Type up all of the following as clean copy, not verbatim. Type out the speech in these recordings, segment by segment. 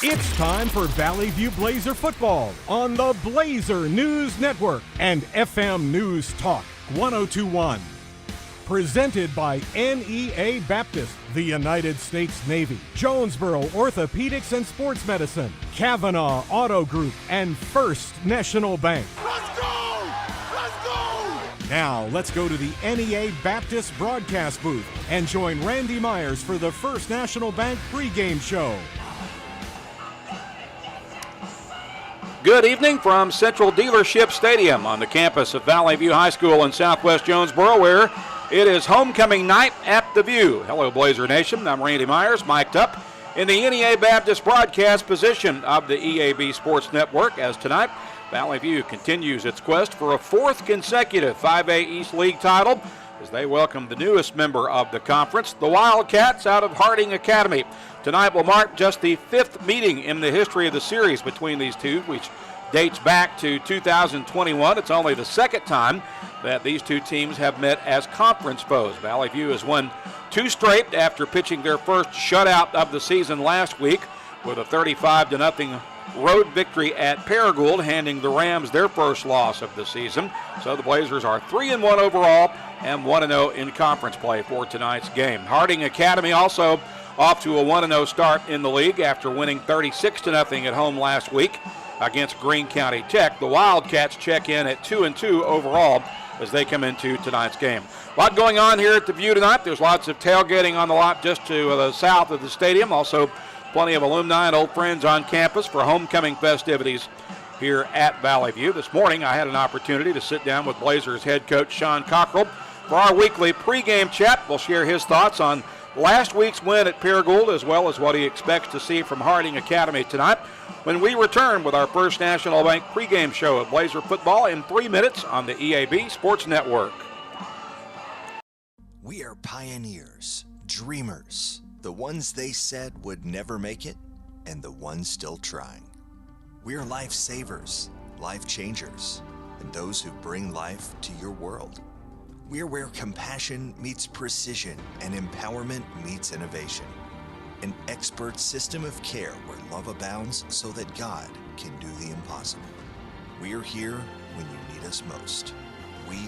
It's time for Valley View Blazer football on the Blazer News Network and FM News Talk 1021. Presented by NEA Baptist, the United States Navy, Jonesboro Orthopedics and Sports Medicine, Kavanaugh Auto Group, and First National Bank. Let's go! Let's go! Now, let's go to the NEA Baptist broadcast booth and join Randy Myers for the First National Bank pregame show. Good evening from Central Dealership Stadium on the campus of Valley View High School in Southwest Jonesboro, where it is homecoming night at the View. Hello, Blazer Nation. I'm Randy Myers, mic'd up in the NEA Baptist broadcast position of the EAB Sports Network, as tonight Valley View continues its quest for a fourth consecutive 5A East League title as they welcome the newest member of the conference, the Wildcats out of Harding Academy. Tonight will mark just the fifth meeting in the history of the series between these two, which dates back to 2021. It's only the second time that these two teams have met as conference foes. Valley View has won two straight after pitching their first shutout of the season last week with a 35-0 road victory at Paragould, handing the Rams their first loss of the season. So the Blazers are 3-1 overall and 1-0 in conference play for tonight's game. Harding Academy also off to a 1-0 start in the league after winning 36-0 at home last week against Greene County Tech. The Wildcats check in at 2-2 overall as they come into tonight's game. A lot going on here at the View tonight. There's lots of tailgating on the lot just to the south of the stadium. Also, plenty of alumni and old friends on campus for homecoming festivities here at Valley View. This morning, I had an opportunity to sit down with Blazers head coach Sean Cockrell for our weekly pregame chat. We'll share his thoughts on last week's win at Paragould, as well as what he expects to see from Harding Academy tonight when we return with our First National Bank pregame show of Blazer football in 3 minutes on the EAB Sports Network. We are pioneers, dreamers, the ones they said would never make it, and the ones still trying. We are lifesavers, life changers, and those who bring life to your world. We're where compassion meets precision and empowerment meets innovation. An expert system of care where love abounds so that God can do the impossible. We're here when you need us most. We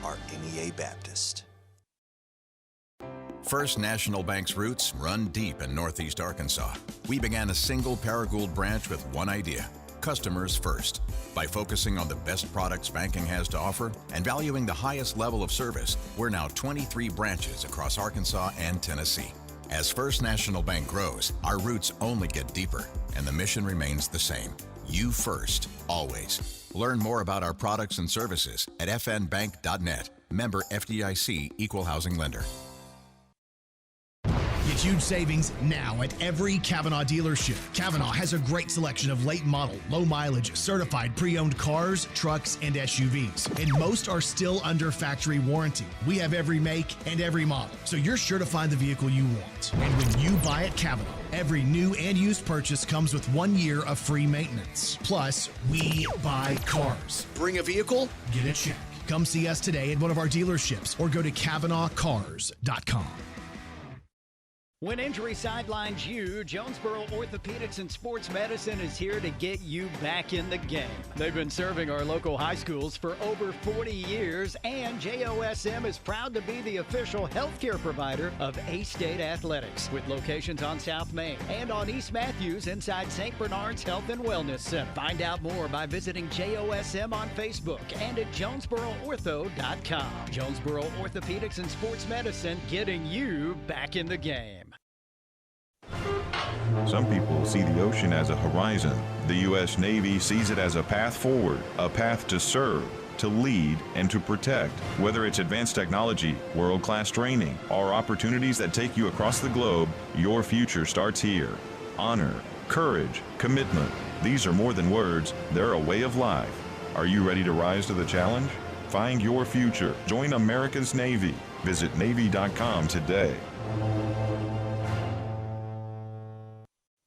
are NEA Baptist. First National Bank's roots run deep in Northeast Arkansas. We began a single Paragould branch with one idea: customers first. By focusing on the best products banking has to offer and valuing the highest level of service, we're now 23 branches across Arkansas and Tennessee. As First National Bank grows, our roots only get deeper, and the mission remains the same: you first, always. Learn more about our products and services at fnbank.net. Member FDIC, Equal Housing Lender. Get huge savings now at every Kavanaugh dealership. Kavanaugh has a great selection of late model, low mileage, certified pre-owned cars, trucks, and SUVs. And most are still under factory warranty. We have every make and every model, so you're sure to find the vehicle you want. And when you buy at Kavanaugh, every new and used purchase comes with 1 year of free maintenance. Plus, we buy cars. Bring a vehicle, get a check. Come see us today at one of our dealerships or go to KavanaughCars.com. When injury sidelines you, Jonesboro Orthopedics and Sports Medicine is here to get you back in the game. They've been serving our local high schools for over 40 years, and JOSM is proud to be the official healthcare provider of A-State Athletics, with locations on South Main and on East Matthews inside St. Bernard's Health and Wellness Center. Find out more by visiting JOSM on Facebook and at JonesboroOrtho.com. Jonesboro Orthopedics and Sports Medicine, getting you back in the game. Some people see the ocean as a horizon. The U.S. Navy sees it as a path forward, a path to serve, to lead, and to protect. Whether it's advanced technology, world-class training, or opportunities that take you across the globe, your future starts here. Honor, courage, commitment. These are more than words, they're a way of life. Are you ready to rise to the challenge? Find your future. Join America's Navy. Visit Navy.com today.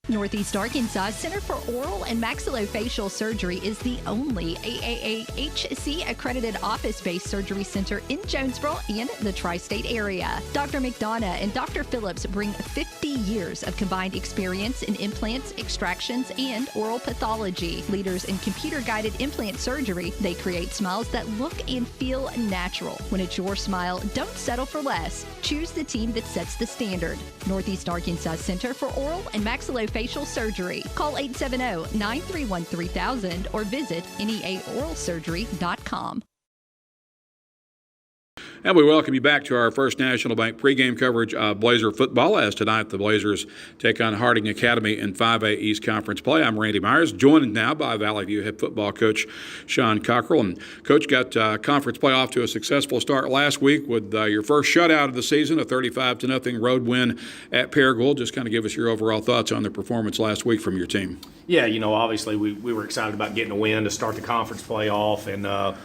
Northeast Arkansas Center for Oral and Maxillofacial Surgery is the only AAAHC accredited office-based surgery center in Jonesboro and the tri-state area. Dr. McDonough and Dr. Phillips bring 50 years of combined experience in implants, extractions, and oral pathology. Leaders in computer-guided implant surgery, they create smiles that look and feel natural. When it's your smile, don't settle for less. Choose the team that sets the standard. Northeast Arkansas Center for Oral and Maxillofacial Surgery. Call 870-931-3000 or visit neaoralsurgery.com. And we welcome you back to our First National Bank pregame coverage of Blazer football, as tonight the Blazers take on Harding Academy in 5A East Conference play. I'm Randy Myers, joined now by Valley View head football coach Sean Cockrell. And Coach, got conference play off to a successful start last week with your first shutout of the season, a 35-0 road win at Paragould. Just kind of give us your overall thoughts on the performance last week from your team. Yeah, obviously we were excited about getting a win to start the conference play off, and I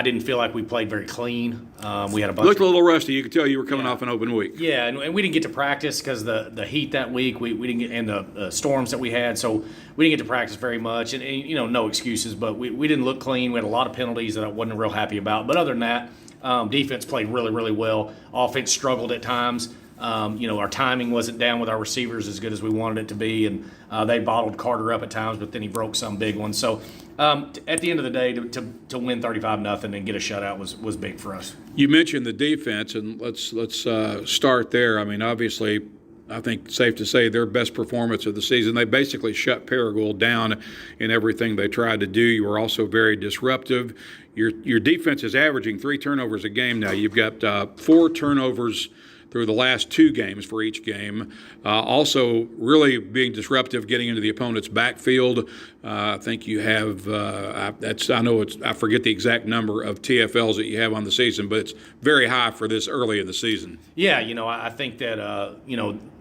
didn't feel like we played very clean. We had a bunch. Looked a little rusty. You could tell you were coming off an open week. Yeah, and we didn't get to practice because the heat that week. We didn't get, and the storms that we had, so we didn't get to practice very much. And no excuses, but we didn't look clean. We had a lot of penalties that I wasn't real happy about. But other than that, defense played really, really well. Offense struggled at times. Our timing wasn't down with our receivers as good as we wanted it to be, and they bottled Carter up at times, but then he broke some big ones. So at the end of the day, to win 35-0 and get a shutout was big for us. You mentioned the defense, and let's start there. I mean, obviously, I think safe to say their best performance of the season. They basically shut Paragould down in everything they tried to do. You were also very disruptive. Your defense is averaging 3 turnovers a game now. You've got 4 turnovers through the last 2 games for each game. Also really being disruptive, getting into the opponent's backfield. I think you have, I forget the exact number of TFLs that you have on the season, but it's very high for this early in the season. Yeah, I think that,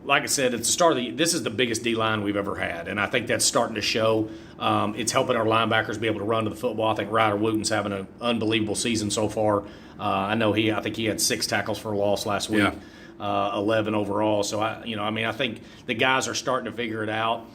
like I said, at the start of this is the biggest D-line we've ever had, and I think that's starting to show. It's helping our linebackers be able to run to the football. I think Ryder Wooten's having an unbelievable season so far. I think he had 6 tackles for a loss last week. Yeah. 11 overall. So I think the guys are starting to figure it out.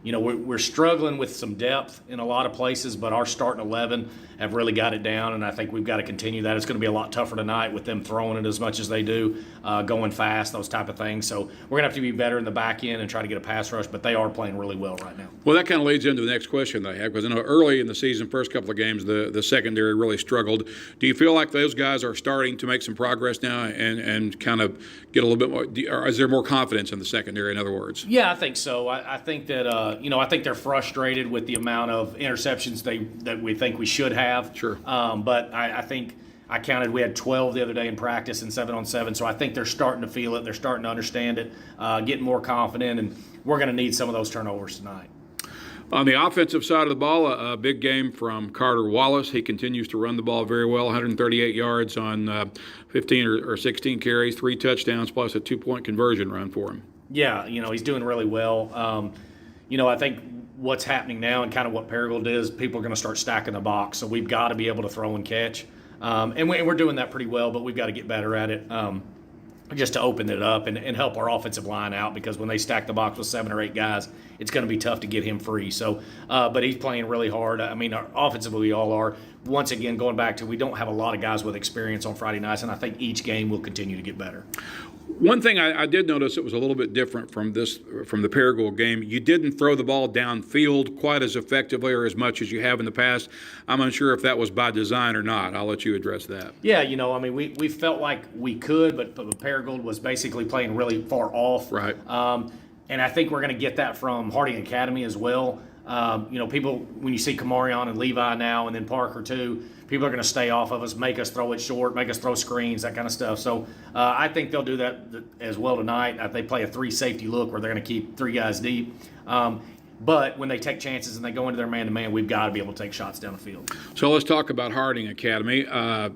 We're struggling with some depth in a lot of places, but our starting 11 have really got it down, and I think we've got to continue that. It's going to be a lot tougher tonight with them throwing it as much as they do, going fast, those type of things. So we're going to have to be better in the back end and try to get a pass rush, but they are playing really well right now. Well, that kind of leads into the next question I have, because I know early in the season, first couple of games, the secondary really struggled. Do you feel like those guys are starting to make some progress now and kind of get a little bit more, or is there more confidence in the secondary, in other words? Yeah, I think so. I think that, I think they're frustrated with the amount of interceptions that we think we should have. Sure. But I think I counted we had 12 the other day in practice and 7-on-7, so I think they're starting to feel it. They're starting to understand it, getting more confident, and we're going to need some of those turnovers tonight. On the offensive side of the ball, a big game from Carter Wallace. He continues to run the ball very well, 138 yards on 15 or 16 carries, 3 touchdowns, plus a 2-point conversion run for him. Yeah, he's doing really well. I think what's happening now and kind of what Paragould is, people are going to start stacking the box. So we've got to be able to throw and catch. And we're doing that pretty well, but we've got to get better at it just to open it up and help our offensive line out, because when they stack the box with 7 or 8 guys, it's going to be tough to get him free. So, but he's playing really hard. I mean, offensively we all are. Once again, going back to we don't have a lot of guys with experience on Friday nights, and I think each game will continue to get better. One thing I did notice it was a little bit different from the Paragould game. You didn't throw the ball downfield quite as effectively or as much as you have in the past. I'm unsure if that was by design or not. I'll let you address that. Yeah, we felt like we could, but Paragould was basically playing really far off. Right. And I think we're going to get that from Harding Academy as well. People, when you see Kamarion and Levi now and then Parker too, people are going to stay off of us, make us throw it short, make us throw screens, that kind of stuff. So I think they'll do that as well tonight. They play a 3 safety look where they're going to keep 3 guys deep. But when they take chances and they go into their man-to-man, we've got to be able to take shots down the field. So let's talk about Harding Academy. I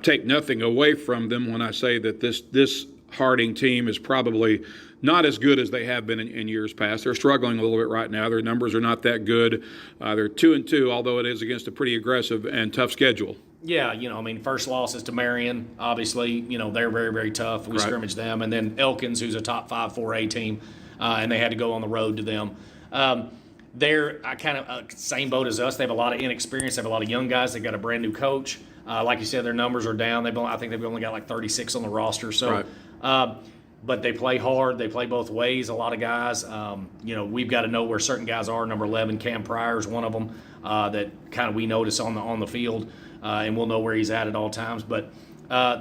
take nothing away from them when I say that this Harding team is probably not as good as they have been in years past. They're struggling a little bit right now. Their numbers are not that good. They're 2-2, although it is against a pretty aggressive and tough schedule. Yeah, first loss is to Marion. Obviously, they're very, very tough. We scrimmage them. And then Elkins, who's a top 5 4A team. and they had to go on the road to them. They're kind of same boat as us. They have a lot of inexperience. They have a lot of young guys. They've got a brand new coach. Like you said, their numbers are down. I think they've only got like 36 on the roster. So, right. But they play hard. They play both ways. A lot of guys. We've got to know where certain guys are. Number 11, Cam Pryor is one of them that kind of we notice on the field, and we'll know where he's at all times. But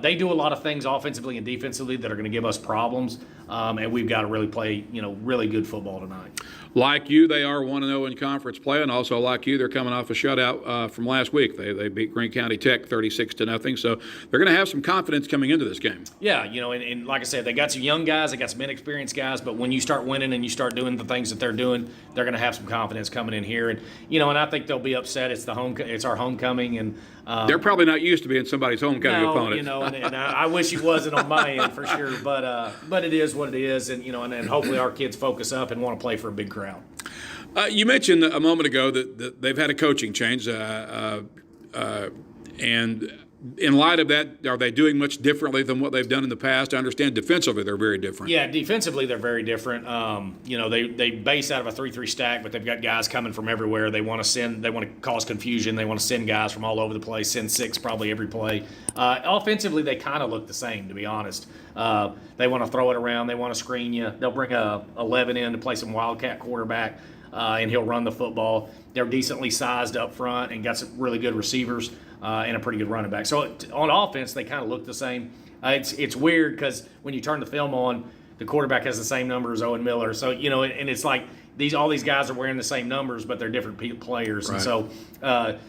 they do a lot of things offensively and defensively that are going to give us problems, and we've got to really play, really good football tonight. Like you, they are 1-0 in conference play, and also like you, they're coming off a shutout from last week. They beat Greene County Tech 36-0, so they're going to have some confidence coming into this game. Yeah, and like I said, they got some young guys, they got some inexperienced guys, but when you start winning and you start doing the things that they're doing, they're going to have some confidence coming in here. And and I think they'll be upset. It's our homecoming, and they're probably not used to being somebody's homecoming opponent. And I wish he wasn't on my end for sure, but it is what it is, and and hopefully our kids focus up and want to play for a big crowd. You mentioned a moment ago that they've had a coaching change, and in light of that, are they doing much differently than what they've done in the past? I understand defensively they're very different. Yeah, defensively they're very different. They base out of a 3-3 stack, but they've got guys coming from everywhere. They want to cause confusion. They want to send guys from all over the place, send 6 probably every play. Offensively, they kind of look the same, to be honest. They want to throw it around. They want to screen you. They'll bring a 11 in to play some wildcat quarterback, and he'll run the football. They're decently sized up front and got some really good receivers and a pretty good running back. So on offense, they kind of look the same. It's weird because when you turn the film on, the quarterback has the same number as Owen Miller. So, and it's like all these guys are wearing the same numbers, but they're different players. Right. And so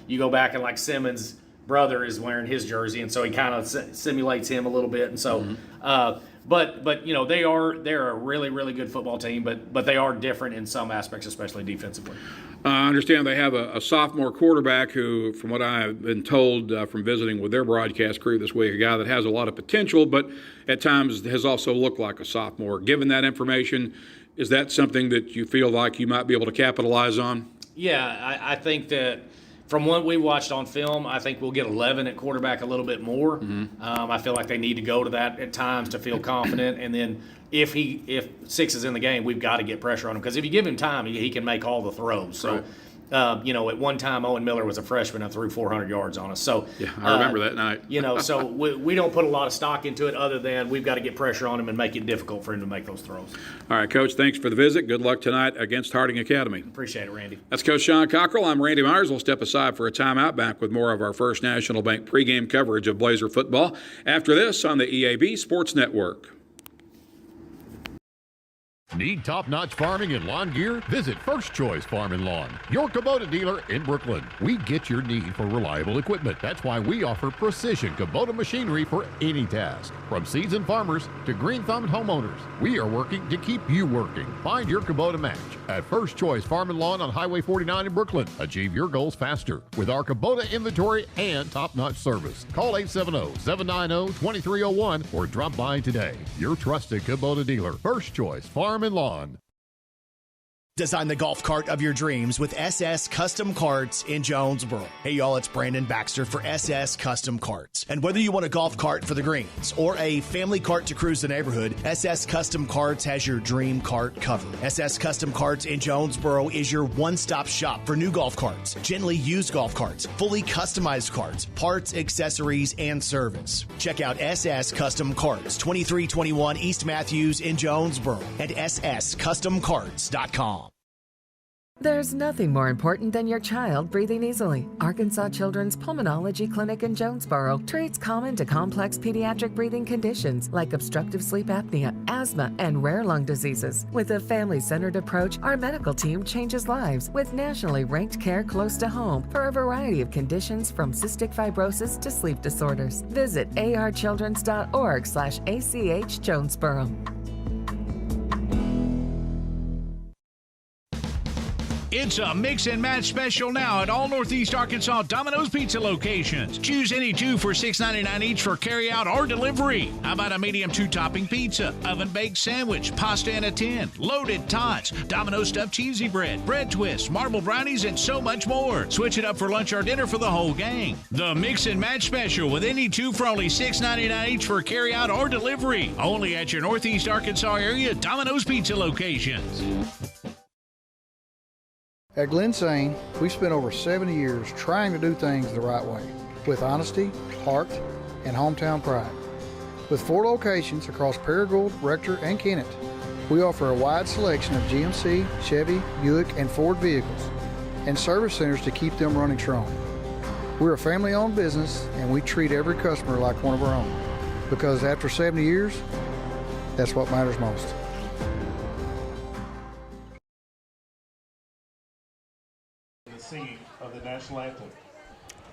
you go back and like Simmons' brother is wearing his jersey, and so he kind of simulates him a little bit. And so, but they're a really, really good football team, but they are different in some aspects, especially defensively. I understand they have a sophomore quarterback who, from what I've been told from visiting with their broadcast crew this week, a guy that has a lot of potential, but at times has also looked like a sophomore. Given that information, is that something that you feel like you might be able to capitalize on? Yeah, I think that from what we watched on film, I think we'll get 11 at quarterback a little bit more. Mm-hmm. I feel like they need to go to that at times to feel confident. And then if 6 is in the game, we've got to get pressure on him. Because if you give him time, he can make all the throws. So, right. At one time, Owen Miller was a freshman and threw 400 yards on us. So yeah, I remember that night. So we don't put a lot of stock into it other than we've got to get pressure on him and make it difficult for him to make those throws. All right, Coach, thanks for the visit. Good luck tonight against Harding Academy. Appreciate it, Randy. That's Coach Sean Cockrell. I'm Randy Myers. We'll step aside for a timeout, back with more of our First National Bank pregame coverage of Blazer football after this on the EAB Sports Network. Need top-notch farming and lawn gear? Visit First Choice Farm and Lawn, your Kubota dealer in Brooklyn. We get your need for reliable equipment. That's why we offer precision Kubota machinery for any task. From seasoned farmers to green-thumbed homeowners, we are working to keep you working. Find your Kubota match at First Choice Farm and Lawn on Highway 49 in Brooklyn. Achieve your goals faster with our Kubota inventory and top-notch service. Call 870-790-2301 or drop by today. Your trusted Kubota dealer, First Choice Farm and Lawn. Design the golf cart of your dreams with SS Custom Carts in Jonesboro. Hey y'all, it's Brandon Baxter for SS Custom Carts. And whether you want a golf cart for the greens or a family cart to cruise the neighborhood, SS Custom Carts has your dream cart covered. SS Custom Carts in Jonesboro is your one-stop shop for new golf carts, gently used golf carts, fully customized carts, parts, accessories, and service. Check out SS Custom Carts, 2321 East Matthews in Jonesboro at sscustomcarts.com. There's nothing more important than your child breathing easily. Arkansas Children's Pulmonology Clinic in Jonesboro treats common to complex pediatric breathing conditions like obstructive sleep apnea, asthma, and rare lung diseases. With a family-centered approach, our medical team changes lives with nationally ranked care close to home for a variety of conditions from cystic fibrosis to sleep disorders. Visit archildrens.org/ACH Jonesboro. It's a mix and match special now at all Northeast Arkansas Domino's Pizza locations. Choose any two for $6.99 each for carry out or delivery. How about a medium 2-topping pizza, oven baked sandwich, pasta in a tin, loaded tots, Domino's stuffed cheesy bread, bread twists, marble brownies, and so much more. Switch it up for lunch or dinner for the whole gang. The mix and match special with any two for only $6.99 each for carry out or delivery. Only at your Northeast Arkansas area Domino's Pizza locations. At Glen Sain, we've spent over 70 years trying to do things the right way, with honesty, heart, and hometown pride. With 4 locations across Paragould, Rector, and Kennett, we offer a wide selection of GMC, Chevy, Buick, and Ford vehicles, and service centers to keep them running strong. We're a family-owned business, and we treat every customer like one of our own, because after 70 years, that's what matters most. Singing of the national anthem.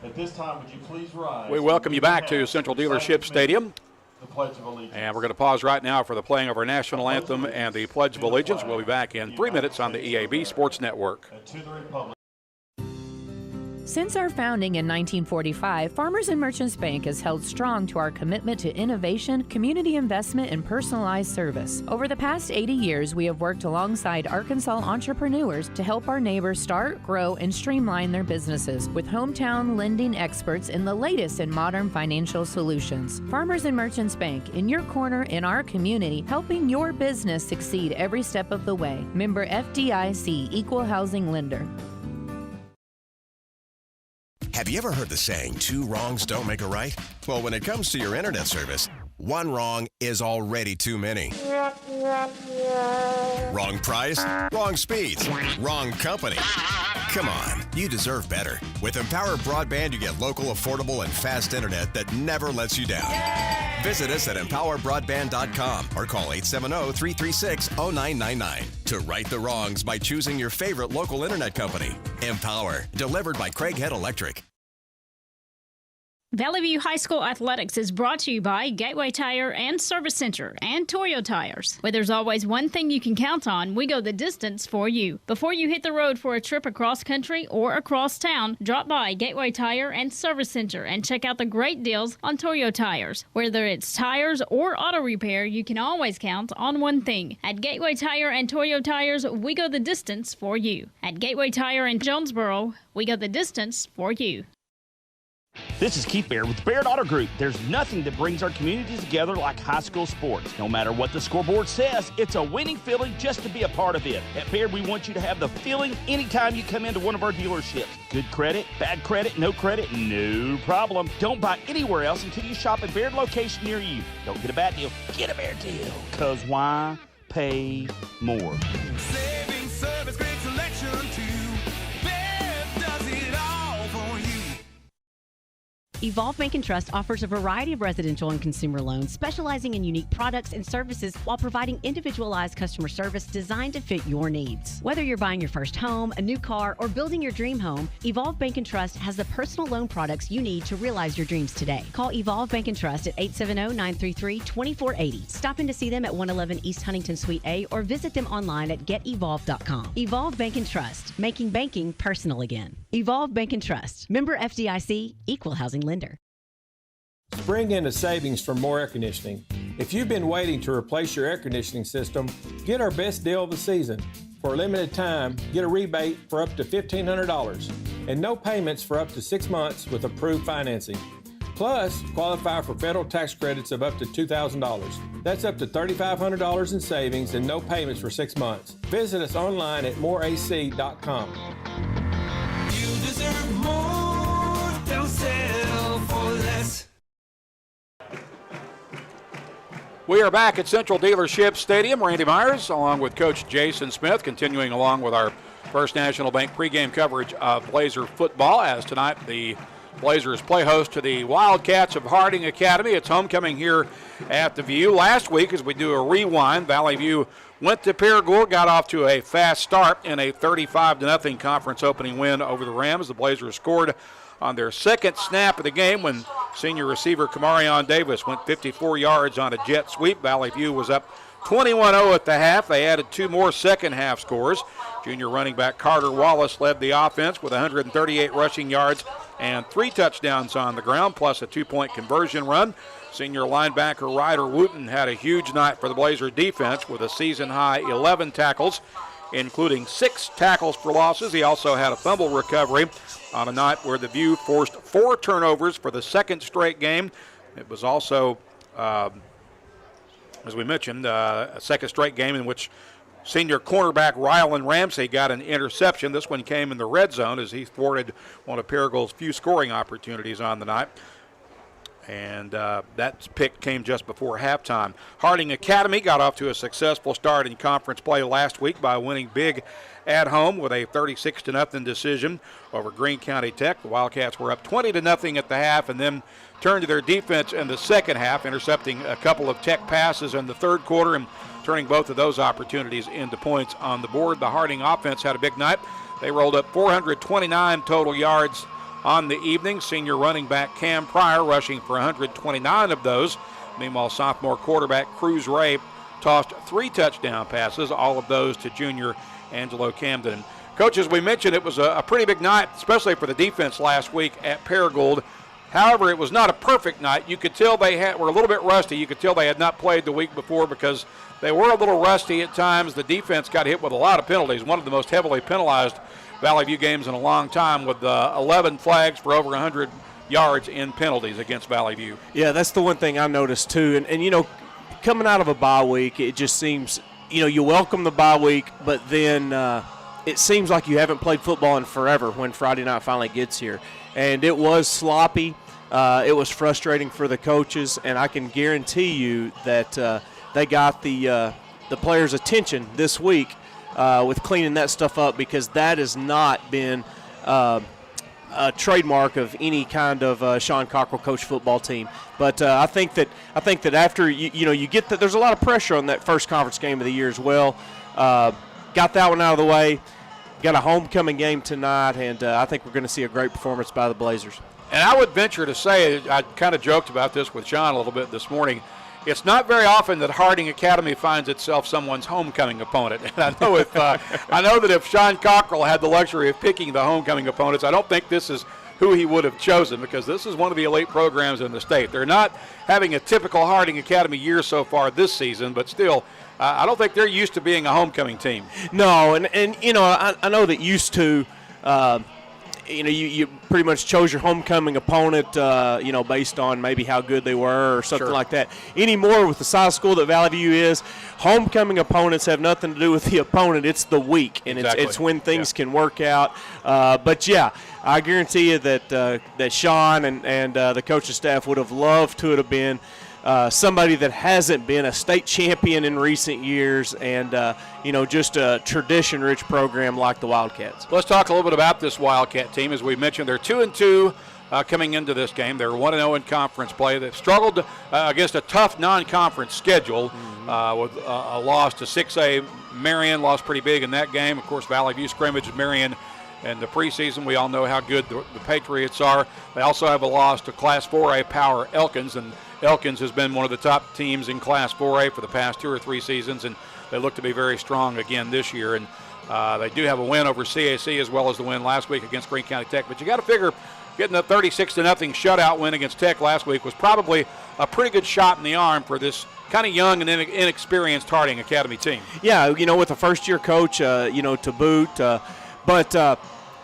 At this time, would you please rise? We welcome you back to Central Dealership Stadium. The Pledge of Allegiance. And we're going to pause right now for the playing of our national anthem and the Pledge of Allegiance. We'll be back in 3 minutes on the EAB Sports Network. And to the Republic. Since our founding in 1945, Farmers and Merchants Bank has held strong to our commitment to innovation, community investment, and personalized service. Over the past 80 years, we have worked alongside Arkansas entrepreneurs to help our neighbors start, grow, and streamline their businesses with hometown lending experts in the latest in modern financial solutions. Farmers and Merchants Bank, in your corner in our community, helping your business succeed every step of the way. Member FDIC, Equal Housing Lender. Have you ever heard the saying, 2 wrongs don't make a right? Well, when it comes to your internet service, 1 wrong is already too many. Wrong price, wrong speeds, wrong company. Come on, you deserve better. With Empower Broadband, you get local, affordable, and fast internet that never lets you down. Visit us at empowerbroadband.com or call 870-336-0999 to right the wrongs by choosing your favorite local internet company. Empower, delivered by Craighead Electric. Valley View High School Athletics is brought to you by Gateway Tire and Service Center and Toyo Tires. Where there's always one thing you can count on, we go the distance for you. Before you hit the road for a trip across country or across town, drop by Gateway Tire and Service Center and check out the great deals on Toyo Tires. Whether it's tires or auto repair, you can always count on one thing. At Gateway Tire and Toyo Tires, we go the distance for you. At Gateway Tire in Jonesboro, we go the distance for you. This is Keith Baird with Baird Auto Group. There's nothing that brings our communities together like high school sports. No matter what the scoreboard says, it's a winning feeling just to be a part of it. At Baird, we want you to have the feeling anytime you come into one of our dealerships. Good credit, bad credit, no no problem. Don't buy anywhere else until you shop at Baird location near you. Don't get a bad deal, get a Baird deal. Because why pay more? Saving service, great selection too. Baird does it all for you. Evolve Bank & Trust offers a variety of residential and consumer loans, specializing in unique products and services while providing individualized customer service designed to fit your needs. Whether you're buying your first home, a new car, or building your dream home, Evolve Bank & Trust has the personal loan products you need to realize your dreams today. Call Evolve Bank & Trust at 870-933-2480. Stop in to see them at 111 East Huntington Suite A or visit them online at getevolve.com. Evolve Bank & Trust, making banking personal again. Evolve Bank & Trust. Member FDIC, Equal Housing Lender. Spring into savings from more air conditioning. If you've been waiting to replace your air conditioning system, get our best deal of the season. For a limited time, get a rebate for up to $1,500 and no payments for up to 6 months with approved financing. Plus, qualify for federal tax credits of up to $2,000. That's up to $3,500 in savings and no payments for 6 months. Visit us online at moreac.com. You deserve more. Don't settle for less. We are back at Central Dealership Stadium. Randy Myers, along with Coach Jason Smith, continuing along with our First National Bank pregame coverage of Blazer football, as tonight the Blazers play host to the Wildcats of Harding Academy. It's homecoming here at the View. Last week, as we do a rewind, Valley View went to Paragould, got off to a fast start in a 35-0 conference opening win over the Rams. The Blazers scored on their second snap of the game when senior receiver Kamarion Davis went 54 yards on a jet sweep. Valley View was up 21-0 at the half. They added 2 more second-half scores. Junior running back Carter Wallace led the offense with 138 rushing yards and 3 touchdowns on the ground, plus a 2-point conversion run. Senior linebacker Ryder Wooten had a huge night for the Blazer defense with a season-high 11 tackles, including 6 tackles for losses. He also had a fumble recovery on a night where the View forced 4 turnovers for the second straight game. It was also, as we mentioned, a second straight game in which senior cornerback Rylan Ramsey got an interception. This one came in the red zone as he thwarted one of Paragold's few scoring opportunities on the night. And that pick came just before halftime. Harding Academy got off to a successful start in conference play last week by winning big at home with a 36-0 decision over Greene County Tech. The Wildcats were up 20-0 at the half and then turned to their defense in the second half, intercepting a couple of Tech passes in the third quarter and turning both of those opportunities into points on the board. The Harding offense had a big night. They rolled up 429 total yards on the evening. Senior running back Cam Pryor rushing for 129 of those. Meanwhile, sophomore quarterback Cruz Ray tossed 3 touchdown passes, all of those to junior Angelo Camden. Coach, as we mentioned, it was a pretty big night, especially for the defense last week at Paragould. However, it was not a perfect night. You could tell they were a little bit rusty. You could tell they had not played the week before because they were a little rusty at times. The defense got hit with a lot of penalties, one of the most heavily penalized Valley View games in a long time, with 11 flags for over 100 yards in penalties against Valley View. Yeah, that's the one thing I noticed too. And you know, coming out of a bye week, it just seems, you know, you welcome the bye week, but then it seems like you haven't played football in forever when Friday night finally gets here. And it was sloppy. It was frustrating for the coaches, and I can guarantee you that they got the players' attention this week with cleaning that stuff up, because that has not been a trademark of any kind of Sean Cockrell coach football team. But I think that after you get that, there's a lot of pressure on that first conference game of the year as well. Got that one out of the way. Got a homecoming game tonight, and I think we're going to see a great performance by the Blazers. And I would venture to say, I kind of joked about this with John a little bit this morning, it's not very often that Harding Academy finds itself someone's homecoming opponent. And I know that if Sean Cockrell had the luxury of picking the homecoming opponents, I don't think this is who he would have chosen, because this is one of the elite programs in the state. They're not having a typical Harding Academy year so far this season, but still, I don't think they're used to being a homecoming team. No, and you know, I know that used to, you pretty much chose your homecoming opponent, based on maybe how good they were or something like that. Anymore, with the size of school that Valley View is, homecoming opponents have nothing to do with the opponent. It's the week, and it's when things can work out. But yeah, I guarantee you that Sean and the coaching staff would have loved to have been somebody that hasn't been a state champion in recent years, and just a tradition-rich program like the Wildcats. Let's talk a little bit about this Wildcat team. As we mentioned, they're 2-2 coming into this game. They're 1-0 in conference play. They've struggled against a tough non-conference schedule with a loss to 6A Marion. Lost pretty big in that game. Of course, Valley View scrimmaged Marion in the preseason. We all know how good the Patriots are. They also have a loss to Class 4A power Elkins, and Elkins has been one of the top teams in Class 4A for the past 2 or 3 seasons, and they look to be very strong again this year. And they do have a win over CAC as well as the win last week against Greene County Tech. But you got to figure getting a 36-0 shutout win against Tech last week was probably a pretty good shot in the arm for this kind of young and inexperienced Harding Academy team. Yeah, with a first-year coach, to boot. But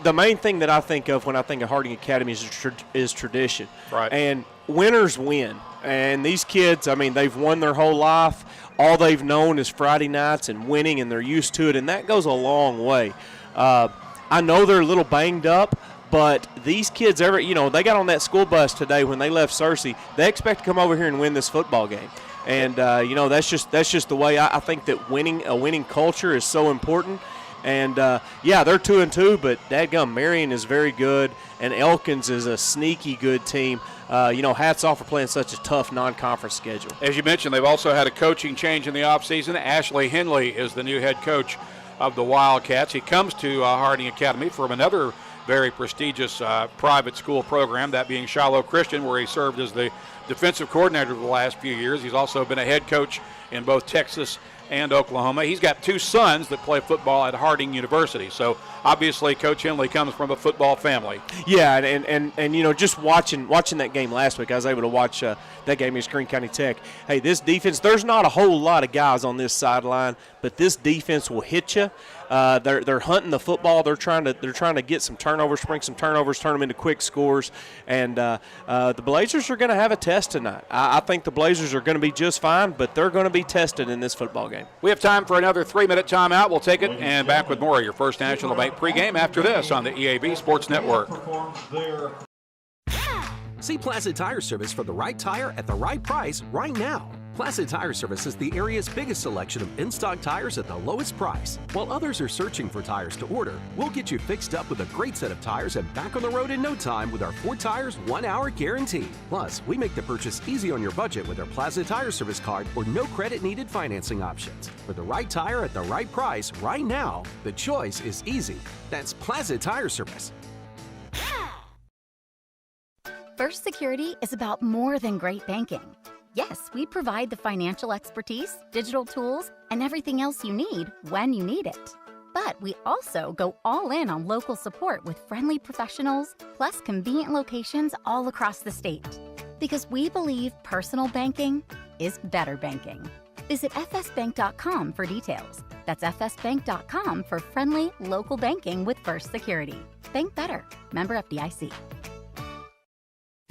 the main thing that I think of when I think of Harding Academy is tradition. Right. And winners win. And these kids, they've won their whole life. All they've known is Friday nights and winning, and they're used to it, and that goes a long way. I know they're a little banged up, but these kids, they got on that school bus today when they left Searcy. They expect to come over here and win this football game. And, that's just the way I think that a winning culture is so important. And, they're 2-2, but dadgum, Marion is very good, and Elkins is a sneaky good team. Hats off for playing such a tough non-conference schedule. As you mentioned, they've also had a coaching change in the offseason. Ashley Henley is the new head coach of the Wildcats. He comes to Harding Academy from another very prestigious private school program, that being Shiloh Christian, where he served as the defensive coordinator for the last few years. He's also been a head coach in both Texas and Oklahoma. He's got two sons that play football at Harding University. So obviously Coach Henley comes from a football family. Yeah, and you know, just watching that game last week, I was able to watch that game against Greene County Tech. Hey, this defense, there's not a whole lot of guys on this sideline, but this defense will hit you. They're hunting the football. They're trying to get some turnovers, spring some turnovers, turn them into quick scores. And the Blazers are going to have a test tonight. I think the Blazers are going to be just fine, but they're going to be tested in this football game. We have time for another 3-minute timeout. We'll take it and back with more of your First National Bank pregame after this on the EAB Sports Network. See Plaza Tire Service for the right tire at the right price right now. Plaza Tire Service is the area's biggest selection of in-stock tires at the lowest price. While others are searching for tires to order, we'll get you fixed up with a great set of tires and back on the road in no time with our 4 tires, 1 hour guarantee. Plus, we make the purchase easy on your budget with our Plaza Tire Service card or no credit needed financing options. For the right tire at the right price right now, the choice is easy. That's Plaza Tire Service. First Security is about more than great banking. Yes, we provide the financial expertise, digital tools, and everything else you need when you need it. But we also go all in on local support with friendly professionals, plus convenient locations all across the state. Because we believe personal banking is better banking. Visit fsbank.com for details. That's fsbank.com for friendly local banking with First Security. Bank better. Member FDIC.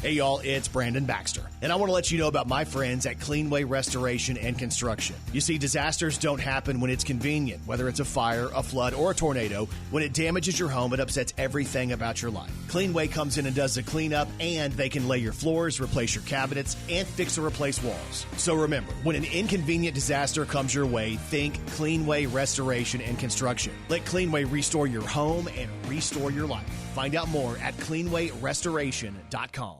Hey y'all, it's Brandon Baxter, and I want to let you know about my friends at Cleanway Restoration and Construction. You see, disasters don't happen when it's convenient, whether it's a fire, a flood, or a tornado. When it damages your home, it upsets everything about your life. Cleanway comes in and does the cleanup, and they can lay your floors, replace your cabinets, and fix or replace walls. So remember, when an inconvenient disaster comes your way, think Cleanway Restoration and Construction. Let Cleanway restore your home and restore your life. Find out more at cleanwayrestoration.com.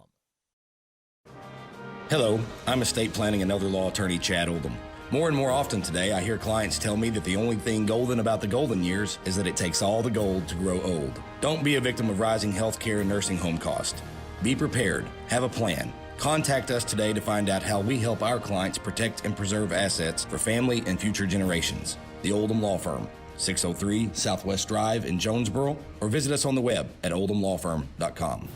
Hello, I'm estate planning and elder law attorney Chad Oldham. More and more often today, I hear clients tell me that the only thing golden about the golden years is that it takes all the gold to grow old. Don't be a victim of rising healthcare and nursing home costs. Be prepared. Have a plan. Contact us today to find out how we help our clients protect and preserve assets for family and future generations. The Oldham Law Firm, 603 Southwest Drive in Jonesboro, or visit us on the web at oldhamlawfirm.com.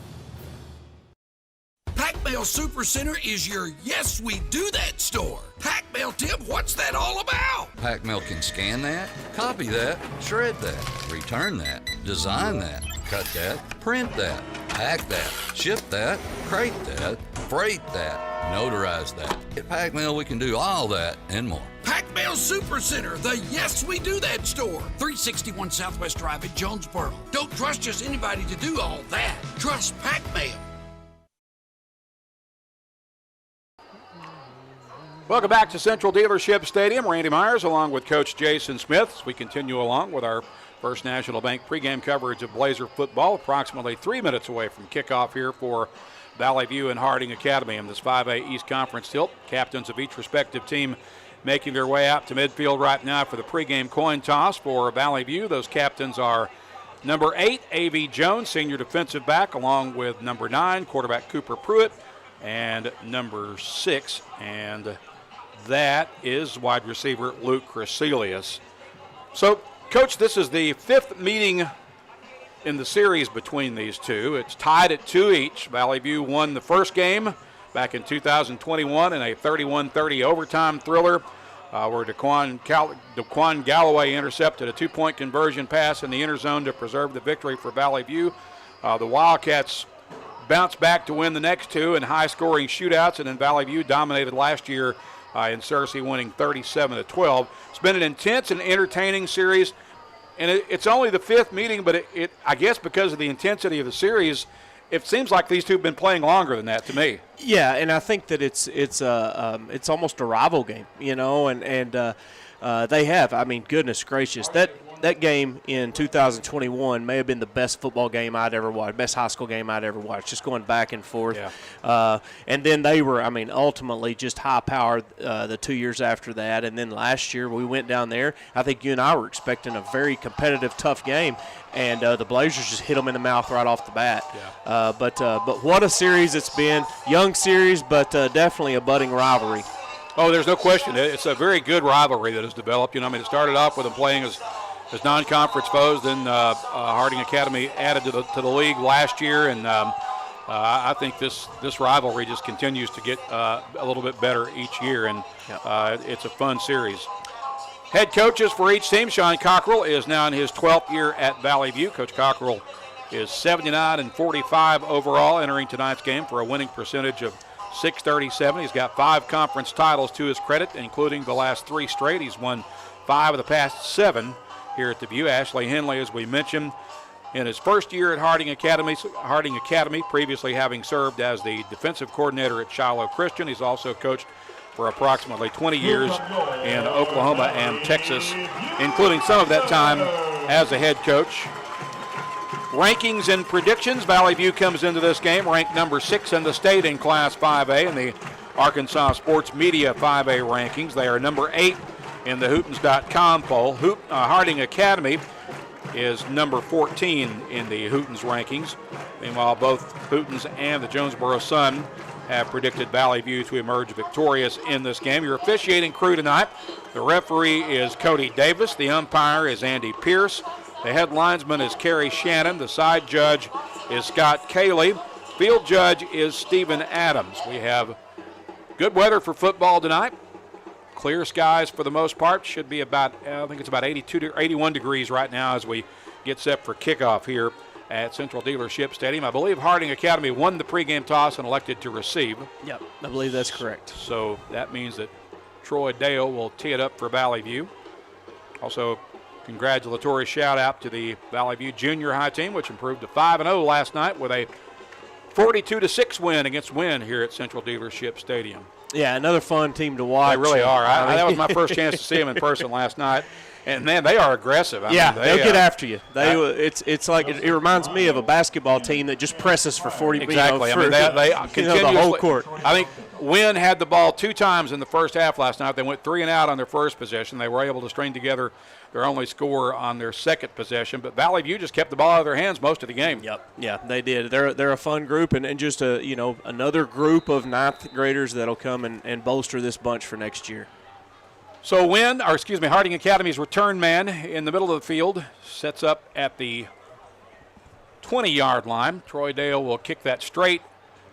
Pac Mail Supercenter is your Yes We Do That store. Pac Mail, Tim, what's that all about? Pac Mail can scan that, copy that, shred that, return that, design that, cut that, print that, pack that, ship that, crate that, freight that, notarize that. At Pac Mail, we can do all that and more. Pac Mail Supercenter, the Yes We Do That store. 361 Southwest Drive at Jonesboro. Don't trust just anybody to do all that. Trust Pac Mail. Welcome back to Central Dealership Stadium. Randy Myers along with Coach Jason Smith as we continue along with our First National Bank pregame coverage of Blazer football. Approximately 3 minutes away from kickoff here for Valley View and Harding Academy in this 5A East Conference tilt. Captains of each respective team making their way out to midfield right now for the pregame coin toss for Valley View. Those captains are number 8, A.V. Jones, senior defensive back, along with number 9, quarterback Cooper Pruitt, and number 6, and that is wide receiver Luke Crescelius. So, Coach, this is the 5th meeting in the series between these two. It's tied at 2 each. Valley View won the first game back in 2021 in a 31-30 overtime thriller where Daquan Galloway intercepted a 2-point conversion pass in the inner zone to preserve the victory for Valley View. The Wildcats bounced back to win the next 2 in high-scoring shootouts, and then Valley View dominated last year in Searcy, winning 37-12. It's been an intense and entertaining series, and it's only the 5th meeting, but I guess because of the intensity of the series, it seems like these two have been playing longer than that to me. Yeah, and I think that it's almost a rival game, you know, and they have. I mean, goodness gracious, that game in 2021 may have been the best football game I'd ever watched, best high school game I'd ever watched, just going back and forth. Yeah. And then they were, ultimately just high-powered the 2 years after that. And then last year we went down there. I think you and I were expecting a very competitive, tough game, and the Blazers just hit them in the mouth right off the bat. Yeah. But what a series it's been. Young series, but definitely a budding rivalry. Oh, there's no question. It's a very good rivalry that has developed. It started off with them playing as non-conference foes. Then Harding Academy added to the league last year, and I think this rivalry just continues to get a little bit better each year, and it's a fun series. Head coaches for each team. Sean Cockrell is now in his 12th year at Valley View. Coach Cockrell is 79-45 overall entering tonight's game for a winning percentage of .637. He's got 5 conference titles to his credit, including the last 3 straight. He's won 5 of the past 7 here at the View. Ashley Henley, as we mentioned, in his first year at Harding Academy, previously having served as the defensive coordinator at Shiloh Christian. He's also coached for approximately 20 years in Oklahoma and Texas, including some of that time as a head coach. Rankings and predictions. Valley View comes into this game ranked number 6 in the state in Class 5A in the Arkansas Sports Media 5A rankings. They are number 8 in the Hootens.com poll. Harding Academy is number 14 in the Hootens rankings. Meanwhile, both Hootens and the Jonesboro Sun have predicted Valley View to emerge victorious in this game. Your officiating crew tonight: the referee is Cody Davis. The umpire is Andy Pierce. The head linesman is Kerry Shannon. The side judge is Scott Cayley. Field judge is Stephen Adams. We have good weather for football tonight. Clear skies for the most part. Should be about, I think it's about 81 degrees right now as we get set for kickoff here at Central Dealership Stadium. I believe Harding Academy won the pregame toss and elected to receive. Yep, I believe that's correct. So that means that Troy Dale will tee it up for Valley View. Also, congratulatory shout out to the Valley View junior high team, which improved to 5-0 last night with a 42-6 win against Wynn here at Central Dealership Stadium. Yeah, another fun team to watch. They really are. That was my first chance to see them in person last night. And, man, they are aggressive. They'll get after you. It's like it reminds me of a basketball team that just presses for 40 minutes. Exactly. They continuously, the whole court. I think Wynn had the ball 2 times in the first half last night. They went 3 and out on their first possession. They were able to string together their only score on their second possession. But Valley View just kept the ball out of their hands most of the game. Yep. Yeah, they did. They're a fun group and just another group of 9th graders that'll come and bolster this bunch for next year. So Harding Academy's return man in the middle of the field sets up at the 20-yard line. Troy Dale will kick that straight,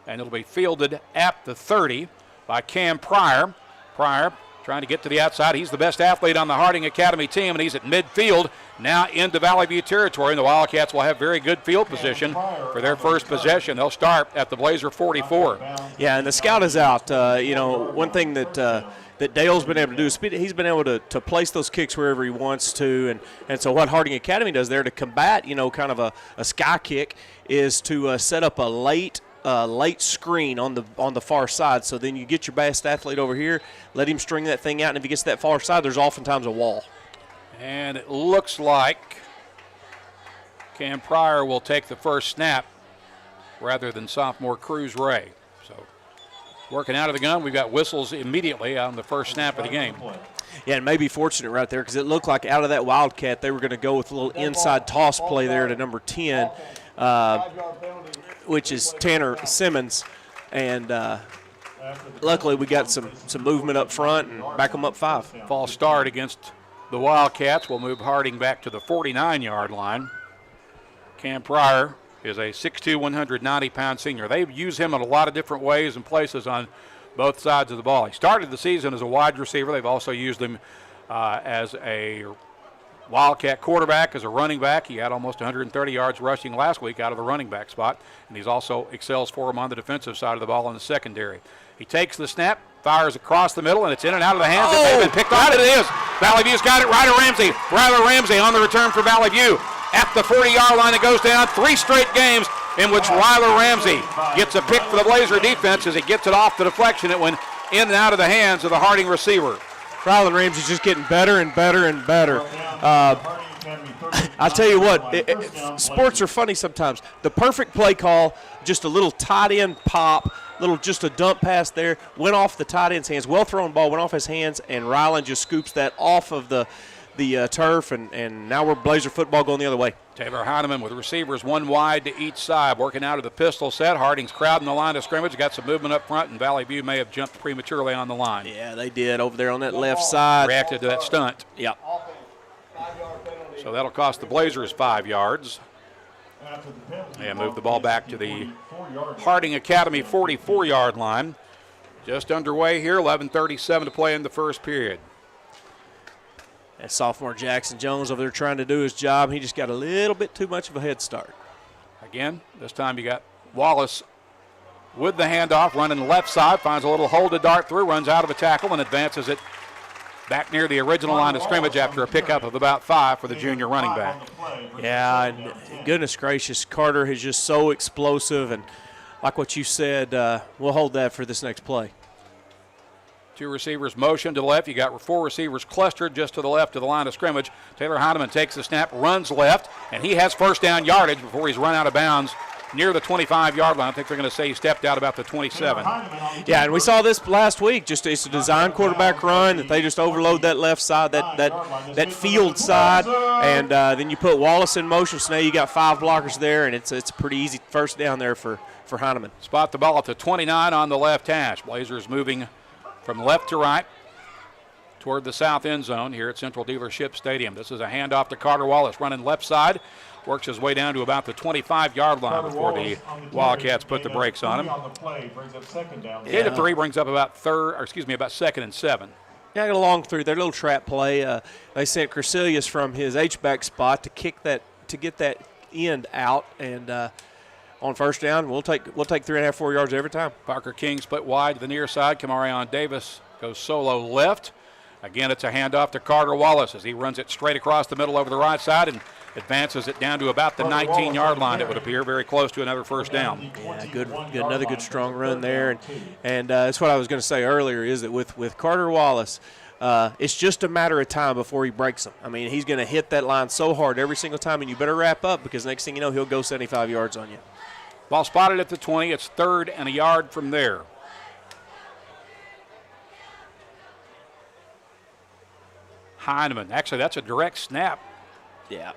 and it'll be fielded at the 30 by Cam Pryor. Pryor trying to get to the outside. He's the best athlete on the Harding Academy team, and he's at midfield now into Valley View territory, and the Wildcats will have very good field position for their first possession. They'll start at the Blazer 44. Yeah, and the scout is out. One thing that Dale's been able to do is he's been able to place those kicks wherever he wants to, and so what Harding Academy does there to combat kind of a sky kick is to set up a late screen on the far side. So then you get your best athlete over here, let him string that thing out, and if he gets to that far side, there's oftentimes a wall. And it looks like Cam Pryor will take the first snap rather than sophomore Cruz Ray. So working out of the gun, we've got whistles immediately on the first snap of the game. Yeah, and maybe fortunate right there because it looked like out of that Wildcat they were going to go with a little inside toss play there to number 10, which is Tanner Simmons. And luckily we got some movement up front and back them up 5. False start against the Wildcats will move Harding back to the 49-yard line. Cam Pryor is a 6'2", 190-pound senior. They've used him in a lot of different ways and places on both sides of the ball. He started the season as a wide receiver. They've also used him as a Wildcat quarterback, as a running back. He had almost 130 yards rushing last week out of the running back spot, and he's also excels for him on the defensive side of the ball in the secondary. He takes the snap, fires across the middle, and it's in and out of the hands. It may have been picked off. It is. Valley View's got it. Ryder Ramsey on the return for Valley View. At the 40-yard line, it goes down. 3 straight games in which Ryler Ramsey gets a pick for the Blazer defense as he gets it off the deflection. It went in and out of the hands of the Harding receiver. Ryler Ramsey's just getting better and better and better. I tell you what, sports are funny sometimes. The perfect play call, just a little tight end pop, just a dump pass there, went off the tight end's hands. Well thrown ball, went off his hands, and Ryland just scoops that off of the turf, and now we're Blazer football going the other way. Taylor Heineman with receivers one wide to each side, working out of the pistol set. Harding's crowding the line of scrimmage, got some movement up front, and Valley View may have jumped prematurely on the line. Yeah, they did over there on that left side. Reacted to that stunt. Yep. So that'll cost the Blazers 5 yards. And move the ball back to the Harding Academy 44-yard line. Just underway here, 11:37 to play in the first period. That sophomore Jackson Jones over there trying to do his job. He just got a little bit too much of a head start. Again, this time you got Wallace with the handoff, running left side, finds a little hole to dart through, runs out of a tackle, and advances it back near the original line of scrimmage after a pickup of about 5 for the junior running back. Yeah, and goodness gracious, Carter is just so explosive, and like what you said, we'll hold that for this next play. 2 receivers motion to the left. You got 4 receivers clustered just to the left of the line of scrimmage. Taylor Heineman takes the snap, runs left, and he has first down yardage before he's run out of bounds near the 25-yard line. I think they're going to say he stepped out about the 27. Yeah, and we saw this last week. Just it's a design quarterback run that they just overload that left side, that field side, and then you put Wallace in motion. So now you got 5 blockers there, and it's a pretty easy first down there for Heineman. Spot the ball at the 29 on the left hash. Blazers moving from left to right toward the south end zone here at Central Dealership Stadium. This is a handoff to Carter Wallace, running left side, works his way down to about the 25-yard line before the Wildcats put the brakes on him. Gain of 3 brings up about 2nd and 7. Yeah, I got along through their little trap play. They sent Cresilius from his H-back spot to get that end out, and on first down, we'll take 3.5, 4 yards every time. Parker King split wide to the near side. Kamarion Davis goes solo left. Again, it's a handoff to Carter Wallace as he runs it straight across the middle over the right side and advances it down to about the 19-yard line, it would appear, very close to another first down. Yeah, another good strong run there. And that's what I was going to say earlier is that with Carter Wallace, it's just a matter of time before he breaks them. I mean, he's going to hit that line so hard every single time, and you better wrap up because next thing you know, he'll go 75 yards on you. Ball spotted at the 20. It's 3rd and a yard from there. Heineman. Actually, that's a direct snap. Yeah.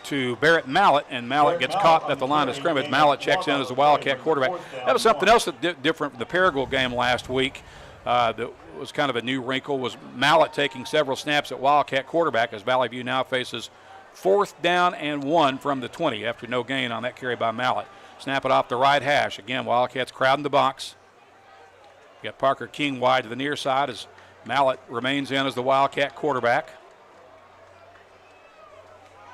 To Barrett Mallett, and Mallett gets caught at the line of scrimmage. Mallett checks in as a Wildcat quarterback. That was something else that different from the Paragould game last week. That was kind of a new wrinkle, was Mallett taking several snaps at Wildcat quarterback as Valley View now faces 4th down and 1 from the 20 after no gain on that carry by Mallett. Snap it off the right hash. Again, Wildcats crowding the box. You got Parker King wide to the near side as Mallett remains in as the Wildcat quarterback.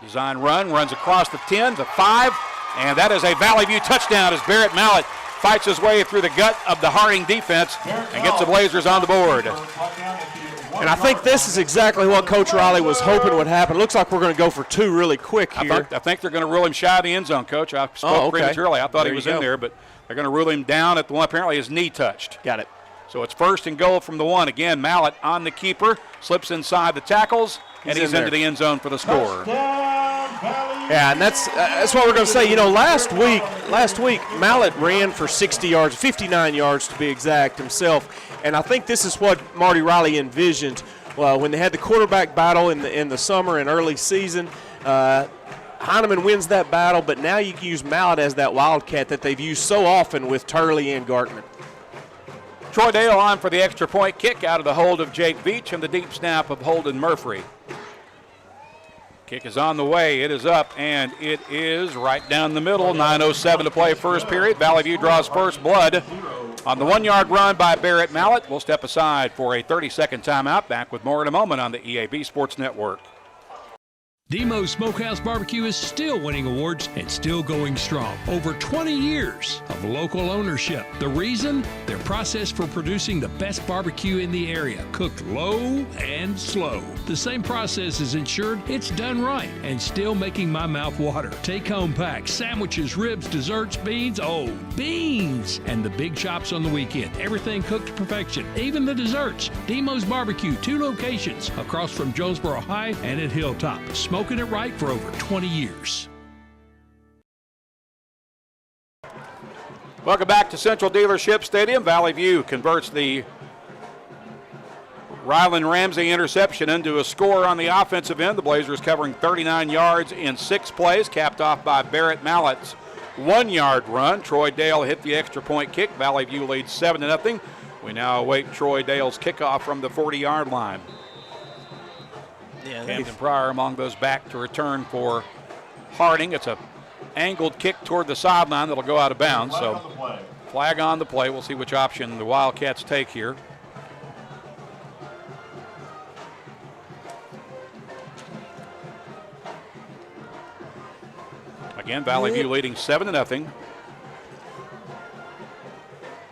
Design run, runs across the 10, the 5, and that is a Valley View touchdown as Barrett Mallett fights his way through the gut of the Harding defense and gets the Blazers on the board. And I think this is exactly what Coach Riley was hoping would happen. It looks like we're going to go for 2 really quick here. I think they're going to rule him shy of the end zone, Coach. I spoke prematurely. I thought he was in there, but they're going to rule him down at the one. Apparently his knee touched. Got it. So it's 1st and goal from the 1. Again, Mallett on the keeper, slips inside the tackles, and he's into the end zone for the score. Yeah, and that's what we're going to say. You know, last week Mallett ran for 60 yards, 59 yards to be exact himself. And I think this is what Marty Riley envisioned when they had the quarterback battle in the summer and early season. Heineman wins that battle, but now you can use Mallett as that wildcat that they've used so often with Turley and Gartman. Troy Dale on for the extra point kick out of the hold of Jake Beach and the deep snap of Holden Murphy. Kick is on the way. It is up, and it is right down the middle. 9:07 to play first period. Valley View draws first blood on the 1-yard run by Barrett Mallett. We'll step aside for a 30-second timeout. Back with more in a moment on the EAB Sports Network. Demo's Smokehouse Barbecue is still winning awards and still going strong. Over 20 years of local ownership. The reason? Their process for producing the best barbecue in the area, cooked low and slow. The same process is ensured it's done right and still making my mouth water. Take-home packs, sandwiches, ribs, desserts, beans, beans! And the big chops on the weekend. Everything cooked to perfection, even the desserts. Demo's Barbecue, 2 locations across from Jonesboro High and at Hilltop. smoking it right for over 20 years. Welcome back to Central Dealership Stadium. Valley View converts the Rylan Ramsey interception into a score on the offensive end. The Blazers covering 39 yards in 6 plays, capped off by Barrett Mallett's 1-yard run. Troy Dale hit the extra point kick. Valley View leads 7-0. We now await Troy Dale's kickoff from the 40-yard line. Yeah, Camden Pryor among those back to return for Harding. It's a angled kick toward the sideline that'll go out of bounds. So flag on the play. We'll see which option the Wildcats take here. Again, Valley View leading 7-0.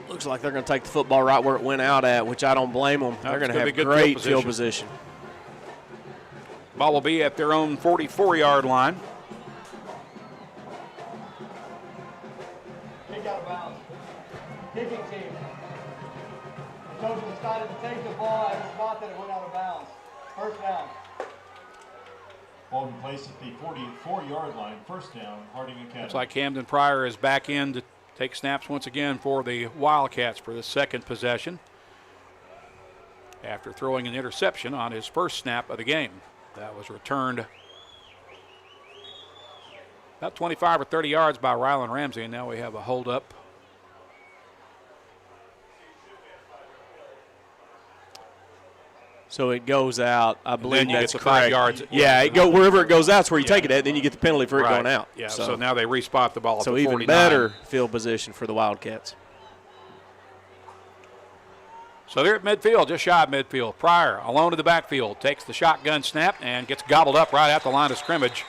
Looks like they're going to take the football right where it went out at, which I don't blame them. They're going to have great field position. Ball will be at their own 44-yard line. Kick out of bounds. Kicking team. The coach decided to take the ball at a spot that it went out of bounds. First down. Ball in place at the 44-yard line. First down, Harding Academy. Looks like Camden Pryor is back in to take snaps once again for the Wildcats for the second possession after throwing an interception on his first snap of the game. That was returned about 25 or 30 yards by Rylan Ramsey, and now we have a holdup. So it goes out. I believe that's correct. 5 yards. Yeah, wherever it goes out is where you take it at. Then you get the penalty for it going out. Yeah. So now they respot the ball. So at the even 49. better field position for the Wildcats. So they're at midfield, just shy of midfield. Pryor alone in the backfield, takes the shotgun snap and gets gobbled up right at the line of scrimmage.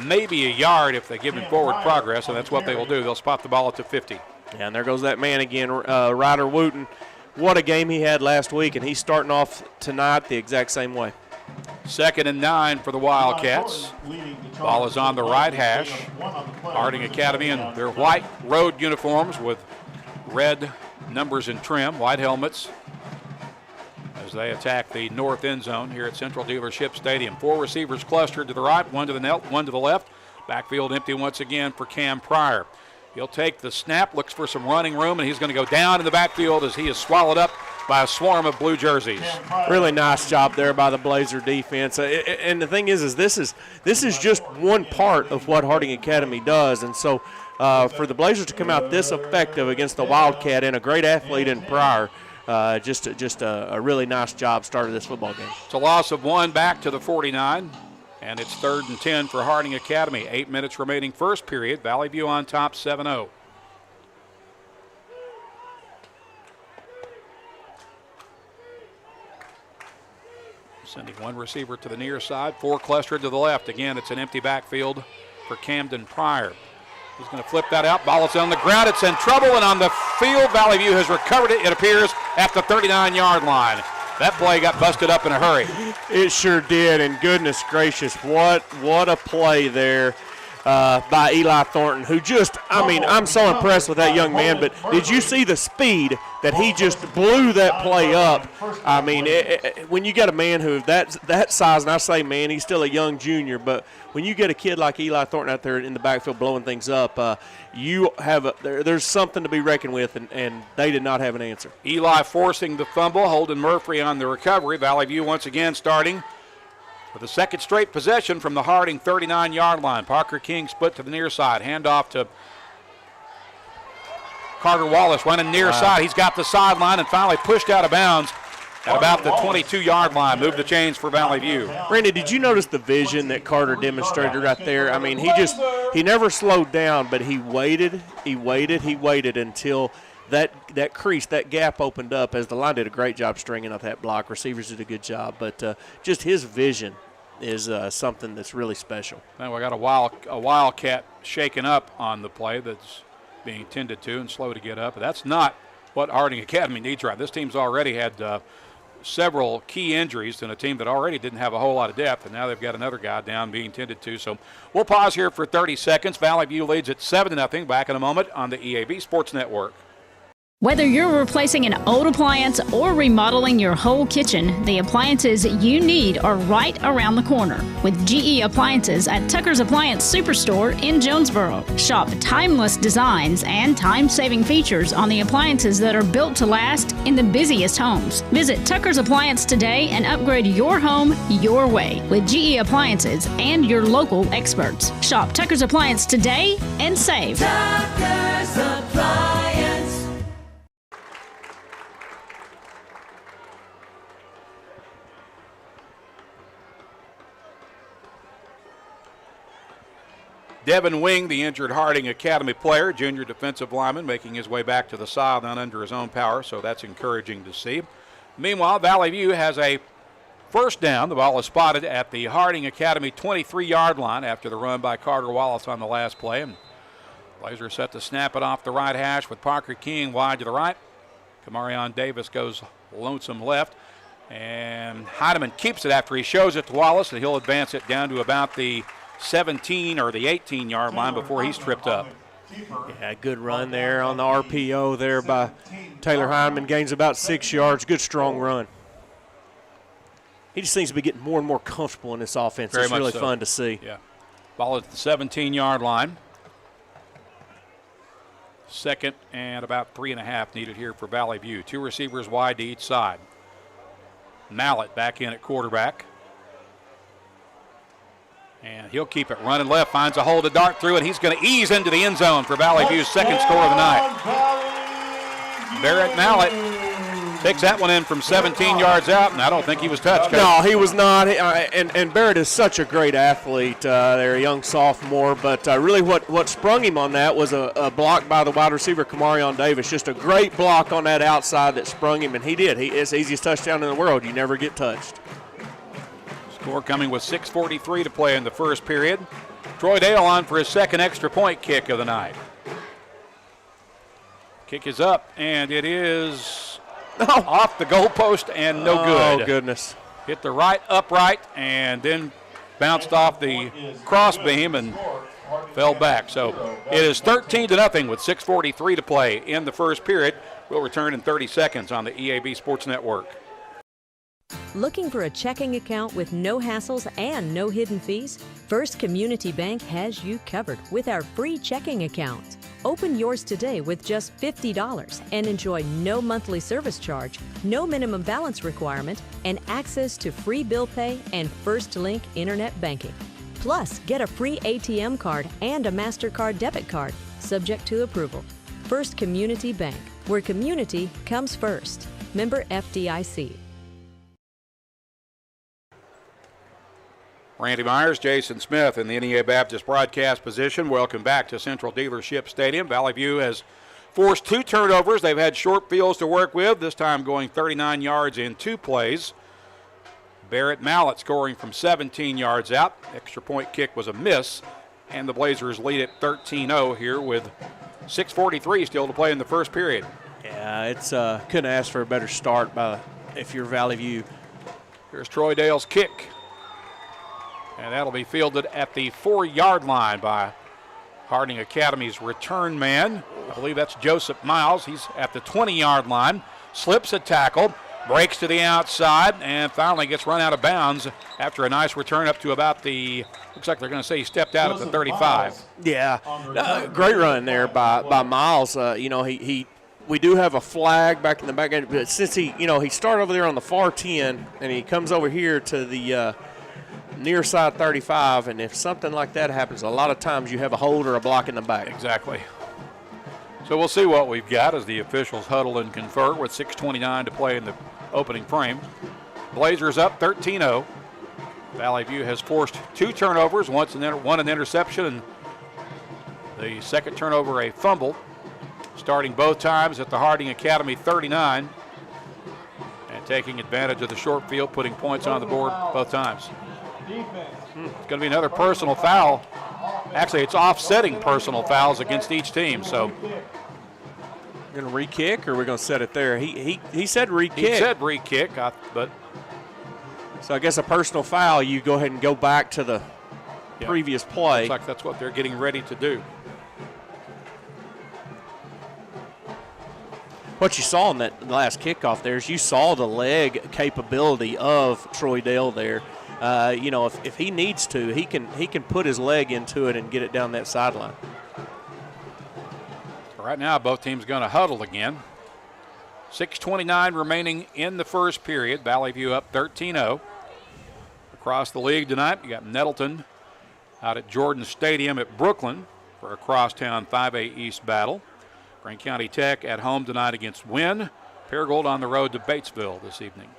Maybe a yard if they give him forward progress, and that's what they will do. They'll spot the ball at the 50. Yeah, and there goes that man again, Ryder Wooten. What a game he had last week, and he's starting off tonight the exact same way. 2nd and 9 for the Wildcats. Ball is on the right hash. Harding Academy in their white road uniforms with red numbers and trim, white helmets, as they attack the north end zone here at Central Dealership Stadium. 4 receivers clustered to the right, 1 to the net, 1 to the left. Backfield empty once again for Cam Pryor. He'll take the snap, looks for some running room, and he's going to go down in the backfield as he is swallowed up by a swarm of blue jerseys. Really nice job there by the Blazer defense. And the thing is this is just one part of what Harding Academy does. And so for the Blazers to come out this effective against the Wildcat and a great athlete in Pryor, just a really nice job started this football game. It's a loss of 1 back to the 49. And it's 3rd and 10 for Harding Academy. 8 minutes remaining first period. Valley View on top 7-0. Sending 1 receiver to the near side, 4 clustered to the left. Again, it's an empty backfield for Camden Pryor. He's going to flip that out. Ball is on the ground. It's in trouble, and on the field, Valley View has recovered it, it appears, at the 39-yard line. That play got busted up in a hurry. It sure did, and goodness gracious, what a play there by Eli Thornton, who just, I'm so impressed with that young man, but did you see the speed that he just blew that play up? When you get a man who that size, and I say man, he's still a young junior, but when you get a kid like Eli Thornton out there in the backfield blowing things up, you have there's something to be reckoned with, and they did not have an answer. Eli forcing the fumble, Holden Murphy on the recovery. Valley View once again starting for the second straight possession from the Harding 39-yard line. Parker King split to the near side. Handoff to Carter Wallace running near side. He's got the sideline and finally pushed out of bounds at about the 22-yard line. Move the chains for Valley View. Randy, did you notice the vision that Carter demonstrated right there? He never slowed down, but he waited until that crease, that gap opened up, as the line did a great job stringing up that block. Receivers did a good job, but just his vision is something that's really special. Now we got a Wildcat shaken up on the play that's being tended to and slow to get up. But that's not what Harding Academy needs right. This team's already had several key injuries in a team that already didn't have a whole lot of depth, and now they've got another guy down being tended to. So we'll pause here for 30 seconds. Valley View leads at 7-0. Back in a moment on the EAB Sports Network. Whether you're replacing an old appliance or remodeling your whole kitchen, the appliances you need are right around the corner with GE Appliances at Tucker's Appliance Superstore in Jonesboro. Shop timeless designs and time-saving features on the appliances that are built to last in the busiest homes. Visit Tucker's Appliance today and upgrade your home your way with GE Appliances and your local experts. Shop Tucker's Appliance today and save. Tucker's Appliance. Devin Wing, the injured Harding Academy player, junior defensive lineman, making his way back to the sideline under his own power, so that's encouraging to see. Meanwhile, Valley View has a first down. The ball is spotted at the Harding Academy 23-yard line after the run by Carter Wallace on the last play. And Blazers set to snap it off the right hash with Parker King wide to the right. Kamarion Davis goes lonesome left. And Heidemann keeps it after he shows it to Wallace, and he'll advance it down to about the 17 or the 18-yard line before he's tripped up. Yeah, good run there on the RPO there by Taylor Heidemann. Gains about 6 yards. Good, strong run. He just seems to be getting more and more comfortable in this offense. Very it's really so. fun to see. Yeah. Ball at the 17-yard line. Second and about 3.5 needed here for Valley View. Two receivers wide to each side. Mallett back in at quarterback. And he'll keep it running left, finds a hole to dart through, and he's going to ease into the end zone for Valley View's second score of the night. Barrett Mallett takes that one in from 17 yards out, and I don't think he was touched. No, he was not. And Barrett is such a great athlete. They're a young sophomore, but really what sprung him on that was a block by the wide receiver, Kamarion Davis. Just a great block on that outside that sprung him, and he did. It's the easiest touchdown in the world. You never get touched. Score coming with 6:43 to play in the first period. Troy Dale on for his second extra point kick of the night. Kick is up, and it is off the goalpost and no good. Oh, goodness. Hit the right upright and then bounced off the cross beam and fell back. So it is 13-0 with 6:43 to play in the first period. We'll return in 30 seconds on the EAB Sports Network. Looking for a checking account with no hassles and no hidden fees? First Community Bank has you covered with our free checking account. Open yours today with just $50 and enjoy no monthly service charge, no minimum balance requirement, and access to free bill pay and First Link internet banking. Plus, get a free ATM card and a MasterCard debit card, subject to approval. First Community Bank, where community comes first. Member FDIC. Randy Myers, Jason Smith in the NEA Baptist broadcast position. Welcome back to Central Dealership Stadium. Valley View has forced two turnovers. They've had short fields to work with, this time going 39 yards in 2 plays. Barrett Mallett scoring from 17 yards out. Extra point kick was a miss, and the Blazers lead at 13-0 here with 6:43 still to play in the first period. Yeah, it's couldn't ask for a better start if you're Valley View. Here's Troy Dale's kick. And that'll be fielded at the 4-yard line by Harding Academy's return man. I believe that's Joseph Miles. He's at the 20-yard line. Slips a tackle, breaks to the outside, and finally gets run out of bounds after a nice return up to about the, looks like they're going to say he stepped out at the 35. Yeah, great run there by Miles. We do have a flag back in the back end, but since he started over there on the far 10 and he comes over here to the near side 35, and if something like that happens, a lot of times you have a hold or a block in the back. Exactly. So we'll see what we've got as the officials huddle and confer with 6:29 to play in the opening frame. Blazers up 13-0. Valley View has forced 2 turnovers, one an interception, and the second turnover a fumble. Starting both times at the Harding Academy 39 and taking advantage of the short field, putting points on the board both times. It's going to be another personal foul. Actually, it's offsetting personal fouls against each team. So, going to re-kick, or we're going to set it there? He said re-kick. He said re-kick, but so I guess a personal foul. You go ahead and go back to the previous play. Looks like that's what they're getting ready to do. what you saw in that last kickoff there is you saw the leg capability of Troy Dale there. If he needs to, he can put his leg into it and get it down that sideline. Right now, both teams going to huddle again. 6:29 remaining in the first period. Valley View up 13-0. Across the league tonight, you got Nettleton out at Jordan Stadium at Brooklyn for a crosstown 5A East battle. Greene County Tech at home tonight against Wynn. Paragould on the road to Batesville this evening.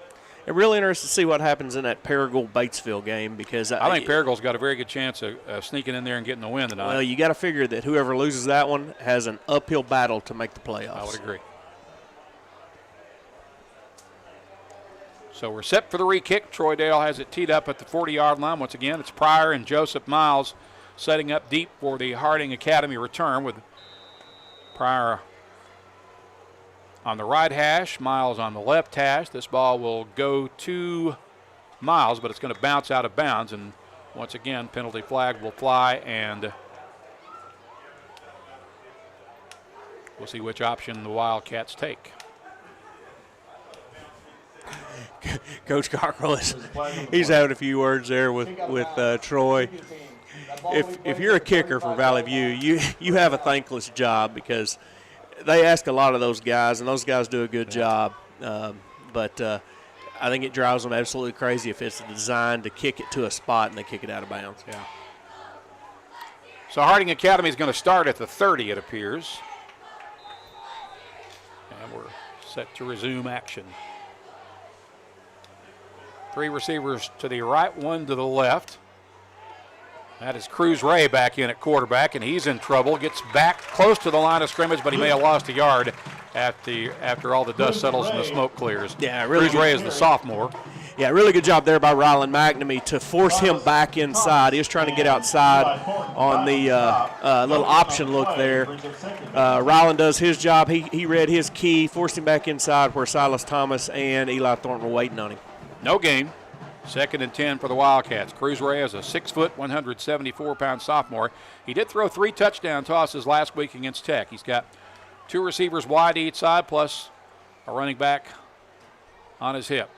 I'm really interested to see what happens in that Paragould-Batesville game because I think Paragould's got a very good chance of sneaking in there and getting the win tonight. Well, you got to figure that whoever loses that one has an uphill battle to make the playoffs. I would agree. So we're set for the re-kick. Troy Dale has it teed up at the 40-yard line. Once again, it's Pryor and Joseph Miles setting up deep for the Harding Academy return with Pryor on the right hash, Miles on the left hash. This ball will go to Miles, but it's going to bounce out of bounds. And once again, penalty flag will fly, and we'll see which option the Wildcats take. Coach Cockrell he's having a few words there with Troy. If you're a kicker for Valley View, you have a thankless job because they ask a lot of those guys, and those guys do a good job. But I think it drives them absolutely crazy if it's designed to kick it to a spot and they kick it out of bounds. Yeah. So Harding Academy is going to start at the 30, it appears. And we're set to resume action. 3 receivers to the right, 1 to the left. That is Cruz Ray back in at quarterback, and he's in trouble. Gets back close to the line of scrimmage, but he may have lost a yard after all the dust settles and the smoke clears. Yeah, really. Cruz Ray is the sophomore. Yeah, really good job there by Ryland McNamee to force him back inside. He was trying to get outside on the little option look there. Ryland does his job. He read his key, forced him back inside where Silas Thomas and Eli Thornton were waiting on him. No gain. 2nd and 10 for the Wildcats. Cruz Ray is a 6-foot, 174-pound sophomore. He did throw 3 touchdown tosses last week against Tech. He's got 2 receivers wide each side, plus a running back on his hip.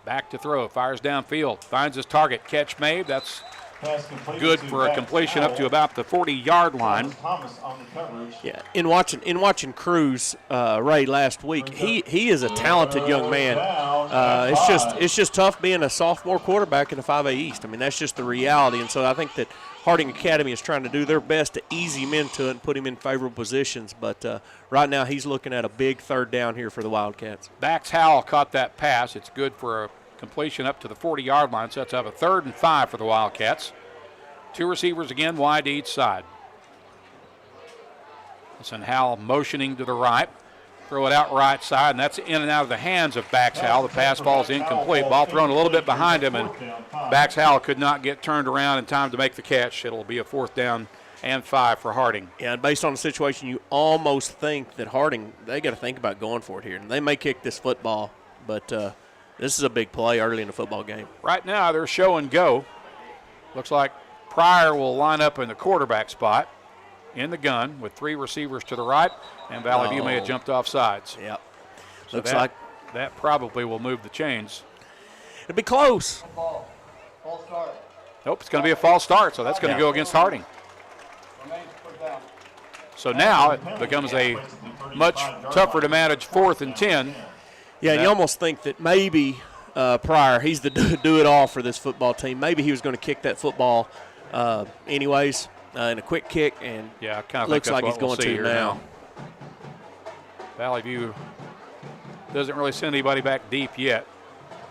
Back to throw, fires downfield, finds his target. Catch made. That's good for a completion up to about the 40-yard line. Yeah, in watching Cruz Ray last week, he is a talented young man. It's just tough being a sophomore quarterback in the 5A East. I mean, that's just the reality. And so I think that Harding Academy is trying to do their best to ease him into it and put him in favorable positions. But right now he's looking at a big 3rd down here for the Wildcats. Bax Howell caught that pass. It's good for a completion up to the 40-yard line. Sets up a 3rd and 5 for the Wildcats. 2 receivers again wide each side. And Howell motioning to the right. Throw it out right side, and that's in and out of the hands of Bax Howell. The pass falls incomplete. Ball thrown a little bit behind him, and Bax Howell could not get turned around in time to make the catch. It'll be a 4th down and 5 for Harding. Yeah, and based on the situation, you almost think that Harding, they got to think about going for it here. And they may kick this football, but this is a big play early in the football game. Right now, they're show and go. Looks like Pryor will line up in the quarterback spot in the gun with 3 receivers to the right, and Valley View may have jumped off sides. Yep. So Looks like that probably will move the chains. It'll be close. False start. Nope, it's going to be a false start, so that's going to go against Harding. So now it becomes a much tougher to manage 4th and 10. Yeah, and you almost think that maybe Pryor, he's the do-it-all for this football team. Maybe he was going to kick that football anyways in a quick kick, and yeah, kind of looks like he's going to now. Valley View doesn't really send anybody back deep yet.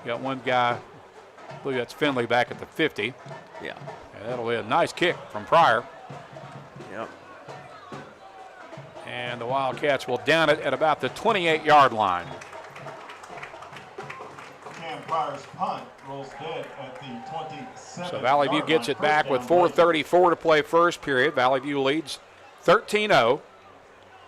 Got one guy, I believe that's Finley, back at the 50. Yeah. And that'll be a nice kick from Pryor. Yep. And the Wildcats will down it at about the 28-yard line. Cam Pryor's punt rolls dead at the 27. So Valley View gets it back with 4:34 to play first period. Valley View leads 13-0.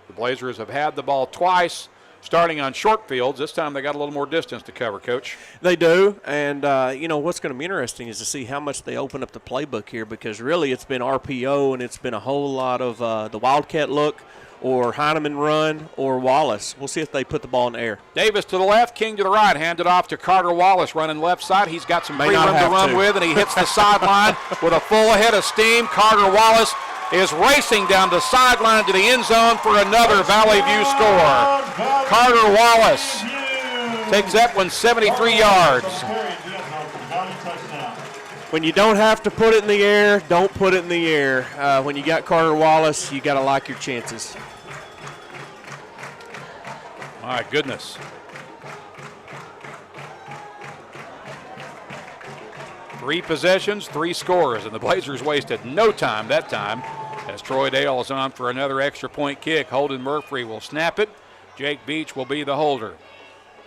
The Blazers have had the ball twice, starting on short fields. This time they got a little more distance to cover, Coach. They do, and what's going to be interesting is to see how much they open up the playbook here, because really it's been RPO and it's been a whole lot of the Wildcat look or Heineman run, or Wallace. We'll see if they put the ball in the air. Davis to the left, King to the right. Handed off to Carter Wallace running left side. He's got some free room to run with, and he hits the sideline with a full head of steam. Carter Wallace is racing down the sideline to the end zone for another Valley View score. Carter Wallace takes that one 73 yards. When you don't have to put it in the air, don't put it in the air. When you got Carter Wallace, you got to like your chances. My goodness. Three possessions, 3 scores, and the Blazers wasted no time that time as Troy Dale is on for another extra point kick. Holden Murphy will snap it. Jake Beach will be the holder.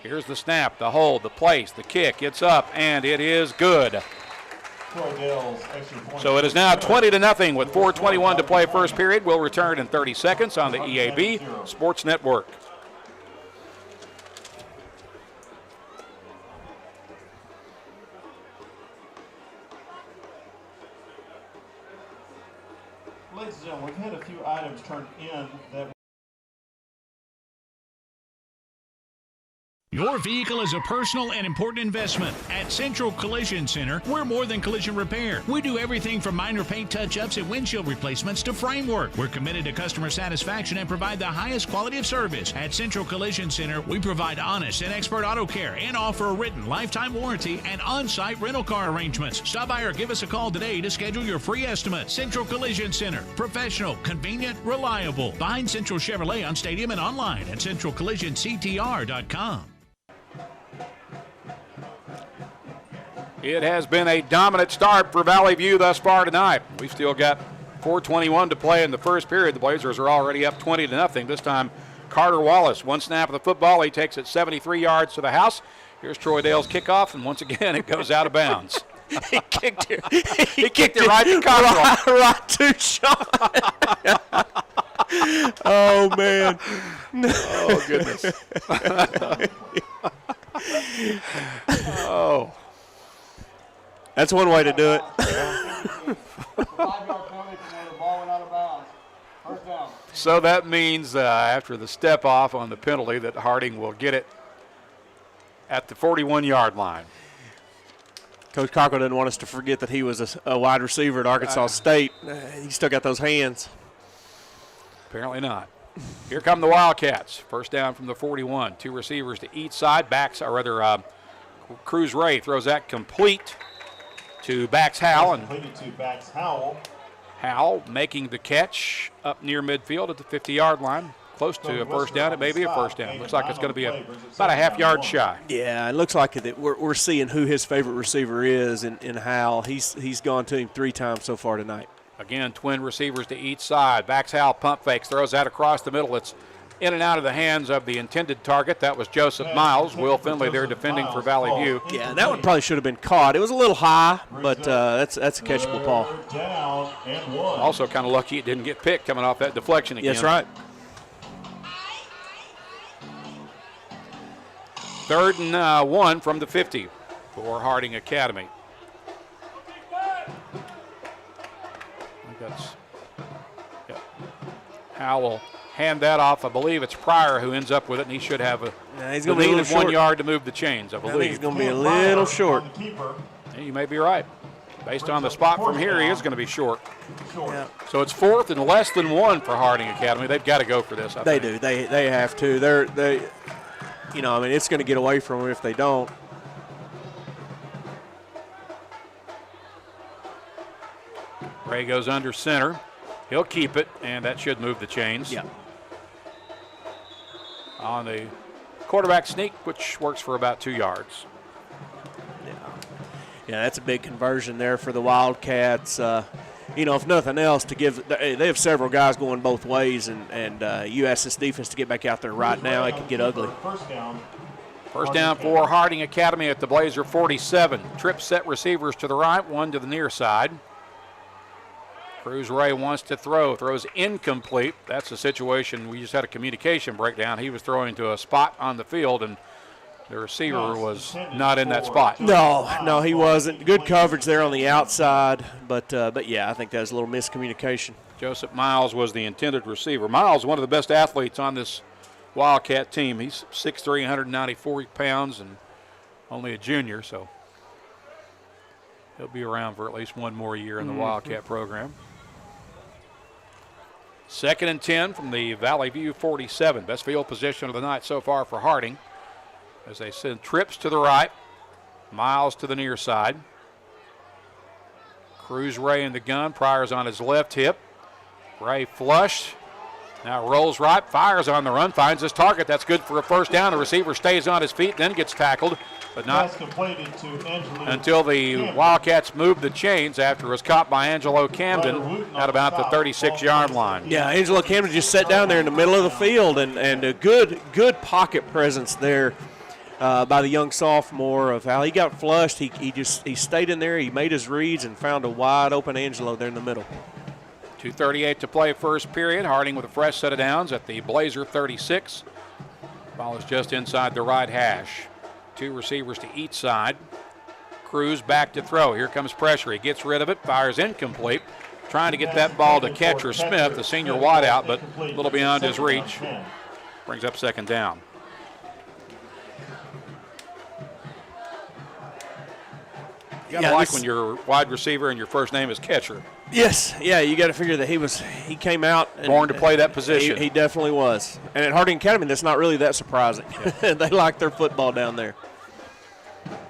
Here's the snap, the hold, the place, the kick. It's up, and it is good. So it is now 20-0 with 4:21 to play first period. We'll return in 30 seconds on the EAB Sports Network. Ladies and gentlemen, we've had a few items turned in that Your vehicle is a personal and important investment. At Central Collision Center, we're more than collision repair. We do everything from minor paint touch-ups and windshield replacements to framework. We're committed to customer satisfaction and provide the highest quality of service. At Central Collision Center, we provide honest and expert auto care and offer a written lifetime warranty and on-site rental car arrangements. Stop by or give us a call today to schedule your free estimate. Central Collision Center. Professional, convenient, reliable. Behind Central Chevrolet on Stadium and online at centralcollisionctr.com. It has been a dominant start for Valley View thus far tonight. We've still got 4:21 to play in the first period. The Blazers are already up 20-0. This time, Carter Wallace, one snap of the football. He takes it 73 yards to the house. Here's Troy Dale's kickoff, and once again, it goes out of bounds. He kicked it. He kicked it right to Cottrell. Right to Sean. Oh, man. Oh, goodness. Oh. That's one way to do it. 5-yard penalty from the ball went out of bounds. First down. So that means after the step off on the penalty that Harding will get it at the 41-yard line. Coach Cockrell didn't want us to forget that he was a wide receiver at Arkansas State. He still got those hands. Apparently not. Here come the Wildcats. First down from the 41. 2 receivers to each side. Cruz Ray throws that complete to Bax Howell. completed to Bax Howell. Howell making the catch up near midfield at the 50-yard line. Close to a first down. It may be a first down. Looks like it's going to be about a half-yard shy. Yeah, it looks like it. We're seeing who his favorite receiver is in Howell. He's gone to him 3 times so far tonight. Again, twin receivers to each side. Bax Howell pump fakes, throws that across the middle. It's in and out of the hands of the intended target. That was Joseph Miles. Will Finley there defending for Valley View. Yeah, that one probably should have been caught. It was a little high, but that's a catchable ball. Also kind of lucky it didn't get picked coming off that deflection again. That's right. 3rd and 1 from the 50 for Harding Academy. I think that's Howell. Hand that off. I believe it's Pryor who ends up with it, and he should have he's going to be a little 1 short. yard to move the chains, I believe. I think he's going to be a little short. Yeah, you may be right. Based on the spot from here, he is going to be short. Yeah. So it's 4th and less than 1 for Harding Academy. They've got to go for this, I think. They do. They have to. They it's going to get away from them if they don't. Ray goes under center. He'll keep it, and that should move the chains. Yeah. On the quarterback sneak, which works for about 2 yards. Yeah, that's a big conversion there for the Wildcats. If nothing else, they have several guys going both ways, and you ask this defense to get back out there right now, it could get ugly. First down for Harding Academy at the Blazer 47. Trip set receivers to the right, 1 to the near side. Cruz Ray wants to throw, throws incomplete. That's a situation, we just had a communication breakdown. He was throwing to a spot on the field, and the receiver was not in that spot. No, he wasn't. Good coverage there on the outside, but yeah, I think that was a little miscommunication. Joseph Miles was the intended receiver. Miles, one of the best athletes on this Wildcat team. He's 6'3", 194 pounds, and only a junior, so he'll be around for at least one more year in the Wildcat program. 2nd and 10 from the Valley View 47. Best field position of the night so far for Harding as they send trips to the right, Miles to the near side. Cruz Ray in the gun. Pryor's on his left hip. Ray flush. Now rolls right, fires on the run, finds his target. That's good for a first down. The receiver stays on his feet, then gets tackled, but not until the Wildcats move the chains after it was caught by Angelo Camden at about the 36-yard line. Yeah, Angelo Camden just sat down there in the middle of the field, and a good pocket presence there by the young sophomore of how he got flushed. He stayed in there, he made his reads, and found a wide open Angelo there in the middle. 2:38 to play first period. Harding with a fresh set of downs at the Blazer 36. Ball is just inside the right hash. 2 receivers to each side. Cruz back to throw. Here comes pressure. He gets rid of it, fires incomplete. Trying to get that ball to catcher Smith, the senior wideout, but a little beyond his reach. Brings up 2nd down. You gotta like when you're wide receiver and your first name is catcher. Yes, yeah, you got to figure that he came out. Born to play that position. He definitely was. And at Harding Academy, that's not really that surprising. Yeah. They like their football down there.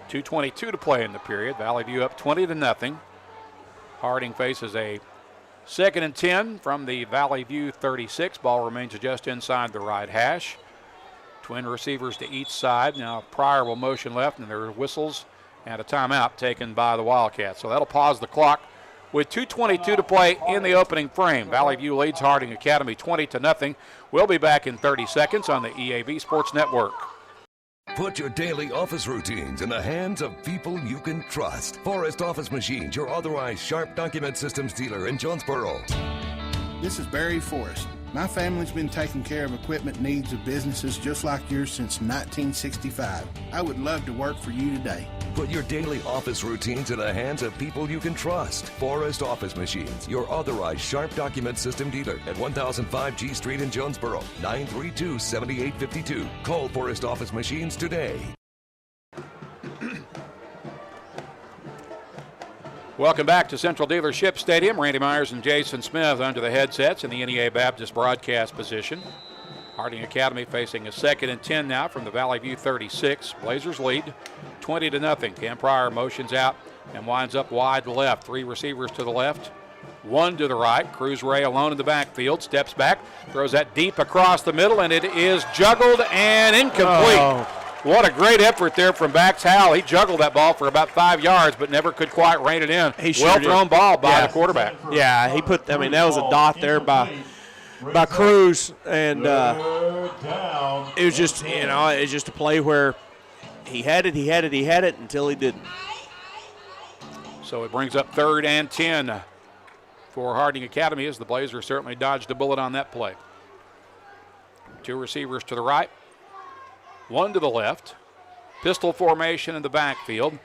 2:22 to play in the period. Valley View up 20-0. Harding faces a 2nd and 10 from the Valley View 36. Ball remains just inside the right hash. Twin receivers to each side. Now Pryor will motion left, and there are whistles and a timeout taken by the Wildcats. So that'll pause the clock with 2:22 to play in the opening frame. Valley View leads Harding Academy 20-0. We'll be back in 30 seconds on the EAB Sports Network. Put your daily office routines in the hands of people you can trust. Forrest Office Machines, your authorized Sharp document systems dealer in Jonesboro. This is Barry Forrest. My family's been taking care of equipment needs of businesses just like yours since 1965. I would love to work for you today. Put your daily office routines in the hands of people you can trust. Forrest Office Machines, your authorized Sharp document system dealer at 1005 G Street in Jonesboro, 932-7852. Call Forrest Office Machines today. Welcome back to Central Dealership Stadium. Randy Myers and Jason Smith under the headsets in the NEA Baptist broadcast position. Harding Academy facing a 2nd and 10 now from the Valley View 36. Blazers lead 20-0. Cam Pryor motions out and winds up wide left. 3 receivers to the left, 1 to the right. Cruz Ray alone in the backfield, steps back, throws that deep across the middle, and it is juggled and incomplete. Oh. What a great effort there from Bax Howell. He juggled that ball for about 5 yards, but never could quite rein it in. Well-thrown ball by the quarterback. Yeah, that was a dot there by Cruz, and it was just, it's just a play where he had it until he didn't. So it brings up 3rd and 10 for Harding Academy as the Blazers certainly dodged a bullet on that play. 2 receivers to the right, 1 to the left. Pistol formation in the backfield.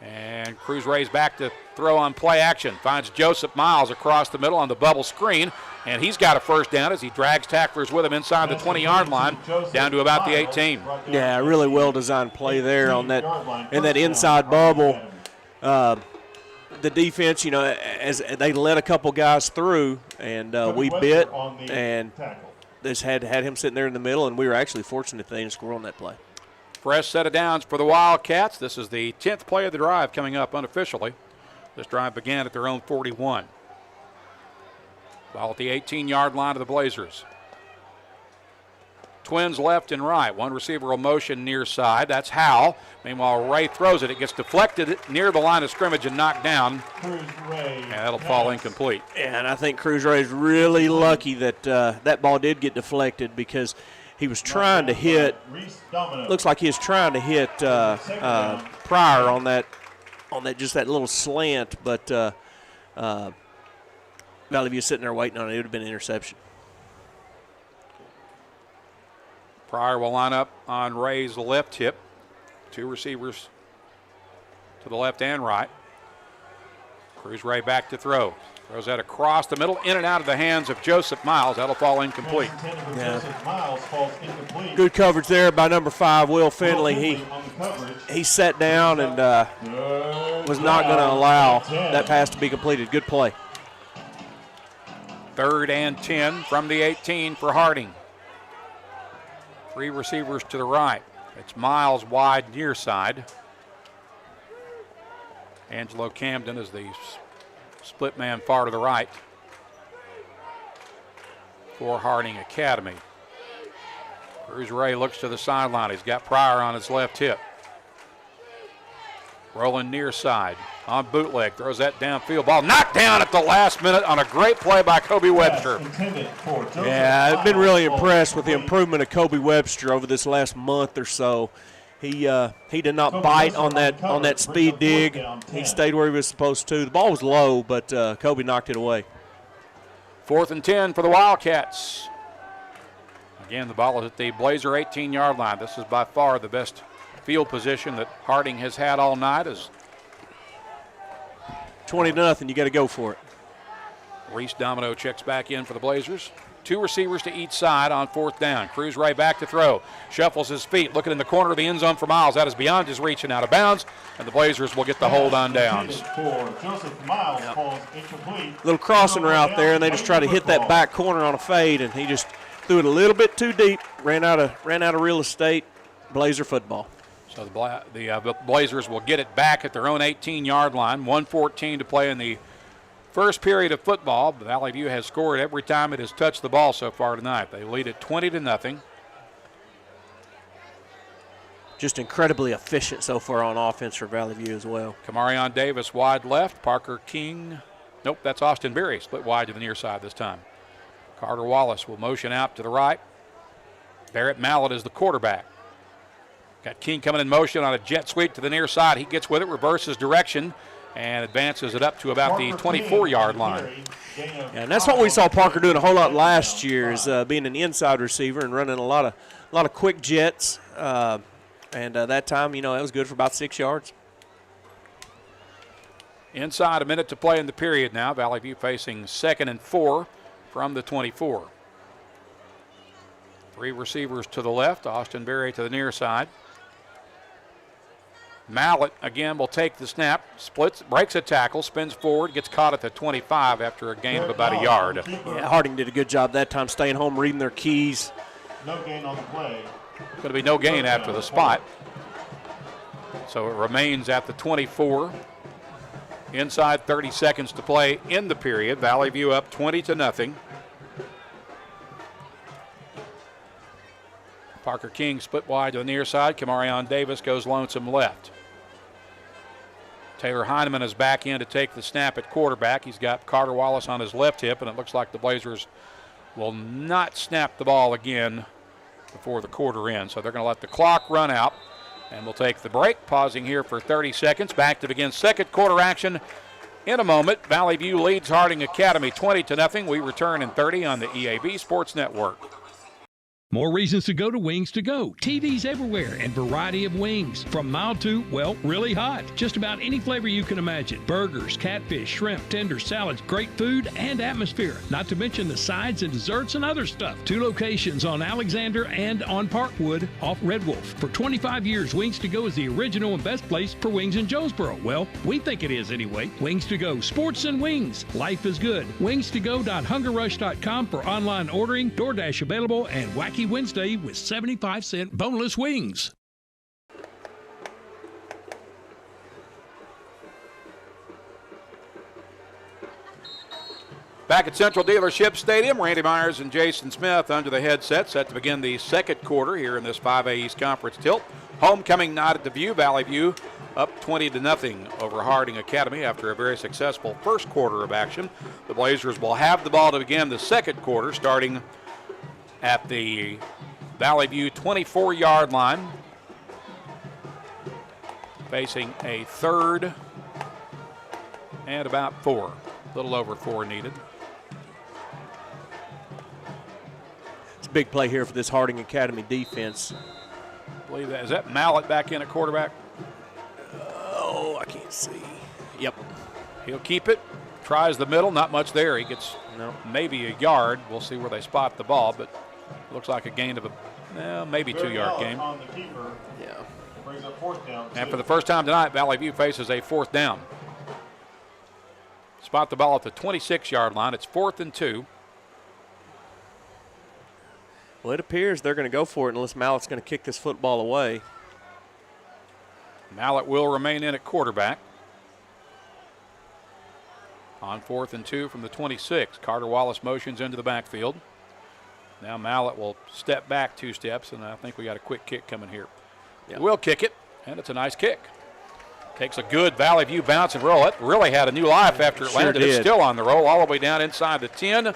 And Cruz Ray's back to throw on play action. Finds Joseph Miles across the middle on the bubble screen. And he's got a first down as he drags tacklers with him inside the 20-yard line down to about the 18. Yeah, really well-designed play there on that in that inside bubble. The defense, as they let a couple guys through, and we bit, and this had him sitting there in the middle, and we were actually fortunate they didn't score on that play. Fresh set of downs for the Wildcats. This is the 10th play of the drive coming up unofficially. This drive began at their own 41. Ball at the 18-yard line of the Blazers. Twins left and right. 1 receiver will motion near side. That's Howell. Meanwhile, Ray throws it. It gets deflected near the line of scrimmage and knocked down. And that'll fall incomplete. And I think Cruz Ray is really lucky that that ball did get deflected because he was trying to hit. Looks like he was trying to hit Pryor on that just that little slant, but Valley View sitting there waiting on it. It would have been an interception. Pryor will line up on Ray's left hip. 2 receivers to the left and right. Cruz Ray back to throw. Throws that across the middle, in and out of the hands of Joseph Miles. That'll fall incomplete. Good coverage there by number 5, Will Finley. He sat down and was not going to allow that pass to be completed. Good play. 3rd and 10 from the 18 for Harding. 3 receivers to the right. It's Miles wide near side. Angelo Camden is the split man far to the right for Harding Academy. Cruz Ray looks to the sideline. He's got Pryor on his left hip. Rolling near side on bootleg. Throws that downfield ball. Knocked down at the last minute on a great play by Kobe Webster. Yeah, I've been really impressed with the improvement of Kobe Webster over this last month or so. He did not bite on that speed dig. He stayed where he was supposed to. The ball was low, but Kobe knocked it away. 4th and 10 for the Wildcats. Again, the ball is at the Blazer 18-yard line. This is by far the best field position that Harding has had all night. Is 20-0. You got to go for it. Reese Domino checks back in for the Blazers. 2 receivers to each side on 4th down. Cruz right back to throw. Shuffles his feet, looking in the corner of the end zone for Miles. That is beyond his reach and out of bounds, and the Blazers will get the hold on downs. Little crossing route there, and they just try to hit that back corner on a fade, and he just threw it a little bit too deep, ran out of real estate. Blazer football. So the Blazers will get it back at their own 18-yard line. 1:14 to play in the first period of football. Valley View has scored every time it has touched the ball so far tonight. They lead it 20-0. Just incredibly efficient so far on offense for Valley View as well. Kamarion Davis wide left. Parker King. Nope, that's Austin Berry. Split wide to the near side this time. Carter Wallace will motion out to the right. Barrett Mallett is the quarterback. Got King coming in motion on a jet sweep to the near side. He gets with it, reverses direction, and advances it up to about the 24-yard line. Yeah, and that's what we saw Parker doing a whole lot last year, is being an inside receiver and running a lot of quick jets. And that time, it was good for about 6 yards. Inside a minute to play in the period now. Valley View facing 2nd and 4 from the 24. 3 receivers to the left. Austin Berry to the near side. Mallett again will take the snap, splits, breaks a tackle, spins forward, gets caught at the 25 after a gain of about a yard. Yeah, Harding did a good job that time, staying home, reading their keys. No gain on the play. Going to be no gain after the spot. So it remains at the 24. Inside 30 seconds to play in the period. Valley View up 20-0. Parker King split wide to the near side. Kamarion Davis goes lonesome left. Taylor Heineman is back in to take the snap at quarterback. He's got Carter Wallace on his left hip, and it looks like the Blazers will not snap the ball again before the quarter ends. So they're going to let the clock run out, and we'll take the break, pausing here for 30 seconds. Back to begin second quarter action in a moment. Valley View leads Harding Academy 20-0. We return in 30 on the EAB Sports Network. More reasons to go to Wings to Go. TVs everywhere and variety of wings. From mild to, well, really hot. Just about any flavor you can imagine. Burgers, catfish, shrimp, tenders, salads, great food and atmosphere. Not to mention the sides and desserts and other stuff. 2 locations on Alexander and on Parkwood off Red Wolf. For 25 years, Wings to Go is the original and best place for wings in Jonesboro. Well, we think it is anyway. Wings to Go. Sports and wings. Life is good. Wings2go.hungerrush.com for online ordering, DoorDash available, and Wacky Wednesday with 75-cent boneless wings. Back at Central Dealership Stadium, Randy Myers and Jason Smith under the headset, set to begin the second quarter here in this 5A East Conference tilt. Homecoming night at the View. Valley View up 20-0 over Harding Academy after a very successful first quarter of action. The Blazers will have the ball to begin the second quarter, starting at the Valley View 24-yard line, facing a 3rd and about 4. A little over 4 needed. It's a big play here for this Harding Academy defense. I believe that. Is that Mallett back in at quarterback? Oh, I can't see. Yep. He'll keep it. Tries the middle, not much there. He gets maybe a yard. We'll see where they spot the ball, but looks like a gain of maybe 2-yard gain. On the keeper. Yeah. Brings up 4th down. And for the first time tonight, Valley View faces a 4th down. Spot the ball at the 26-yard line. It's 4th and 2. Well, it appears they're going to go for it unless Mallett's going to kick this football away. Mallett will remain in at quarterback. On 4th and 2 from the 26. Carter Wallace motions into the backfield. Now Mallett will step back 2 steps, and I think we got a quick kick coming here. Yep. We'll kick it, and it's a nice kick. Takes a good Valley View bounce and roll. It really had a new life after it landed. It's still on the roll all the way down inside the 10.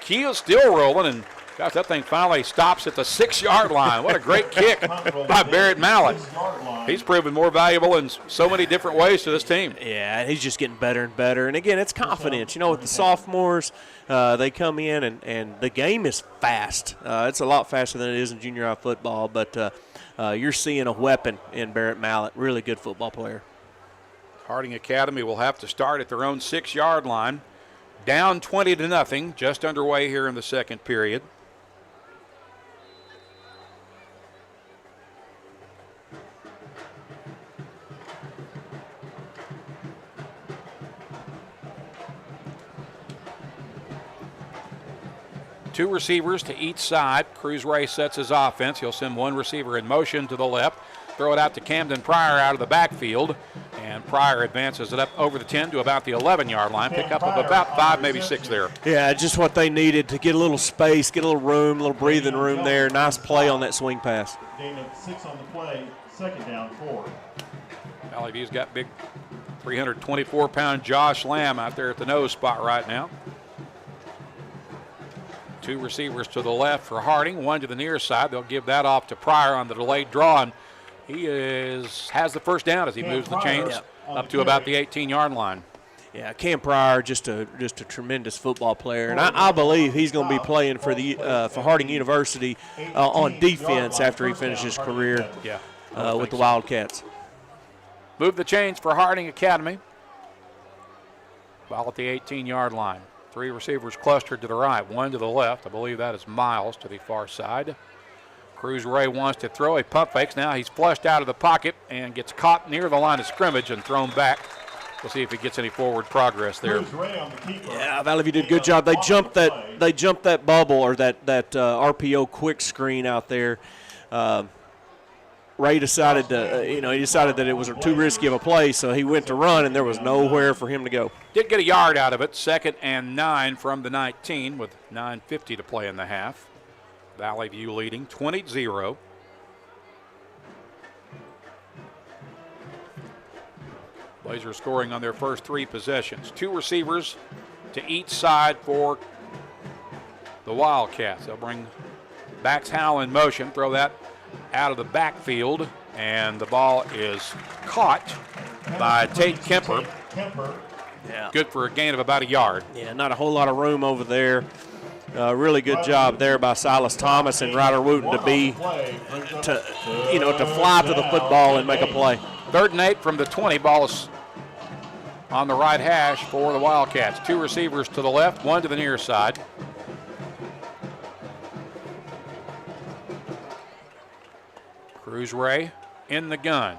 Keel's still rolling, and gosh, that thing finally stops at the 6-yard line. What a great kick by Barrett Mallett. He's proven more valuable in so many different ways to this team. Yeah, he's just getting better and better. And, again, it's confidence. You know, with the sophomores, they come in, and the game is fast. It's a lot faster than it is in junior high football, but you're seeing a weapon in Barrett Mallett. Really good football player. Harding Academy will have to start at their own 6-yard line. Down 20-0, just underway here in the second period. Two receivers to each side. Cruz Ray sets his offense. He'll send one receiver in motion to the left. Throw it out to Camden Pryor out of the backfield. And Pryor advances it up over the 10 to about the 11-yard line. Pick up of about 5, maybe 6 there. Yeah, just what they needed to get a little space, get a little room, a little breathing room there. Nice play on that swing pass. Gain of 6 on the play. 2nd down, 4. Valley View's got big 324-pound Josh Lamb out there at the nose spot right now. Two receivers to the left for Harding, one to the near side. They'll give that off to Pryor on the delayed draw, and he has the first down as he moves the chains up to about the 18-yard line. Yeah, Cam Pryor, just a tremendous football player, and I believe he's going to be playing for for Harding University on defense after he finishes his career with the Wildcats. Move the chains for Harding Academy. Ball at the 18-yard line. 3 receivers clustered to the right, 1 to the left. I believe that is Miles to the far side. Cruz Ray wants to throw. He pump fakes. Now he's flushed out of the pocket and gets caught near the line of scrimmage and thrown back. We'll see if he gets any forward progress there. Yeah, Valley View did a good job. They jumped that bubble or that RPO quick screen out there. Ray decided that it was too risky of a play, so he went to run, and there was nowhere for him to go. Did get a yard out of it. 2nd and 9 from the 19 with 9:50 to play in the half. Valley View leading 20-0. Blazers scoring on their first 3 possessions. 2 receivers to each side for the Wildcats. They'll bring backs Howell in motion, throw that out of the backfield, and the ball is caught by Tate Kemper. Yeah. Good for a gain of about a yard. Yeah, not a whole lot of room over there. Really good job there by Silas Thomas and Ryder Wooten to fly to the football and make a play. 3rd and 8 from the 20. Ball is on the right hash for the Wildcats. 2 receivers to the left, 1 to the near side. Cruz Ray in the gun.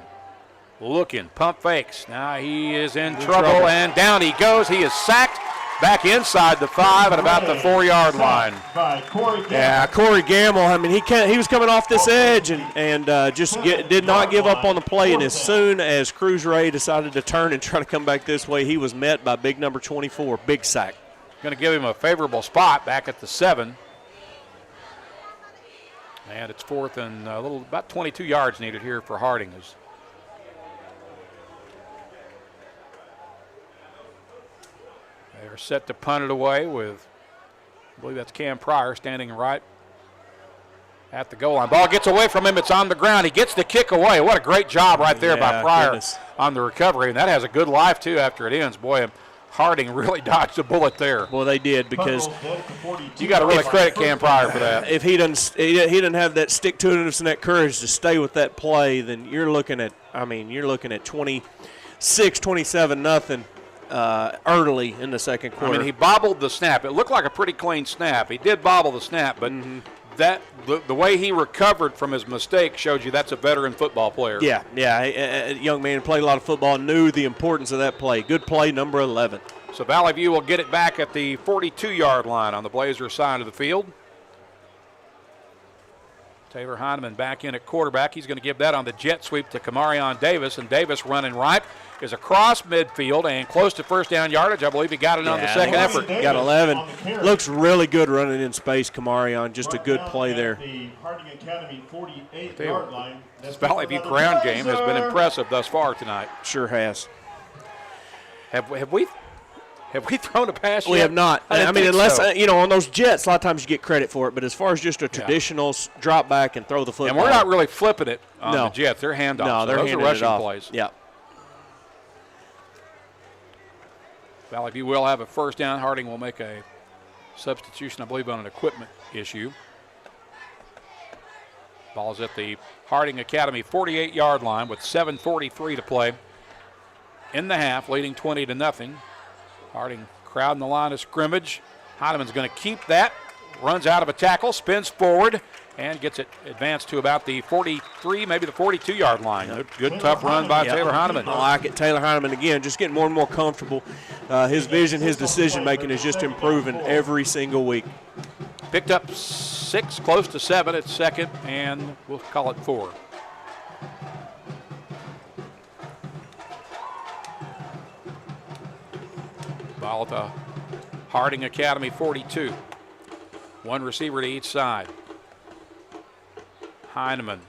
Looking, pump fakes. Now he is in trouble, and down he goes. He is sacked back inside the 5 at about the 4-yard line. Yeah, Corey Gamble. I mean, he was coming off this edge and did not give up on the play. And as soon as Cruz Ray decided to turn and try to come back this way, he was met by big number 24, big sack. Going to give him a favorable spot back at the 7. And it's 4th and about 22 yards needed here for Harding. They are set to punt it away with, I believe that's Cam Pryor standing right at the goal line. Ball gets away from him. It's on the ground. He gets the kick away. What a great job right there by Pryor on the recovery. And that has a good life, too, after it ends. Boy, Harding really dodged a bullet there. Well, they did, because you got to really credit Cam Pryor for that. If he didn't have that stick-to-itiveness and that courage to stay with that play, then you're looking at 26, 27-0. early in the second quarter. I mean, he bobbled the snap. It looked like a pretty clean snap. He did bobble the snap, but the way he recovered from his mistake showed you that's a veteran football player. Yeah. A young man played a lot of football, knew the importance of that play. Good play, number 11. So Valley View will get it back at the 42-yard line on the Blazer side of the field. Taylor Heineman back in at quarterback. He's going to give that on the jet sweep to Kamarion Davis, and Davis running right is across midfield and close to first down yardage. I believe he got it on the second effort. Got 11. Looks really good running in space, Kamarion. Just a good play there. The Harding Academy 48-yard line. This Valley View ground game has been impressive thus far tonight. Sure has. Have we thrown a pass yet? We have not. I mean, unless, so. On those jets, a lot of times you get credit for it. But as far as just a traditional drop back and throw the football. And we're not really flipping it on the jets. They're handoffs. No, they're those are rushing plays. Yeah. Valley View will have a first down. Harding will make a substitution, I believe, on an equipment issue. Ball's at the Harding Academy 48-yard line with 7:43 to play in the half, leading 20-0. Harding crowding the line of scrimmage. Heineman's going to keep that. Runs out of a tackle, spins forward, and gets it advanced to about the 43, maybe the 42-yard line. Good tough run by Taylor Heineman. I like it. Taylor Heineman, again, just getting more and more comfortable. His vision, his decision-making is just improving every single week. Picked up 6, close to 7 at second, and we'll call it 4. Ball at the Harding Academy 42. One receiver to each side. Heineman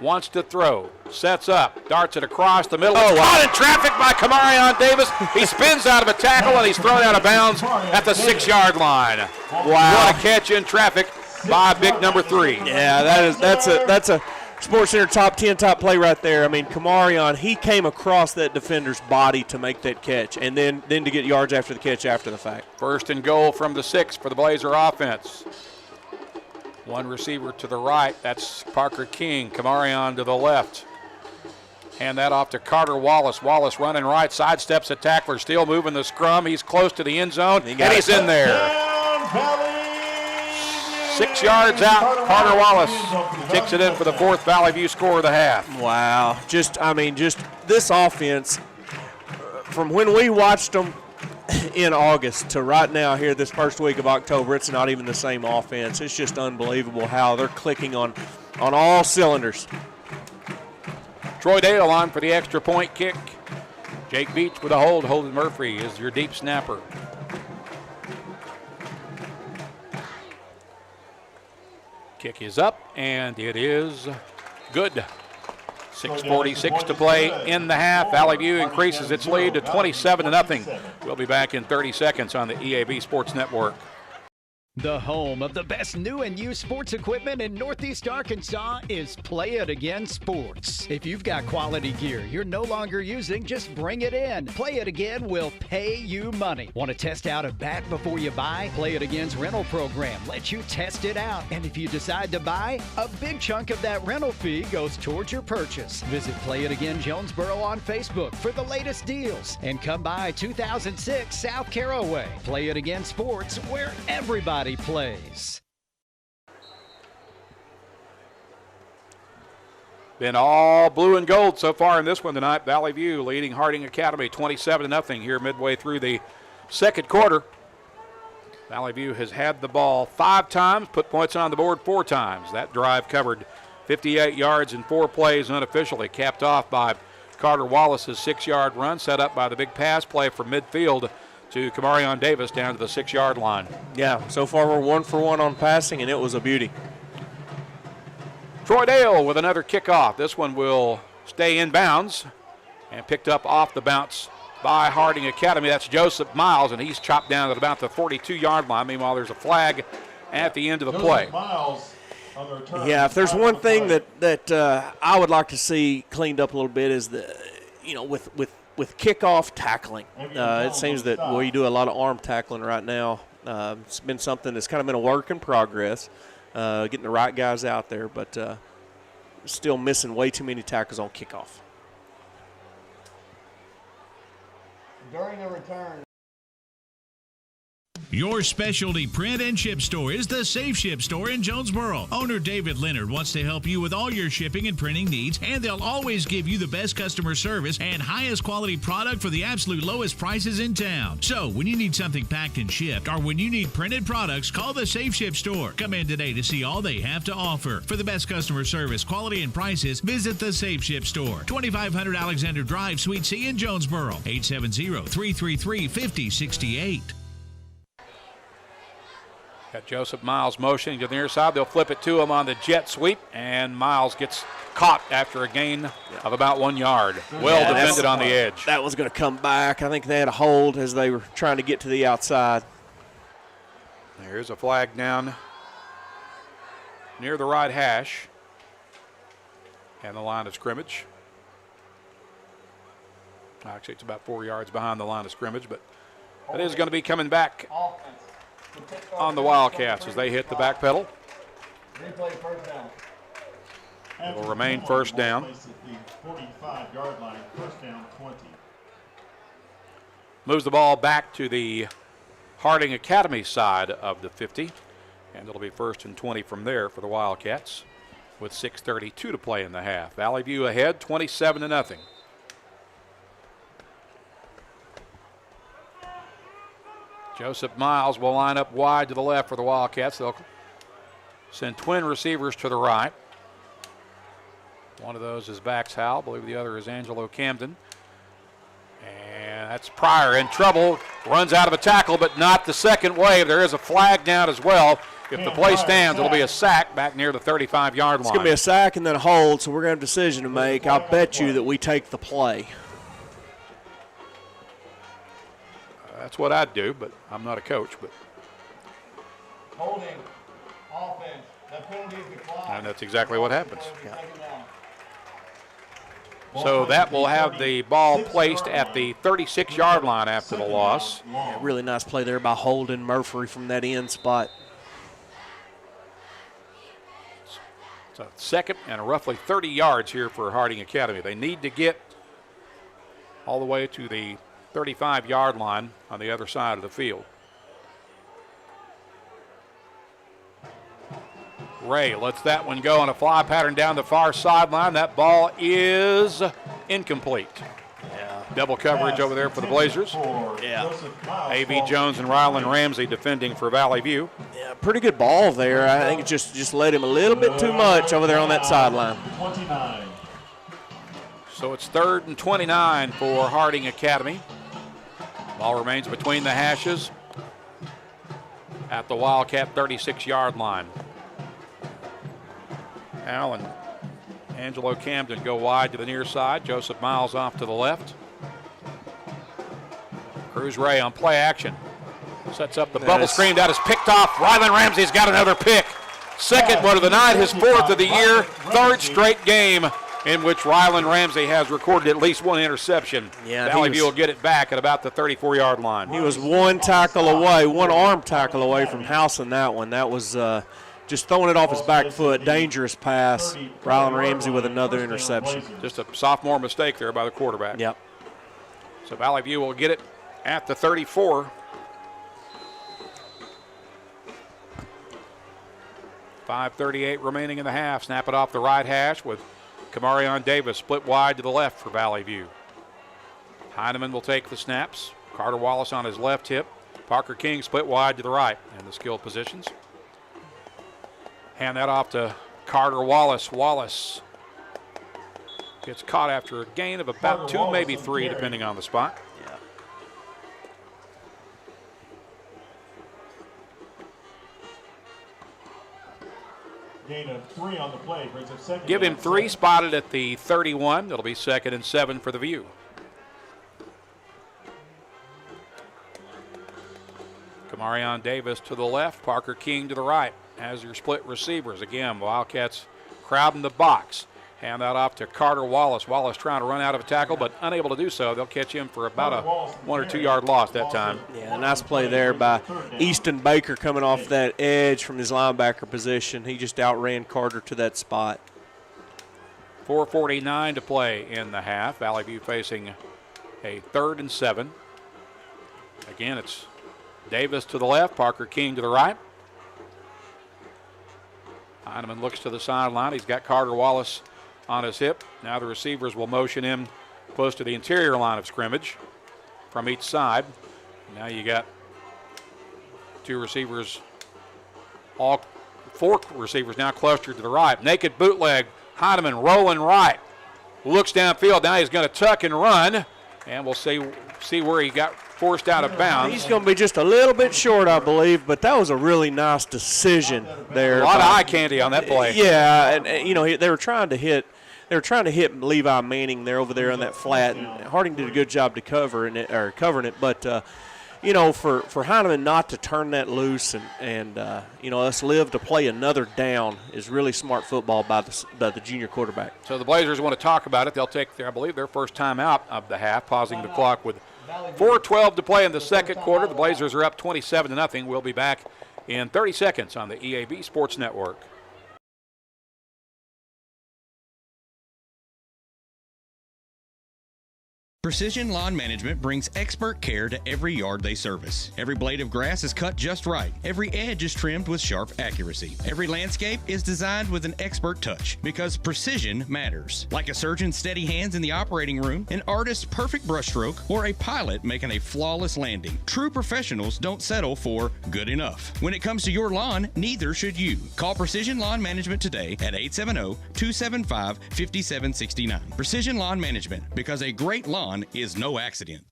wants to throw, sets up, darts it across the middle. Caught in traffic by Kamarion Davis. He spins out of a tackle and he's thrown out of bounds at the 6-yard line. Wow. What a catch in traffic by big number 3. Yeah, that's a Sports Center top 10 top play right there. I mean, Kamarion, he came across that defender's body to make that catch and then to get yards after the catch after the fact. First and goal from the 6 for the Blazer offense. One receiver to the right, that's Parker King. Kamarion to the left. Hand that off to Carter Wallace. Wallace running right, sidesteps a tackler, still moving the scrum. He's close to the end zone, and he's in there. 6 yards out, Carter Wallace kicks it in for the 4th Valley View score of the half. Wow, just this offense, from when we watched them in August to right now here this first week of October, it's not even the same offense. It's just unbelievable how they're clicking on all cylinders. Troy Dale on for the extra point kick. Jake Beach with a hold. Holden Murphy is your deep snapper. Kick is up, and it is good. 6:46 to play in the half. Valley View increases its lead to 27-0. We'll be back in 30 seconds on the EAB Sports Network. The home of the best new and used sports equipment in Northeast Arkansas is Play It Again Sports. If you've got quality gear you're no longer using, just bring it in. Play It Again will pay you money. Want to test out a bat before you buy? Play It Again's rental program lets you test it out. And if you decide to buy, a big chunk of that rental fee goes towards your purchase. Visit Play It Again Jonesboro on Facebook for the latest deals. And come by 2006 South Caraway. Play It Again Sports, where everybody plays. Been all blue and gold so far in this one tonight. Valley View leading Harding Academy 27-0 here midway through the second quarter. Valley View has had the ball 5 times, put points on the board 4 times. That drive covered 58 yards in 4 plays unofficially, capped off by Carter Wallace's 6-yard run, set up by the big pass play from midfield to Kamarion Davis down to the 6-yard line. Yeah, so far we're 1 for 1 on passing, and it was a beauty. Troy Dale with another kickoff. This one will stay in bounds and picked up off the bounce by Harding Academy. That's Joseph Miles, and he's chopped down at about the 42-yard line. Meanwhile, there's a flag at the end of the play. Yeah, if there's one thing that I would like to see cleaned up a little bit is with kickoff tackling. It seems that we do a lot of arm tackling right now. It's been something that's kind of been a work in progress, getting the right guys out there, but still missing way too many tackles on kickoff. During the return. Your specialty print and ship store is the Safe Ship Store in Jonesboro. Owner David Leonard wants to help you with all your shipping and printing needs, and they'll always give you the best customer service and highest quality product for the absolute lowest prices in town. So, when you need something packed and shipped, or when you need printed products, call the Safe Ship Store. Come in today to see all they have to offer. For the best customer service, quality, and prices, visit the Safe Ship Store, 2500 Alexander Drive, Suite C in Jonesboro, 870-333-5068. Got Joseph Miles motioning to the near side. They'll flip it to him on the jet sweep, and Miles gets caught after a gain of about 1 yard. Well defended on the edge. That was going to come back. I think they had a hold as they were trying to get to the outside. There's a flag down near the right hash and the line of scrimmage. Actually, it's about 4 yards behind the line of scrimmage, but it is going to be coming back on the Wildcats as they hit the back pedal. Replay first down. It will remain first down. 45-yard line, first down 20. Moves the ball back to the Harding Academy side of the 50, and it'll be first and 20 from there for the Wildcats with 6:32 to play in the half. Valley View ahead, 27-0. Joseph Miles will line up wide to the left for the Wildcats. They'll send twin receivers to the right. One of those is Bax Howell. I believe the other is Angelo Camden. And that's Pryor in trouble. Runs out of a tackle, but not the second wave. There is a flag down as well. If the play stands, it'll be a sack back near the 35-yard line. It's going to be a sack and then a hold, so we're going to have a decision to make. I'll bet you that we take the play. That's what I'd do, but I'm not a coach. But Holding. Offense. That penalty is declined. and that's exactly what happens. So that will have the ball placed at the 36-yard line after the loss. Yeah, really nice play there by Holden Murphy from that end spot. It's a second and roughly 30 yards here for Harding Academy. They need to get all the way to the 35-yard line on the other side of the field. Ray lets that one go on a fly pattern down the far sideline. That ball is incomplete. Yeah. Double coverage over there for the Blazers. Yeah. A.V. Jones and Rylan Ramsey defending for Valley View. Yeah, pretty good ball there. I think it just led him a little bit too much over there on that sideline. 29. So it's 3rd and 29 for Harding Academy. Ball remains between the hashes at the Wildcat 36-yard line. Allen, Angelo Camden go wide to the near side. Joseph Miles off to the left. Cruz Ray on play action. Sets up the bubble screen. That is picked off. Rylan Ramsey's got another pick. Second one of the night, his 4th of the year. 3rd straight game in which Rylan Ramsey has recorded at least one interception. Yeah, Valley View will get it back at about the 34-yard line. He was one tackle away, one arm tackle away from housing that one. That was just throwing it off his back foot. Dangerous pass. Rylan Ramsey with another interception. Just a sophomore mistake there by the quarterback. Yep. So Valley View will get it at the 34. .538 remaining in the half. Snap it off the right hash with Kamarion Davis split wide to the left for Valley View. Heineman will take the snaps. Carter Wallace on his left hip. Parker King split wide to the right in the skilled positions. Hand that off to Carter Wallace. Wallace gets caught after a gain of about 2, maybe 3, depending on the spot. Gain of 3 on the play. Brings up second. Give him 3, spotted at the 31. It'll be 2nd and 7 for the View. Kamarion Davis to the left, Parker King to the right as your split receivers. Again, Wildcats crowding the box. Hand that off to Carter Wallace. Wallace trying to run out of a tackle, but unable to do so. They'll catch him for about a 1 or 2 yard loss that time. Yeah, nice play there by Easton Baker coming off that edge from his linebacker position. He just outran Carter to that spot. 4:49 to play in the half. Valley View facing a 3rd and 7. Again, it's Davis to the left, Parker King to the right. Heineman looks to the sideline. He's got Carter Wallace on his hip. Now the receivers will motion him close to the interior line of scrimmage from each side. Now you got two receivers, all four receivers now clustered to the right. Naked bootleg, Heineman rolling right. Looks downfield, now he's going to tuck and run. And we'll see where he got forced out of bounds. He's going to be just a little bit short, I believe, but that was a really nice decision there. A lot of eye candy on that play. Yeah, and you know, they were trying to hit Levi Manning there over there on that flat, and Harding did a good job to covering it, but you know, for Heineman not to turn that loose and you know, us live to play another down is really smart football by the junior quarterback. So the Blazers want to talk about it. They'll take, I believe, their first time out of the half, pausing the clock with 4:12 to play in the second quarter. The Blazers are up 27-0. We'll be back in 30 seconds on the EAB Sports Network. Precision Lawn Management brings expert care to every yard they service. Every blade of grass is cut just right. Every edge is trimmed with sharp accuracy. Every landscape is designed with an expert touch because precision matters. Like a surgeon's steady hands in the operating room, an artist's perfect brushstroke, or a pilot making a flawless landing. True professionals don't settle for good enough. When it comes to your lawn, neither should you. Call Precision Lawn Management today at 870-275-5769. Precision Lawn Management, because a great lawn is no accident.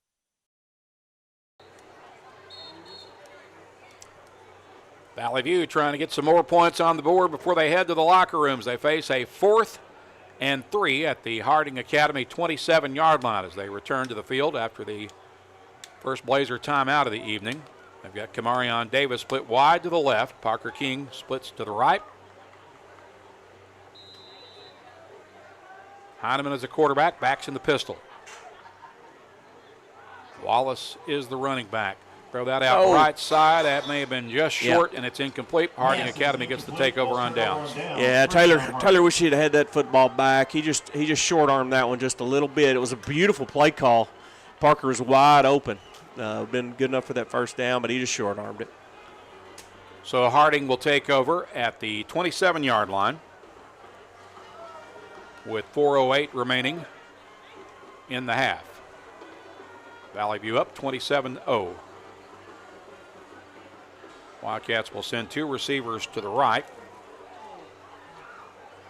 Valley View trying to get some more points on the board before they head to the locker rooms. They face a 4th and 3 at the Harding Academy 27-yard line as they return to the field after the first Blazer timeout of the evening. They've got Kamarion Davis split wide to the left. Parker King splits to the right. Heineman is a quarterback, backs in the pistol. Wallace is the running back. Throw that out right side. That may have been just short, and it's incomplete. Harding Academy gets the takeover on downs. Yeah, Taylor wish he'd had that football back. He just short-armed that one just a little bit. It was a beautiful play call. Parker was wide open. Been good enough for that first down, but he just short-armed it. So Harding will take over at the 27-yard line with 4:08 remaining in the half. Valley View up 27-0. Wildcats will send two receivers to the right.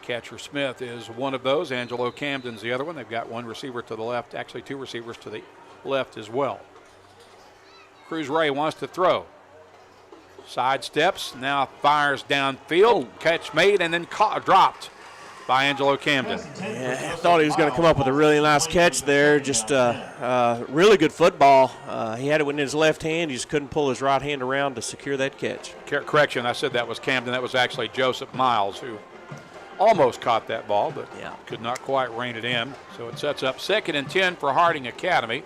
Catcher Smith is one of those. Angelo Camden's the other one. They've got one receiver to the left, actually two receivers to the left as well. Cruz Ray wants to throw. Side steps, now fires downfield. Catch made and then dropped by Angelo Camden. Yeah, I thought he was going to come up with a really nice catch there. Just really good football. He had it in his left hand. He just couldn't pull his right hand around to secure that catch. Correction, I said that was Camden. That was actually Joseph Miles who almost caught that ball, but could not quite rein it in. So it sets up 2nd and 10 for Harding Academy.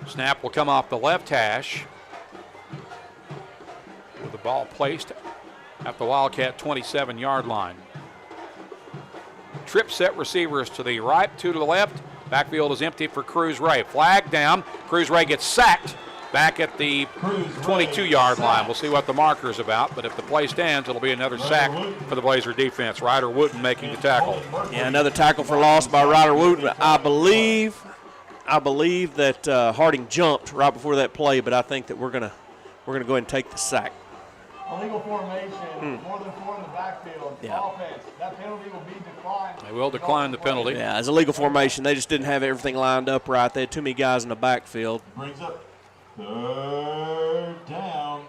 Snap will come off the left hash with the ball placed at the Wildcat 27-yard line. Trip set receivers to the right, two to the left. Backfield is empty for Cruz Ray. Flag down. Cruz Ray gets sacked back at the 22-yard line. We'll see what the marker is about, but if the play stands, it'll be another sack for the Blazer defense. Ryder Wooten making the tackle. Yeah, another tackle for loss by Ryder Wooten. I believe that Harding jumped right before that play, but I think that we're gonna go ahead and take the sack. Illegal formation, more than 4 in the backfield. Offense, that penalty will be declined. They will decline the penalty. Yeah, as a legal formation, they just didn't have everything lined up right. They had too many guys in the backfield. Brings up 3rd down.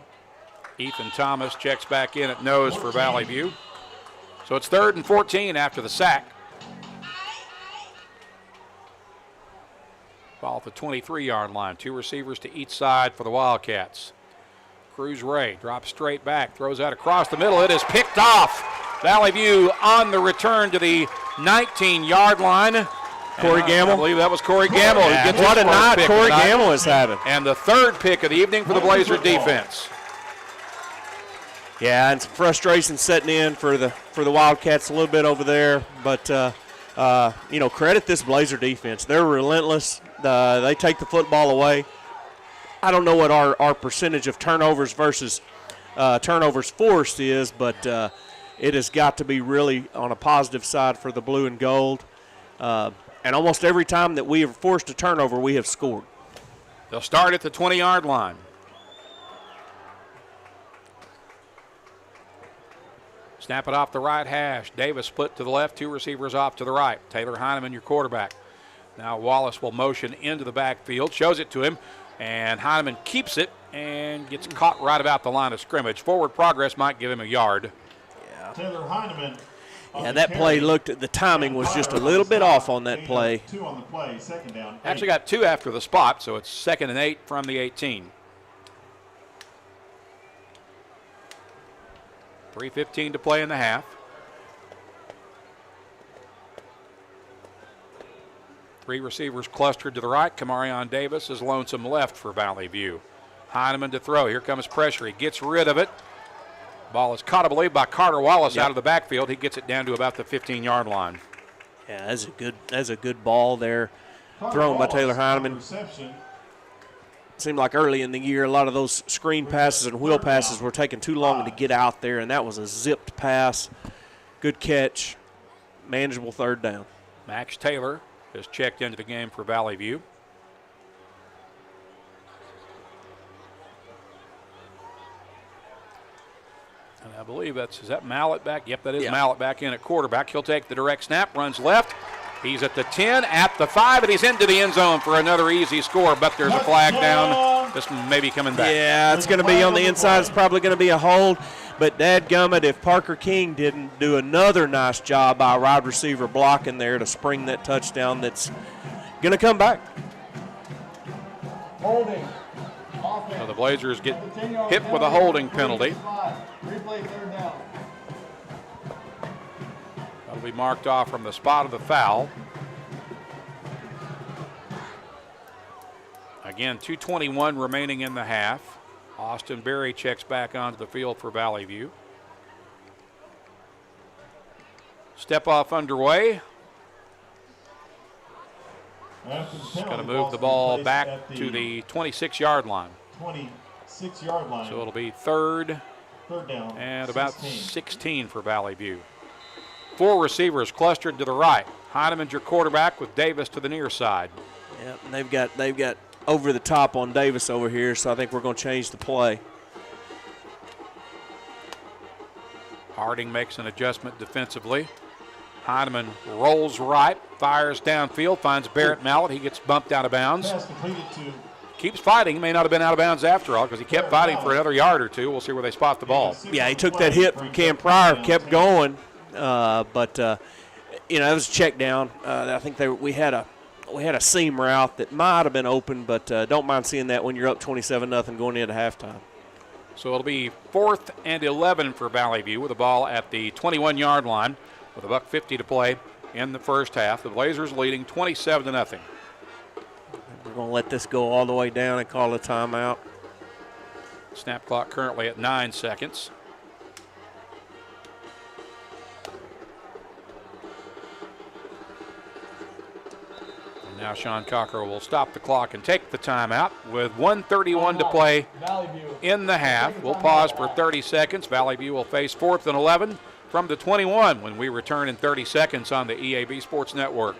Ethan Thomas checks back in at nose for Valley View. So it's 3rd and 14 after the sack. Ball at the 23-yard line. Two receivers to each side for the Wildcats. Cruz Ray drops straight back, throws out across the middle. It is picked off. Valley View on the return to the 19-yard line. Corey Gamble. I believe that was Corey Gamble. Yeah, Who gets what his a first night pick Corey tonight. Gamble is having. And the 3rd pick of the evening for the Blazer defense. Yeah, and some frustration setting in for the Wildcats a little bit over there, but credit this Blazer defense. They're relentless. They take the football away. I don't know what our percentage of turnovers versus turnovers forced is, but it has got to be really on a positive side for the blue and gold. And almost every time that we have forced a turnover, we have scored. They'll start at the 20-yard line. Snap it off the right hash. Davis split to the left, 2 receivers off to the right. Taylor Heineman, your quarterback. Now Wallace will motion into the backfield, shows it to him, and Heineman keeps it and gets caught right about the line of scrimmage. Forward progress might give him a yard. Yeah. Taylor Heineman. Yeah, that play the timing was just a little bit off on that play. 2 on the play, second down. Actually got 2 after the spot, so it's 2nd and 8 from the 18. 3:15 to play in the half. Three receivers clustered to the right. Kamarion Davis is lonesome left for Valley View. Heineman to throw. Here comes pressure. He gets rid of it. Ball is caught, I believe, by Carter Wallace out of the backfield. He gets it down to about the 15-yard line. Yeah, that's a good ball there, thrown by Taylor Heineman. Seemed like early in the year, a lot of those screen passes and wheel passes were taking too long to get out there, and that was a zipped pass. Good catch, manageable third down. Max Taylor has checked into the game for Valley View. And I believe is that Mallett back? Yep, that is Mallett back in at quarterback. He'll take the direct snap, runs left. He's at the 10, at the 5, and he's into the end zone for another easy score, but there's a flag down. This may be coming back. Yeah, it's going to be on the inside. It's probably going to be a hold. But dadgummit, if Parker King didn't do another nice job by a wide receiver blocking there to spring that touchdown, that's going to come back. Holding. So the Blazers get hit with a holding penalty. Replay third down. That'll be marked off from the spot of the foul. Again, 2:21 remaining in the half. Austin Berry checks back onto the field for Valley View. Step off underway. Just going to move the ball back to the 26-yard line. 26-yard line. So it'll be third down and about 16 for Valley View. 4 receivers clustered to the right. Heineman's your quarterback with Davis to the near side. Yep, and they've got over the top on Davis over here, so I think we're going to change the play. Harding makes an adjustment defensively. Heineman rolls right, fires downfield, finds Barrett Mallett. He gets bumped out of bounds. Pass completed to Keeps fighting. He may not have been out of bounds after all because he kept fighting for another yard or two. We'll see where they spot the ball. Yeah, he took that hit from Cam Pryor, kept going, but it was a check down. I think we had a seam route that might have been open, but don't mind seeing that when you're up 27-0 going into halftime. So it'll be 4th and 11 for Valley View with the ball at the 21-yard line with $1:50 to play in the first half. The Blazers leading 27-0. We're going to let this go all the way down and call a timeout. Snap clock currently at 9 seconds. And now Sean Cockrell will stop the clock and take the timeout with 1:31 to play in the half. We'll pause for 30 seconds. Valley View will face 4th and 11 from the 21 when we return in 30 seconds on the EAB Sports Network.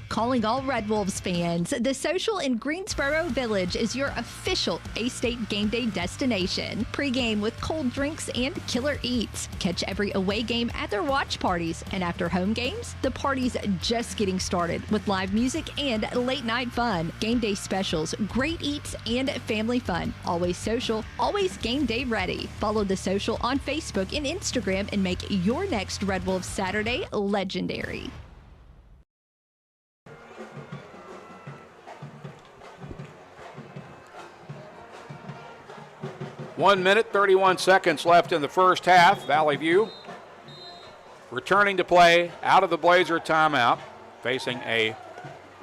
Calling all Red Wolves fans, the Social in Greensboro Village is your official A-State game day destination. Pregame with cold drinks and killer eats. Catch every away game at their watch parties. And after home games, the party's just getting started with live music and late night fun. Game day specials, great eats, and family fun. Always social, always game day ready. Follow the Social on Facebook and Instagram and make your next Red Wolves Saturday legendary. 1 minute, 31 seconds left in the first half. Valley View returning to play out of the Blazer timeout, facing a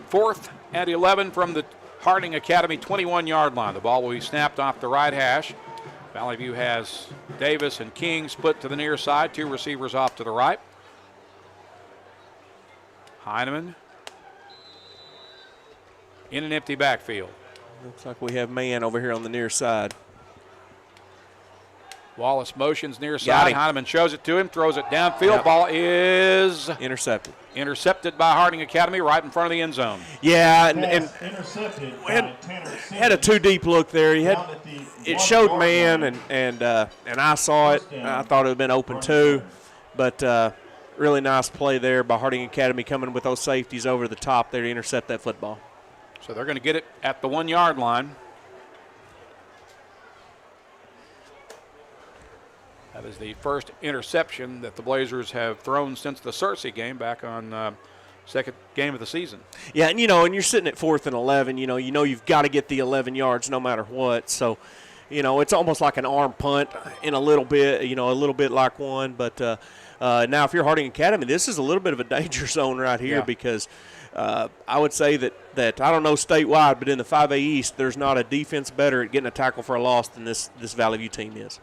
4th and 11 from the Harding Academy 21-yard line. The ball will be snapped off the right hash. Valley View has Davis and King split to the near side, 2 receivers off to the right. Heineman in an empty backfield. Looks like we have man over here on the near side. Wallace motions near Got side. him. Heineman shows it to him, throws it downfield. Yep. Ball is intercepted by Harding Academy right in front of the end zone. Yeah, and intercepted had a too deep look there. It showed man, and I saw it. I thought it would have been open too, but really nice play there by Harding Academy coming with those safeties over the top there to intercept that football. So they're going to get it at the 1 yard line. That is the first interception that the Blazers have thrown since the Searcy game back on second game of the season. Yeah, and you're sitting at 4th and 11. You know you've got to get the 11 yards no matter what. So, it's almost like an arm punt in a little bit. A little bit like one. But now, if you're Harding Academy, this is a little bit of a danger zone right here because I would say that I don't know statewide, but in the 5A East, there's not a defense better at getting a tackle for a loss than this Valley View team is.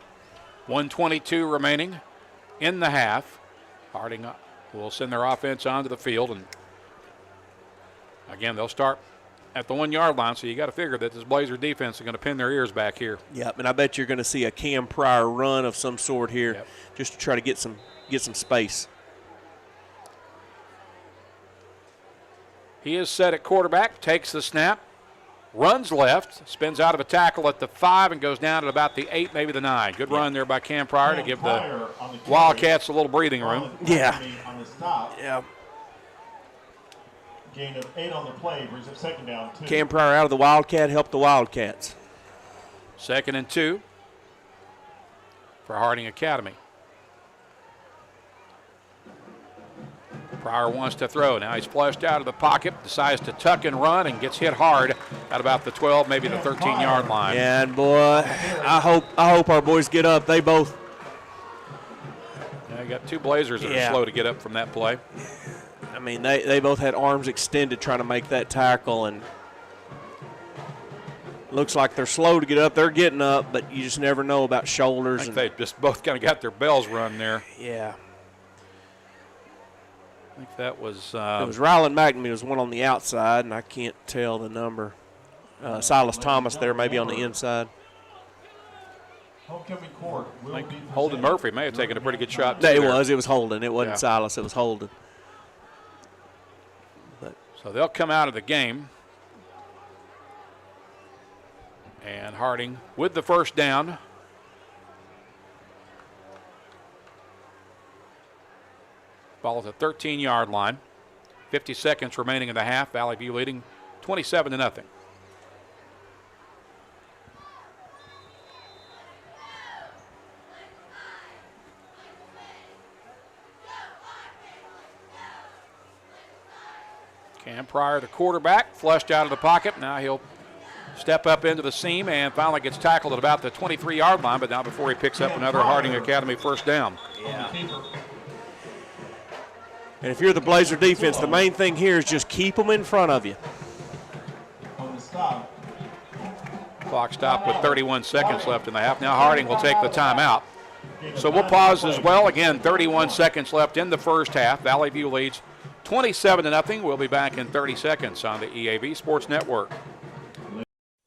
1:22 remaining in the half. Harding will send their offense onto the field, and again, they'll start at the 1 yard line, so you got to figure that this Blazer defense is going to pin their ears back here. Yep, and I bet you're going to see a Cam Pryor run of some sort here just to try to get some space. He is set at quarterback, takes the snap, runs left, spins out of a tackle at the 5 and goes down at about the 8, maybe the 9. Good run there by Cam Pryor to give the Wildcats a little breathing room. On the stop. Yeah. Gain of 8 on the play, brings up second down 2. Cam Pryor out of the Wildcat helped the Wildcats. 2nd and 2 for Harding Academy. Pryor wants to throw. Now he's flushed out of the pocket, decides to tuck and run, and gets hit hard at about the 12, maybe the 13-yard line. Yeah, and boy, I hope our boys get up. They both. Yeah, you got two Blazers that are slow to get up from that play. I mean, they both had arms extended trying to make that tackle, and looks like they're slow to get up. They're getting up, but you just never know about shoulders. I think they just both kind of got their bells run there. Yeah. I think that was... it was Ryland McNamee was one on the outside, and I can't tell the number. Silas Thomas there maybe on the inside. Homecoming court will be Holden Murphy may have taken a pretty good shot. No, it was Holden. It wasn't Silas. It was Holden. So they'll come out of the game. And Harding with the first down. Ball at the 13-yard line. 50 seconds remaining in the half. Valley View leading 27-0. Cam Pryor, the quarterback, flushed out of the pocket. Now he'll step up into the seam and finally gets tackled at about the 23-yard line, but now before he picks up another Harding Academy first down. Yeah. And if you're the Blazer defense, the main thing here is just keep them in front of you. Clock stopped with 31 seconds left in the half. Now Harding will take the timeout. So we'll pause as well. Again, 31 seconds left in the first half. Valley View leads 27-0. We'll be back in 30 seconds on the EAB Sports Network.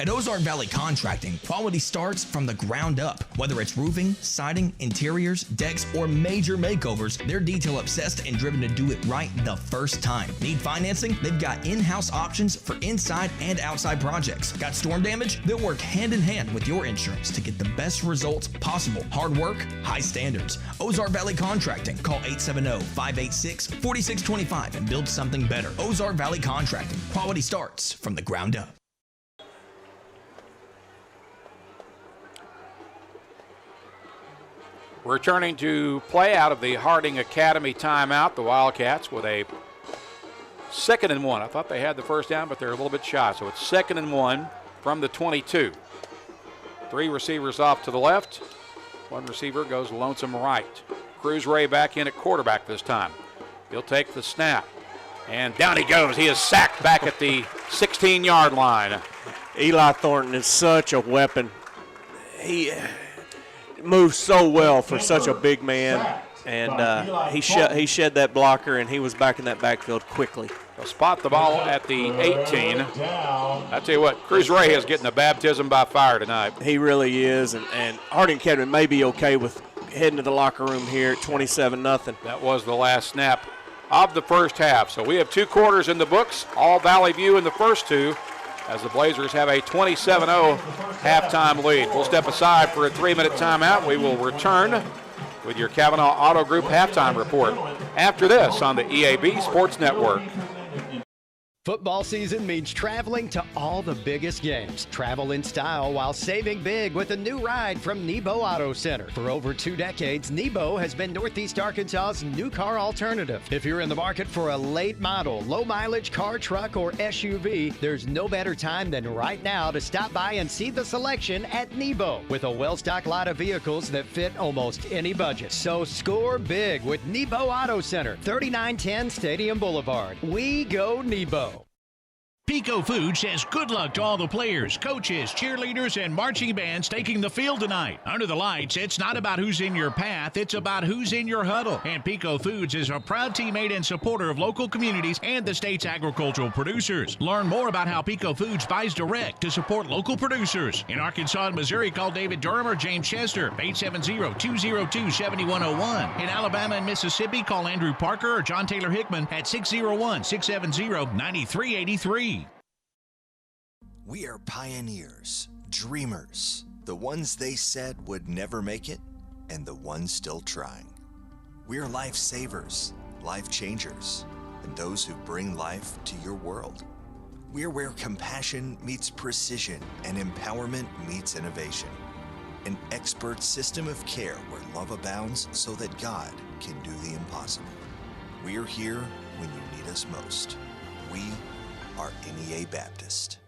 At Ozark Valley Contracting, quality starts from the ground up. Whether it's roofing, siding, interiors, decks, or major makeovers, they're detail obsessed and driven to do it right the first time. Need financing? They've got in-house options for inside and outside projects. Got storm damage? They'll work hand in hand with your insurance to get the best results possible. Hard work, high standards. Ozark Valley Contracting. Call 870-586-4625 and build something better. Ozark Valley Contracting. Quality starts from the ground up. Returning to play out of the Harding Academy timeout, the Wildcats with a 2nd and 1. I thought they had the first down, but they're a little bit shy. So it's 2nd and 1 from the 22. 3 receivers off to the left. 1 receiver goes lonesome right. Cruz Ray back in at quarterback this time. He'll take the snap. And down he goes. He is sacked back at the 16-yard line. Eli Thornton is such a weapon. He moves so well for such a big man. and he shed that blocker, and he was back in that backfield quickly. They'll spot the ball at the 18. I tell you what, Cruz Ray is getting a baptism by fire tonight. He really is, and Harding Academy may be okay with heading to the locker room here at 27-0. That was the last snap of the first half. So we have 2 quarters in the books, all Valley View in the first 2, as the Blazers have a 27-0 halftime lead. We'll step aside for a 3-minute timeout. We will return with your Kavanaugh Auto Group halftime report after this on the EAB Sports Network. Football season means traveling to all the biggest games. Travel in style while saving big with a new ride from Nebo Auto Center. For over 2 decades, Nebo has been Northeast Arkansas's new car alternative. If you're in the market for a late model, low mileage car, truck, or SUV, there's no better time than right now to stop by and see the selection at Nebo. With a well-stocked lot of vehicles that fit almost any budget. So score big with Nebo Auto Center, 3910 Stadium Boulevard. We go Nebo. Pico Food says good luck to all the players, coaches, cheerleaders, and marching bands taking the field tonight. Under the lights, it's not about who's in your path, it's about who's in your huddle. And Pico Foods is a proud teammate and supporter of local communities and the state's agricultural producers. Learn more about how Pico Foods buys direct to support local producers. In Arkansas and Missouri, call David Durham or James Chester, 870-202-7101. In Alabama and Mississippi, call Andrew Parker or John Taylor Hickman at 601-670-9383. We are pioneers, dreamers, the ones they said would never make it, and the ones still trying. We are lifesavers, life changers, and those who bring life to your world. We are where compassion meets precision and empowerment meets innovation. An expert system of care where love abounds so that God can do the impossible. We are here when you need us most. We are NEA Baptist.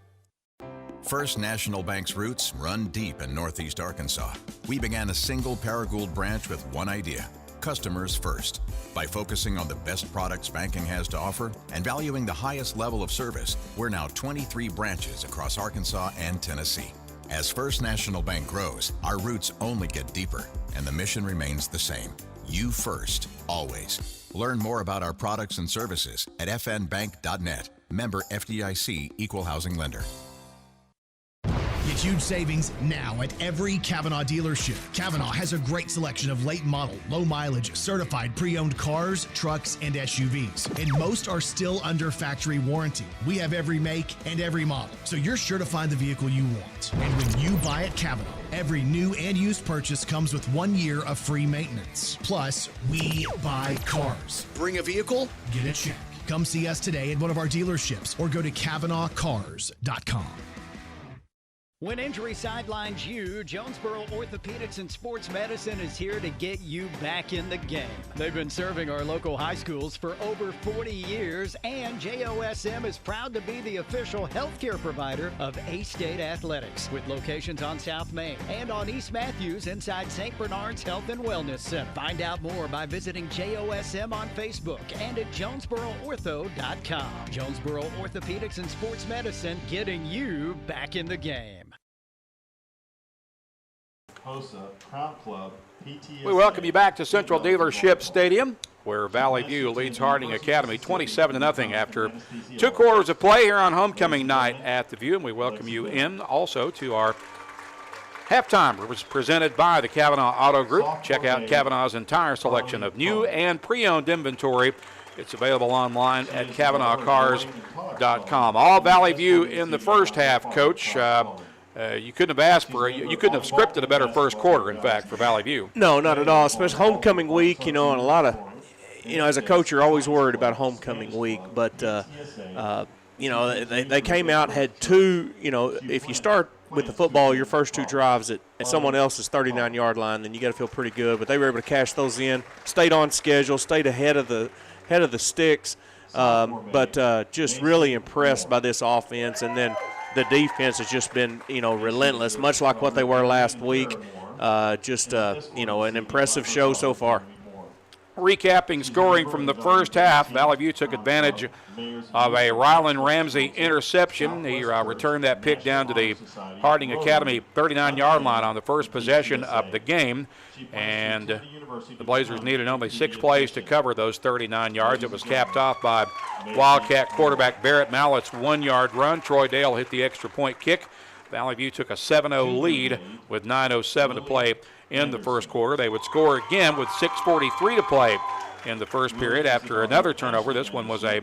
First National Bank's roots run deep in Northeast Arkansas. We began a single Paragould branch with one idea: customers first. By focusing on the best products banking has to offer and valuing the highest level of service, we're now 23 branches across Arkansas and Tennessee. As First National Bank grows, our roots only get deeper, and the mission remains the same: you first, always. Learn more about our products and services at fnbank.net. Member FDIC, Equal Housing Lender. Get huge savings now at every Kavanaugh dealership. Kavanaugh has a great selection of late model, low mileage, certified pre-owned cars, trucks, and SUVs. And most are still under factory warranty. We have every make and every model, so you're sure to find the vehicle you want. And when you buy at Kavanaugh, every new and used purchase comes with 1 year of free maintenance. Plus, we buy cars. Bring a vehicle, get a check. Come see us today at one of our dealerships or go to KavanaughCars.com. When injury sidelines you, Jonesboro Orthopedics and Sports Medicine is here to get you back in the game. They've been serving our local high schools for over 40 years, and JOSM is proud to be the official healthcare provider of A-State Athletics, with locations on South Main and on East Matthews inside St. Bernard's Health and Wellness Center. Find out more by visiting JOSM on Facebook and at JonesboroOrtho.com. Jonesboro Orthopedics and Sports Medicine, getting you back in the game. HOSA, Crown Club, PTSA. We welcome you back to Central Dealership Stadium, where Valley View leads Harding Academy 27-0 after 2 quarters of play here on homecoming night at the View. And we welcome you in also to our halftime. It was presented by the Kavanaugh Auto Group. Check out Kavanaugh's entire selection of new and pre-owned inventory. It's available online at KavanaughCars.com. All Valley View in the first half, Coach. You couldn't have asked for you couldn't have scripted a better first quarter, in fact, for Valley View. No, not at all, especially homecoming week, and a lot of, as a coach, you're always worried about homecoming week. But, they came out, had 2, if you start with the football, your first 2 drives at someone else's 39-yard line, then you got to feel pretty good. But they were able to cash those in, stayed on schedule, stayed ahead of the sticks, but just really impressed by this offense. And then the defense has just been, relentless, much like what they were last week. An impressive show so far. Recapping scoring from the first half, Valley View took advantage of a Rylan Ramsey interception. He returned that pick down to the Harding Academy 39-yard line on the first possession of the game. And the Blazers needed only 6 plays to cover those 39 yards. It was capped off by Wildcat quarterback Barrett Mallett's 1-yard run. Troy Dale hit the extra point kick. Valley View took a 7-0 lead with 9:07 to play in the first quarter. They would score again with 6:43 to play in the first period after another turnover. This one was a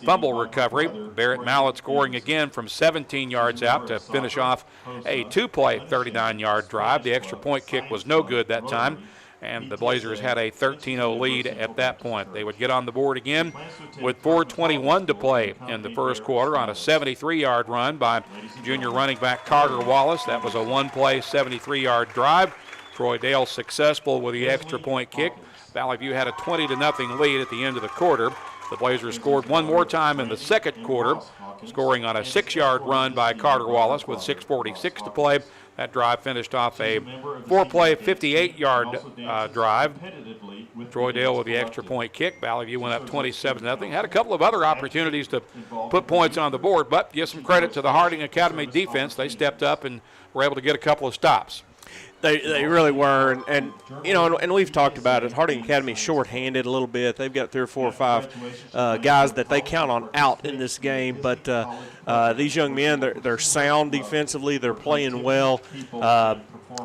fumble recovery. Barrett Mallett scoring again from 17 yards out to finish off a 2-play 39-yard drive. The extra point kick was no good that time, and the Blazers had a 13-0 lead at that point. They would get on the board again with 4:21 to play in the first quarter on a 73-yard run by junior running back Carter Wallace. That was a 1-play 73-yard drive. Troy Dale successful with the extra point kick. Valley View had a 20-0 lead at the end of the quarter. The Blazers scored one more time in the second quarter, scoring on a 6-yard run by Carter Wallace with 6:46 to play. That drive finished off a 4-play, 58-yard drive. Troy Dale with the extra point kick. Valley View went up 27-0. Had a couple of other opportunities to put points on the board, but give some credit to the Harding Academy defense. They stepped up and were able to get a couple of stops. They really were, and you know, and we've talked about it. Harding Academy short-handed a little bit. They've got 3 or 4 or 5 guys that they count on out in this game. But these young men, they're sound defensively. They're playing well.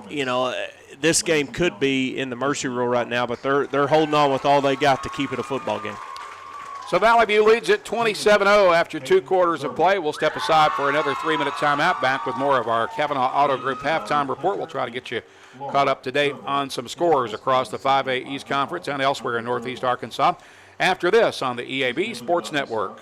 You know, this game could be in the mercy rule right now, but they're holding on with all they got to keep it a football game. So Valley View leads at 27-0 after 2 quarters of play. We'll step aside for another 3-minute timeout. Back with more of our Kavanaugh Auto Group halftime report. We'll try to get you caught up to date on some scores across the 5A East Conference and elsewhere in Northeast Arkansas. After this on the EAB Sports Network.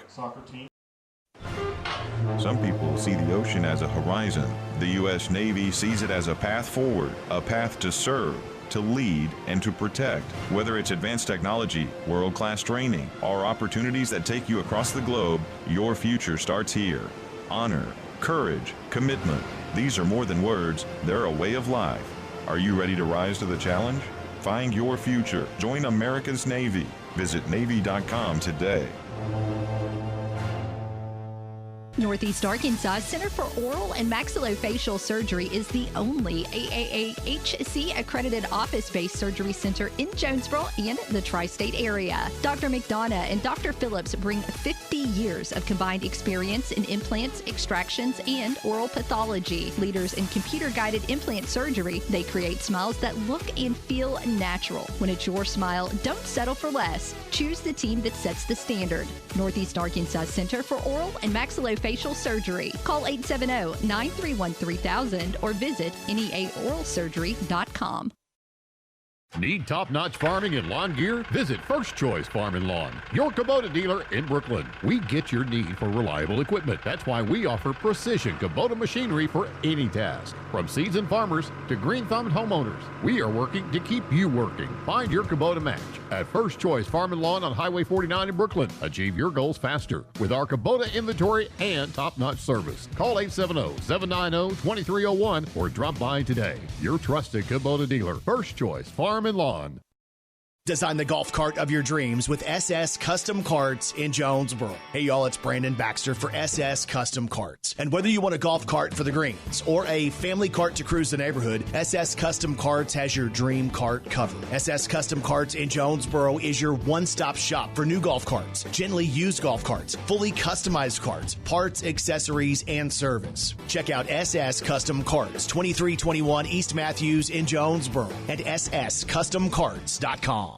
Some people see the ocean as a horizon. The U.S. Navy sees it as a path forward, a path to serve, to lead, and to protect. Whether it's advanced technology, world-class training, or opportunities that take you across the globe, your future starts here. Honor, courage, commitment. These are more than words, they're a way of life. Are you ready to rise to the challenge? Find your future. Join America's Navy. Visit Navy.com today. Northeast Arkansas Center for Oral and Maxillofacial Surgery is the only AAAHC accredited office-based surgery center in Jonesboro and the tri-state area. Dr. McDonough and Dr. Phillips bring 50 years of combined experience in implants, extractions, and oral pathology. Leaders in computer-guided implant surgery, they create smiles that look and feel natural. When it's your smile, don't settle for less. Choose the team that sets the standard. Northeast Arkansas Center for Oral and Maxillofacial Surgery. Call 870-931-3000 or visit neaoralsurgery.com. Need top-notch farming and lawn gear? Visit First Choice Farm and Lawn, your Kubota dealer in Brooklyn. We get your need for reliable equipment. That's why we offer precision Kubota machinery for any task. From seasoned farmers to green-thumbed homeowners, we are working to keep you working. Find your Kubota match at First Choice Farm and Lawn on Highway 49 in Brooklyn. Achieve your goals faster with our Kubota inventory and top-notch service. Call 870-790-2301 or drop by today. Your trusted Kubota dealer, First Choice Farm and Lawn. Design the golf cart of your dreams with SS Custom Carts in Jonesboro. Hey y'all, it's Brandon Baxter for SS Custom Carts. And whether you want a golf cart for the greens or a family cart to cruise the neighborhood, SS Custom Carts has your dream cart covered. SS Custom Carts in Jonesboro is your one-stop shop for new golf carts, gently used golf carts, fully customized carts, parts, accessories, and service. Check out SS Custom Carts, 2321 East Matthews in Jonesboro and sscustomcarts.com.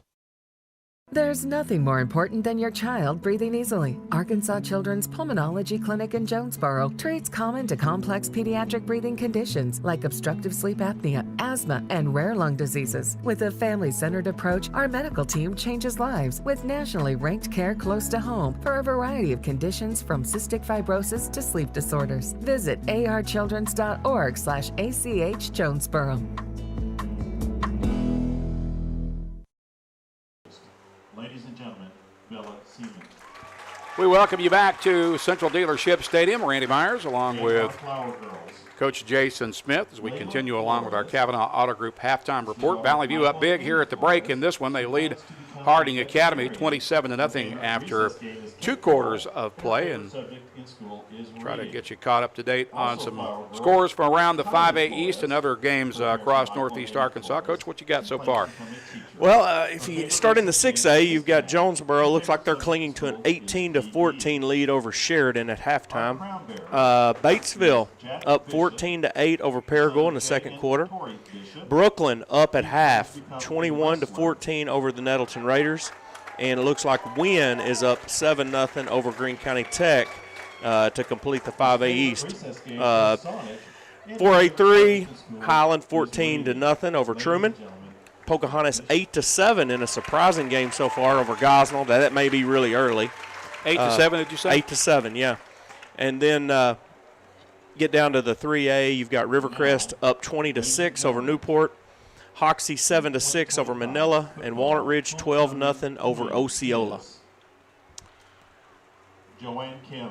There's nothing more important than your child breathing easily. Arkansas Children's Pulmonology Clinic in Jonesboro treats common to complex pediatric breathing conditions like obstructive sleep apnea, asthma, and rare lung diseases. With a family-centered approach, our medical team changes lives with nationally ranked care close to home for a variety of conditions from cystic fibrosis to sleep disorders. Visit archildrens.org/ACH Jonesboro. Ladies and gentlemen, Bella Seaman. We welcome you back to Central Dealership Stadium. Randy Myers along with Coach Jason Smith as we continue along with our Kavanaugh Auto Group halftime report. Valley View up big here at the break. In this one, they lead Harding Academy 27-0 after 2 quarters of play, and try to get you caught up to date on some scores from around the 5A East and other games across Northeast Arkansas. Coach, what you got so far? Well, if you start in the 6A, you've got Jonesboro. Looks like they're clinging to an 18-14 lead over Sheridan at halftime. Batesville up 14-8 over Paragould in the second quarter. Brooklyn up at half, 21-14 over the Nettleton Raiders. And it looks like Wynn is up 7-0 over Greene County Tech to complete the 5A East. 4A3, Highland 14-0 over Truman. Pocahontas 8-7 in a surprising game so far over Gosnell. That may be really early. 8-7, did you say? 8-7, yeah. And then get down to the 3A. You've got Rivercrest up 20-6 over Newport. Hoxie 7-6 over Manila, and Walnut Ridge 12-0 over Osceola. Joanne Kim.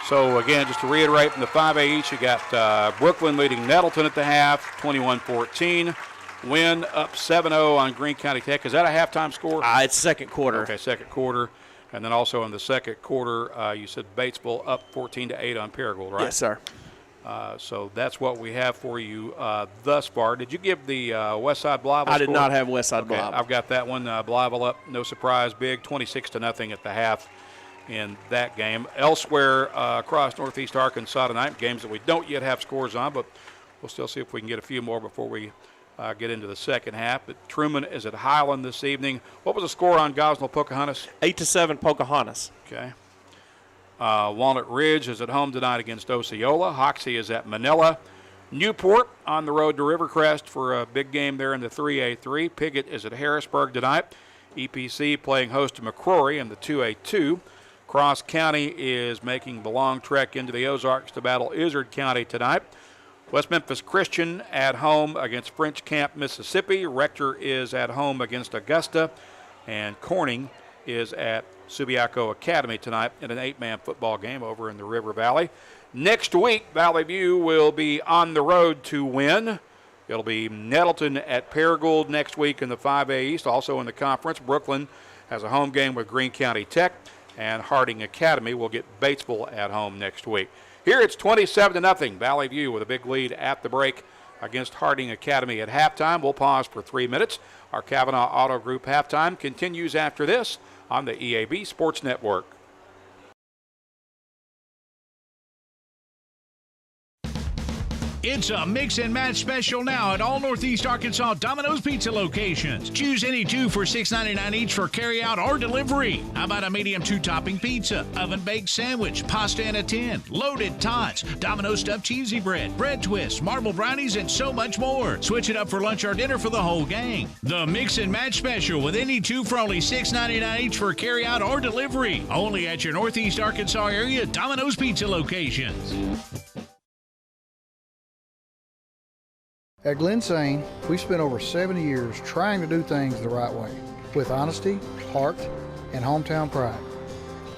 So, again, just to reiterate, from the 5A East, you got Brooklyn leading Nettleton at the half, 21-14. Wynn up 7-0 on Greene County Tech. Is that a halftime score? It's second quarter. Okay, second quarter. And then also in the second quarter, you said Batesville up 14-8 on Paragould, right? Yes, sir. So that's what we have for you thus far. Did you give the Westside Blytheville I did score? not have Westside Okay, Blytheville. I've got that one. Blytheville up, no surprise, big, 26-0 at the half in that game. Elsewhere across Northeast Arkansas tonight, games that we don't yet have scores on, but we'll still see if we can get a few more before we get into the second half. But Truman is at Highland this evening. What was the score on Gosnell Pocahontas? 8-7 Pocahontas. Okay. Walnut Ridge is at home tonight against Osceola. Hoxie is at Manila. Newport on the road to Rivercrest for a big game there in the 3A3. Piggott is at Harrisburg tonight. EPC playing host to McCrory in the 2A2. Cross County is making the long trek into the Ozarks to battle Izard County tonight. West Memphis Christian at home against French Camp, Mississippi. Rector is at home against Augusta. And Corning is at Subiaco Academy tonight in an 8-man football game over in the River Valley. Next week, Valley View will be on the road to Wynn. It'll be Nettleton at Paragould next week in the 5A East. Also in the conference, Brooklyn has a home game with Greene County Tech, and Harding Academy will get Batesville at home next week. Here it's 27-0. Valley View with a big lead at the break against Harding Academy at halftime. We'll pause for 3 minutes. Our Kavanaugh Auto Group halftime continues after this on the EAB Sports Network. It's a mix and match special now at all Northeast Arkansas Domino's Pizza locations. Choose any 2 for $6.99 each for carryout or delivery. How about a medium 2-topping pizza, oven-baked sandwich, pasta in a tin, loaded tots, Domino's stuffed cheesy bread, bread twists, marble brownies, and so much more. Switch it up for lunch or dinner for the whole gang. The mix and match special with any 2 for only $6.99 each for carryout or delivery. Only at your Northeast Arkansas area Domino's Pizza locations. At Glen Sane, we've spent over 70 years trying to do things the right way, with honesty, heart, and hometown pride.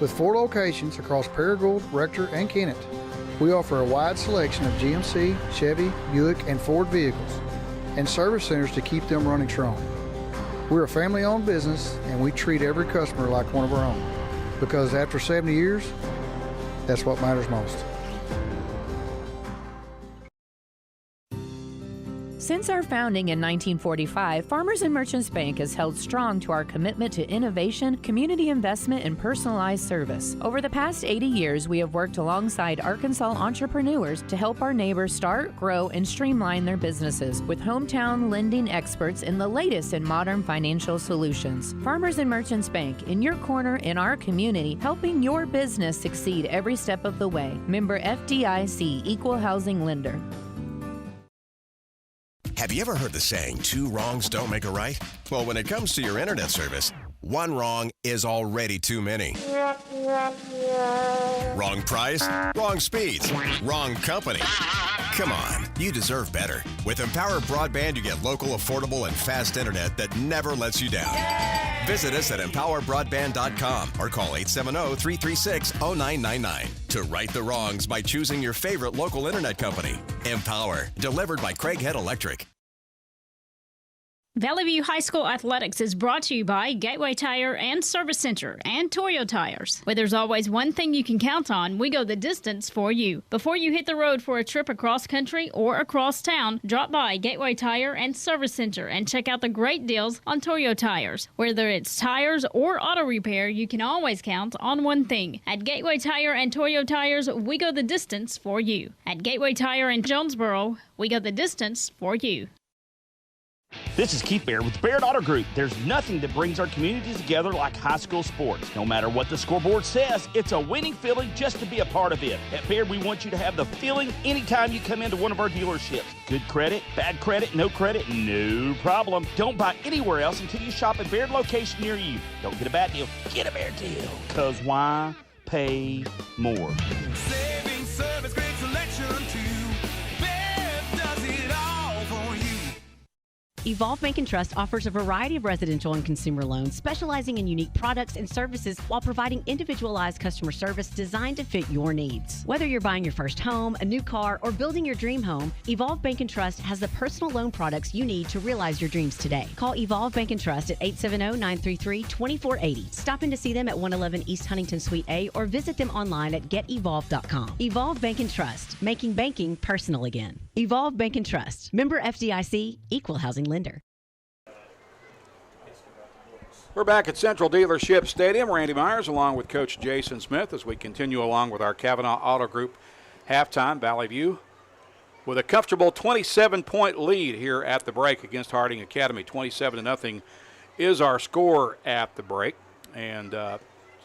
With 4 locations across Paragould, Rector, and Kennett, we offer a wide selection of GMC, Chevy, Buick, and Ford vehicles, and service centers to keep them running strong. We're a family-owned business, and we treat every customer like one of our own, because after 70 years, that's what matters most. Since our founding in 1945, Farmers and Merchants Bank has held strong to our commitment to innovation, community investment, and personalized service. Over the past 80 years, we have worked alongside Arkansas entrepreneurs to help our neighbors start, grow, and streamline their businesses with hometown lending experts in the latest in modern financial solutions. Farmers and Merchants Bank, in your corner in our community, helping your business succeed every step of the way. Member FDIC, Equal Housing Lender. Have you ever heard the saying, 2 wrongs don't make a right? Well, when it comes to your internet service, 1 wrong is already too many. Wrong price, wrong speeds, wrong company. Come on, you deserve better. With Empower Broadband, you get local, affordable, and fast internet that never lets you down. Visit us at empowerbroadband.com or call 870-336-0999 to right the wrongs by choosing your favorite local internet company. Empower, delivered by Craighead Electric. Valley View High School Athletics is brought to you by Gateway Tire and Service Center and Toyo Tires. Where there's always one thing you can count on, we go the distance for you. Before you hit the road for a trip across country or across town, drop by Gateway Tire and Service Center and check out the great deals on Toyo Tires. Whether it's tires or auto repair, you can always count on one thing. At Gateway Tire and Toyo Tires, we go the distance for you. At Gateway Tire in Jonesboro, we go the distance for you. This is Keith Baird with the Baird Auto Group. There's nothing that brings our communities together like high school sports. No matter what the scoreboard says, it's a winning feeling just to be a part of it. At Baird, we want you to have the feeling anytime you come into one of our dealerships. Good credit, bad credit, no problem. Don't buy anywhere else until you shop at Baird location near you. Don't get a bad deal, get a Baird deal. Because why pay more? Saving service, great selection too. Baird does it all for you. Evolve Bank and Trust offers a variety of residential and consumer loans, specializing in unique products and services while providing individualized customer service designed to fit your needs. Whether you're buying your first home, a new car, or building your dream home, Evolve Bank and Trust has the personal loan products you need to realize your dreams today. Call Evolve Bank and Trust at 870-933-2480. Stop in to see them at 111 East Huntington Suite A or visit them online at getevolve.com. Evolve Bank and Trust, making banking personal again. Evolve Bank and Trust, member FDIC, equal housing lender. We're back at Central Dealership Stadium. Randy Myers along with Coach Jason Smith as we continue along with our Kavanaugh Auto Group halftime. Valley View with a comfortable 27-point lead here at the break against Harding Academy. 27-0 is our score at the break. And it's a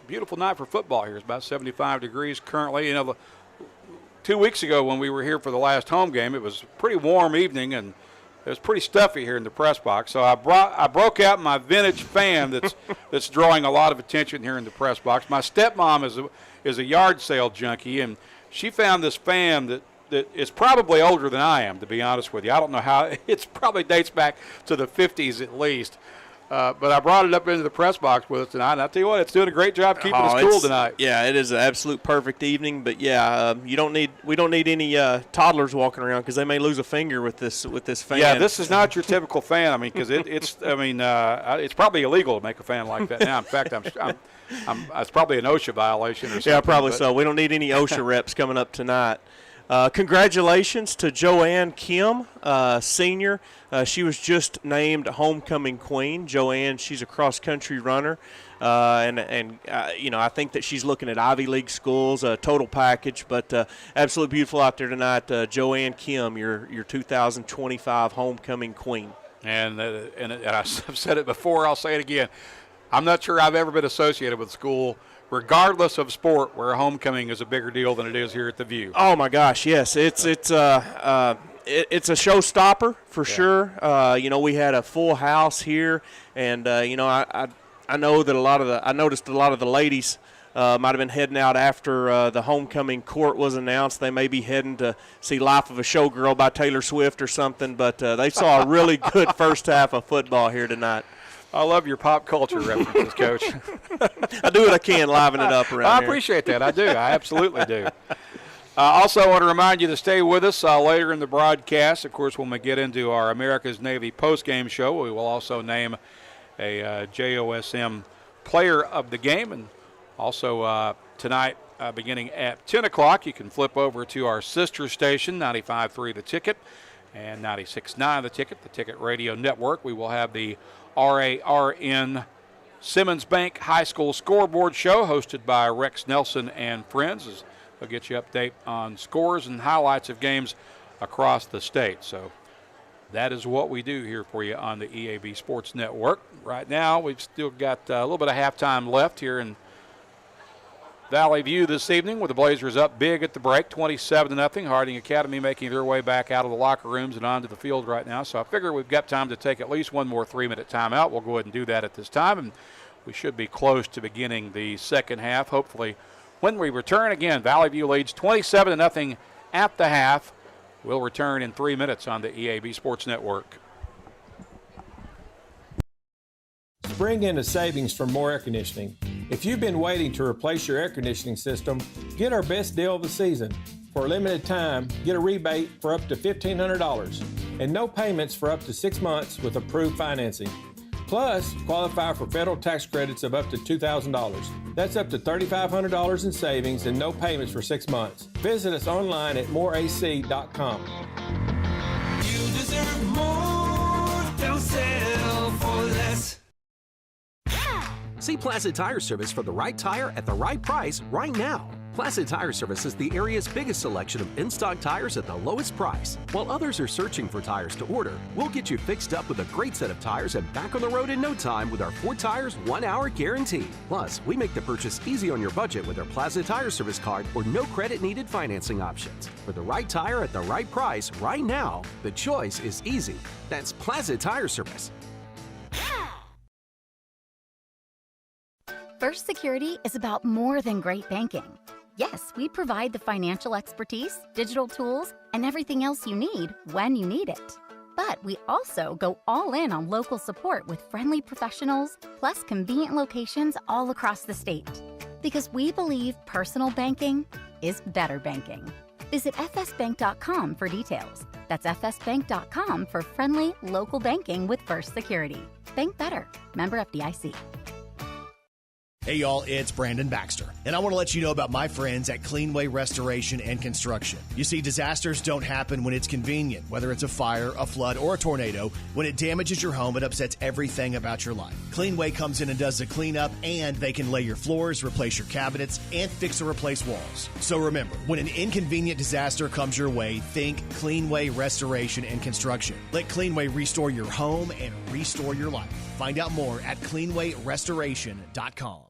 beautiful night for football here. It's about 75 degrees currently. You know, 2 weeks ago when we were here for the last home game, it was a pretty warm evening and it was pretty stuffy here in the press box, so I broke out my vintage fan that's drawing a lot of attention here in the press box. My stepmom is a yard sale junkie, and she found this fan that is probably older than I am, to be honest with you. I don't know how. It probably dates back to the 50s at least. But I brought it up into the press box with us tonight, and I'll tell you what, it's doing a great job keeping us cool tonight. Yeah, it is an absolute perfect evening. But yeah, we don't need any toddlers walking around because they may lose a finger with this fan. Yeah, this is not your typical fan. I mean, because it's probably illegal to make a fan like that now. In fact, it's probably an OSHA violation or something. Yeah, probably so. We don't need any OSHA reps coming up tonight. Congratulations to Joanne Kim, senior. She was just named homecoming queen. Joanne, she's a cross-country runner, and I think that she's looking at Ivy League schools, a total package. But absolutely beautiful out there tonight. Joanne Kim, your 2025 homecoming queen. And I've said it before. I'll say it again. I'm not sure I've ever been associated with a school, regardless of sport, where homecoming is a bigger deal than it is here at the View. Oh my gosh, yes, it's a showstopper for sure. We had a full house here, and I know that I noticed a lot of the ladies might have been heading out after the homecoming court was announced. They may be heading to see Life of a Showgirl by Taylor Swift or something, but they saw a really good first half of football here tonight. I love your pop culture references, Coach. I do what I can, liven it up around here. I appreciate that. I do. I absolutely do. Also, I want to remind you to stay with us later in the broadcast. Of course, when we get into our America's Navy postgame show, we will also name a JOSM player of the game. And also tonight, beginning at 10 o'clock, you can flip over to our sister station, 95.3 The Ticket, and 96.9 The Ticket Radio Network. We will have the RARN Simmons Bank High School Scoreboard Show hosted by Rex Nelson and friends. They'll get you update on scores and highlights of games across the state. So that is what we do here for you on the EAB Sports Network. Right now, we've still got a little bit of halftime left here in Valley View this evening with the Blazers up big at the break, 27-0. Harding Academy making their way back out of the locker rooms and onto the field right now. So I figure we've got time to take at least one more 3-minute timeout. We'll go ahead and do that at this time, and we should be close to beginning the second half. Hopefully, when we return again, Valley View leads 27-0 at the half. We'll return in 3 minutes on the EAB Sports Network. bring in the savings from more air conditioning. If you've been waiting to replace your air conditioning system, get our best deal of the season. For a limited time, get a rebate for up to $1,500 and no payments for up to 6 months with approved financing. Plus, qualify for federal tax credits of up to $2,000. That's up to $3,500 in savings and no payments for 6 months. Visit us online at moreac.com. You deserve more. Don't settle for less. See Plaza Tire Service for the right tire at the right price right now. Plaza Tire Service is the area's biggest selection of in-stock tires at the lowest price. While others are searching for tires to order, we'll get you fixed up with a great set of tires and back on the road in no time with our 4 tires, 1 hour guarantee. Plus, we make the purchase easy on your budget with our Plaza Tire Service card or no credit needed financing options. For the right tire at the right price right now, the choice is easy. That's Plaza Tire Service. First Security is about more than great banking. Yes, we provide the financial expertise, digital tools, and everything else you need when you need it. But we also go all in on local support with friendly professionals, plus convenient locations all across the state. Because we believe personal banking is better banking. Visit fsbank.com for details. That's fsbank.com for friendly, local banking with First Security. Bank better. Member FDIC. Hey y'all, it's Brandon Baxter, and I want to let you know about my friends at Cleanway Restoration and Construction. You see, disasters don't happen when it's convenient, whether it's a fire, a flood, or a tornado. When it damages your home, it upsets everything about your life. Cleanway comes in and does the cleanup, and they can lay your floors, replace your cabinets, and fix or replace walls. So remember, when an inconvenient disaster comes your way, think Cleanway Restoration and Construction. Let Cleanway restore your home and restore your life. Find out more at cleanwayrestoration.com.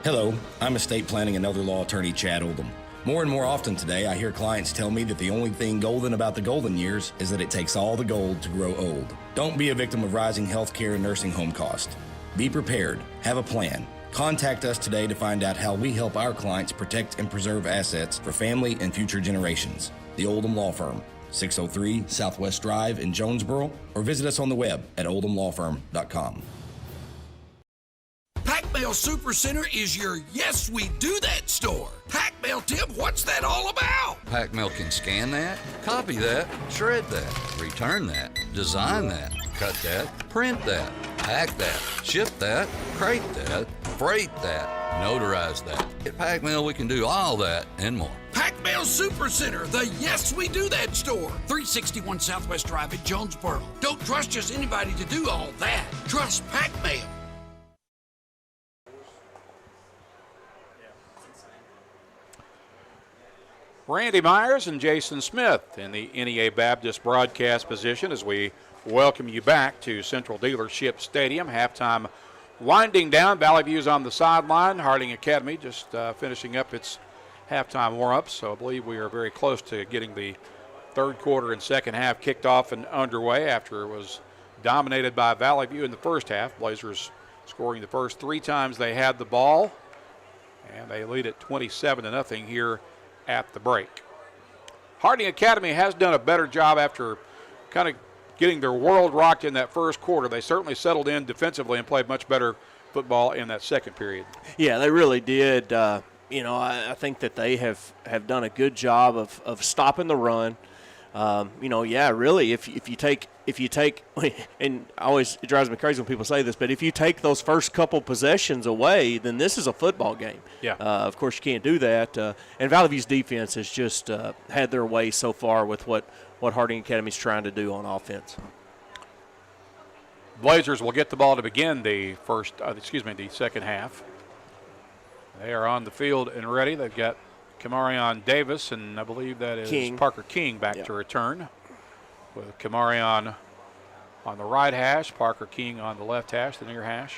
Hello, I'm estate planning and elder law attorney Chad Oldham. More and more often today, I hear clients tell me that the only thing golden about the golden years is that it takes all the gold to grow old. Don't be a victim of rising healthcare and nursing home costs. Be prepared. Have a plan. Contact us today to find out how we help our clients protect and preserve assets for family and future generations. The Oldham Law Firm, 603 Southwest Drive in Jonesboro, or visit us on the web at oldhamlawfirm.com. Pac-Mail Supercenter is your Yes We Do That store. Pac-Mail, Tim, what's that all about? Pac-Mail can scan that, copy that, shred that, return that, design that, cut that, print that, pack that, ship that, crate that, freight that, notarize that. At Pac-Mail, we can do all that and more. Pac-Mail Supercenter, the Yes We Do That store. 361 Southwest Drive in Jonesboro. Don't trust just anybody to do all that. Trust Pac-Mail. Randy Myers and Jason Smith in the NEA Baptist broadcast position as we welcome you back to Central Dealership Stadium. Halftime winding down. Valley View's on the sideline. Harding Academy just finishing up its halftime warm-up, so I believe we are very close to getting the third quarter and second half kicked off and underway after it was dominated by Valley View in the first half. Blazers scoring the first 3 times they had the ball, and they lead at 27-0 here at the break. Harding Academy has done a better job after kind of getting their world rocked in that first quarter. They certainly settled in defensively and played much better football in that second period. Yeah, they really did. I think that they have done a good job of stopping the run. Really, if you take, and always it drives me crazy when people say this, but if you take those first couple possessions away, then this is a football game. Yeah. Of course, you can't do that. And Valley View's defense has just had their way so far with what Harding Academy's trying to do on offense. Blazers will get the ball to begin the second half. They are on the field and ready. They've got Kamarion Davis, and I believe that is Parker King back to return, with Kamarion on the right hash, Parker King on the left hash, the near hash.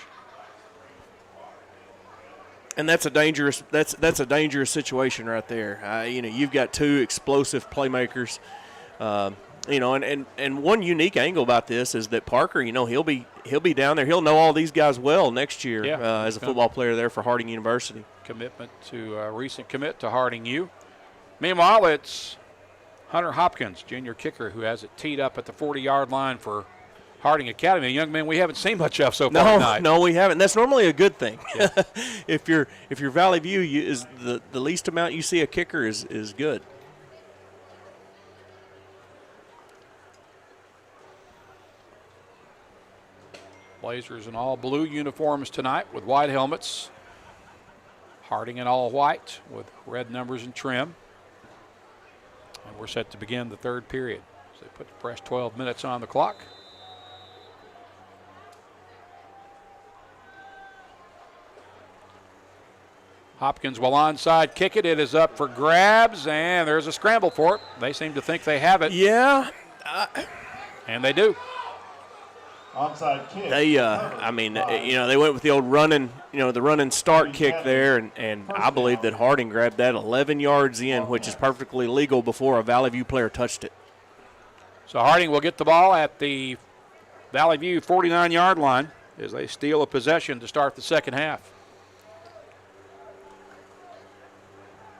And that's a dangerous situation right there. You've got 2 explosive playmakers. And one unique angle about this is that Parker, he'll be down there. He'll know all these guys well next year as a football player there for Harding University. Recent commit to Harding U. Meanwhile, it's Hunter Hopkins, junior kicker, who has it teed up at the 40-yard line for Harding Academy, a young man we haven't seen much of so far tonight. No, we haven't. That's normally a good thing. Yeah. if you're Valley View, is the least amount you see a kicker is good. Blazers in all blue uniforms tonight with white helmets. Harding in all white with red numbers and trim. And we're set to begin the third period. So they put the fresh 12 minutes on the clock. Hopkins will onside kick it. It is up for grabs, and there's a scramble for it. They seem to think they have it. Yeah. And they do. Onside kick. They went with the old running, the running start kick there, and I believe that Harding grabbed that 11 yards in, which is perfectly legal before a Valley View player touched it. So Harding will get the ball at the Valley View 49-yard line as they steal a possession to start the second half.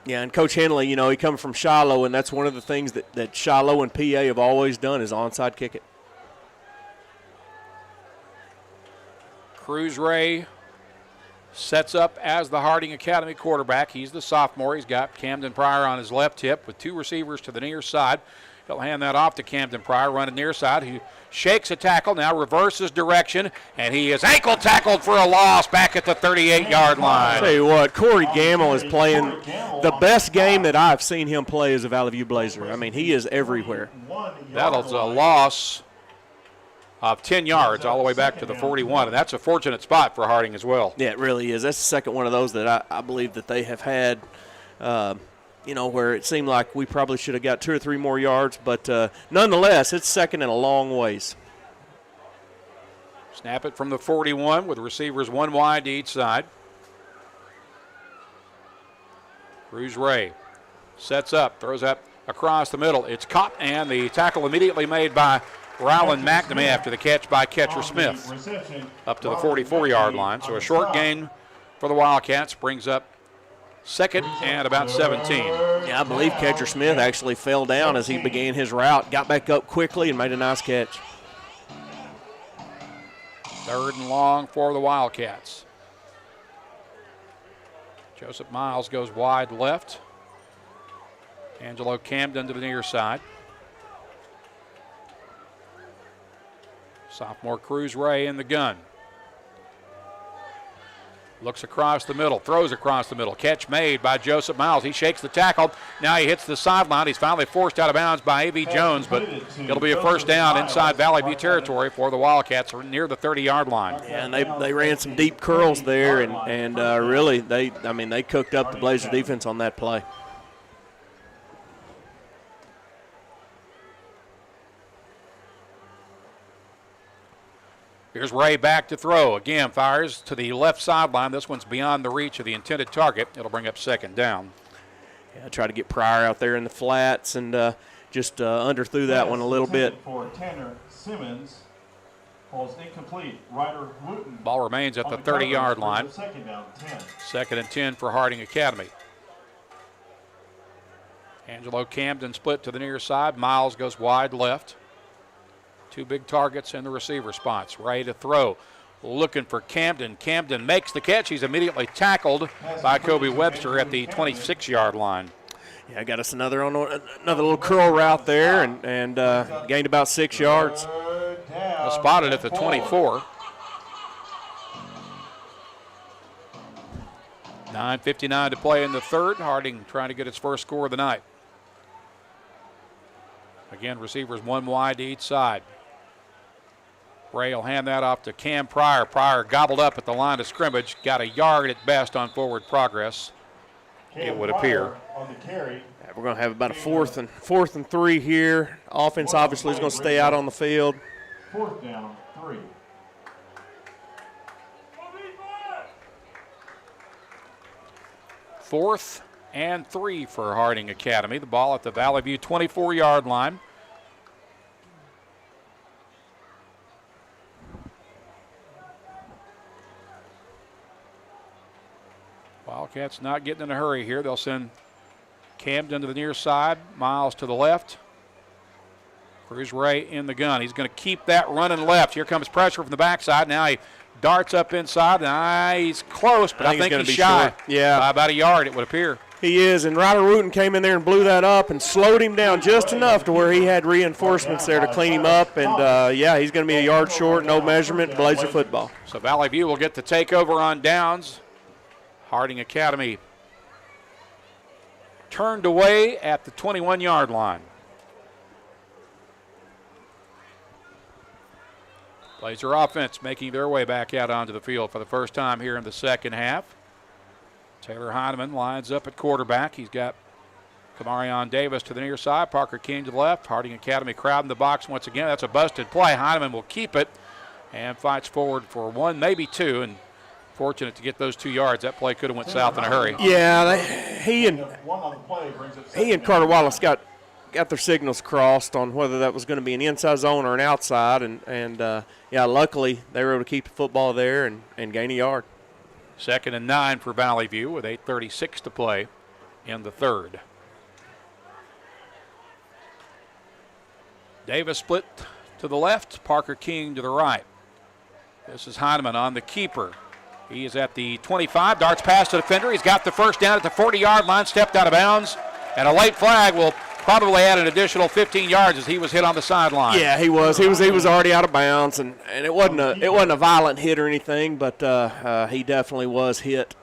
Yeah, and Coach Henley, he comes from Shiloh, and that's one of the things that Shiloh and PA have always done is onside kick it. Cruz Ray sets up as the Harding Academy quarterback. He's the sophomore. He's got Camden Pryor on his left hip with two receivers to the near side. He'll hand that off to Camden Pryor, running near side. He shakes a tackle, now reverses direction, and he is ankle tackled for a loss back at the 38-yard line. I'll tell you what, Corey Gamble is playing the best game that I've seen him play as a Valley View Blazer. I mean, he is everywhere. That's a loss of 10 yards all the way back to the 41, and that's a fortunate spot for Harding as well. Yeah, it really is. That's the second one of those that I believe that they have had, where it seemed like we probably should have got 2 or 3 more yards, but nonetheless, it's second and a long ways. Snap it from the 41 with receivers one wide to each side. Cruz Ray sets up, throws up across the middle. It's caught, and the tackle immediately made by Ryland McNamee after the catch by catcher Smith up to the 44-yard line. So a short gain for the Wildcats brings up second and about 17. Yeah, I believe catcher Smith actually fell down as he began his route, got back up quickly and made a nice catch. Third and long for the Wildcats. Joseph Miles goes wide left. Angelo Camden to the near side. Sophomore Cruz Ray in the gun. Looks across the middle, throws across the middle. Catch made by Joseph Miles. He shakes the tackle. Now he hits the sideline. He's finally forced out of bounds by A.V. Jones, but it'll be a first down inside Valley View territory for the Wildcats near the 30-yard line. Yeah, and they ran some deep curls there, and really they cooked up the Blazer defense on that play. Here's Ray back to throw. Again, fires to the left sideline. This one's beyond the reach of the intended target. It'll bring up second down. Yeah, try to get Pryor out there in the flats and just underthrew that one a little bit. For Tanner Simmons, falls incomplete. Ryder Wooten. Ball remains at the 30-yard line. Second down, 10. Second and 10 for Harding Academy. Angelo Camden split to the near side. Miles goes wide left. Two big targets in the receiver spots. Ray to throw. Looking for Camden. Camden makes the catch. He's immediately tackled by Kobe Webster at the 26-yard line. Yeah, got us another little curl route there and gained about 6 yards. Spotted at the 24. 9:59 to play in the third. Harding trying to get its first score of the night. Again, receivers one wide to each side. Ray will hand that off to Cam Pryor. Pryor gobbled up at the line of scrimmage. Got a yard at best on forward progress, it would appear. On the carry. Yeah, we're going to have about a fourth and 3 here. Offense obviously is going to stay out on the field. Fourth down, 3. Fourth and 3 for Harding Academy. The ball at the Valley View 24-yard line. Wildcats not getting in a hurry here. They'll send Camden to the near side, Miles to the left. Cruz Ray in the gun. He's going to keep that running left. Here comes pressure from the backside. Now he darts up inside. He's close, but I think he's shy. Short. Yeah. By about a yard, it would appear. He is, and Ryder Wooten came in there and blew that up and slowed him down just enough to where he had reinforcements there to clean him up. And, he's going to be a yard short, no measurement, Blazer football. So Valley View will get the takeover on downs. Harding Academy turned away at the 21-yard line. Blazer offense making their way back out onto the field for the first time here in the second half. Taylor Heineman lines up at quarterback. He's got Kamarion Davis to the near side, Parker King to the left. Harding Academy crowd in the box once again. That's a busted play. Heineman will keep it and fights forward for one, maybe two, and fortunate to get those 2 yards. That play could have went south in a hurry. Yeah, he and Carter Wallace got their signals crossed on whether that was going to be an inside zone or an outside, and luckily they were able to keep the football there and gain a yard. 2nd and 9 for Valley View with 8:36 to play in the third. Davis split to the left, Parker King to the right. This is Heineman on the keeper. He is at the 25, darts past the defender. He's got the first down at the 40-yard line, stepped out of bounds, and a late flag will probably add an additional 15 yards as he was hit on the sideline. Yeah, he was. He was already out of bounds, and it wasn't a violent hit or anything, but he definitely was hit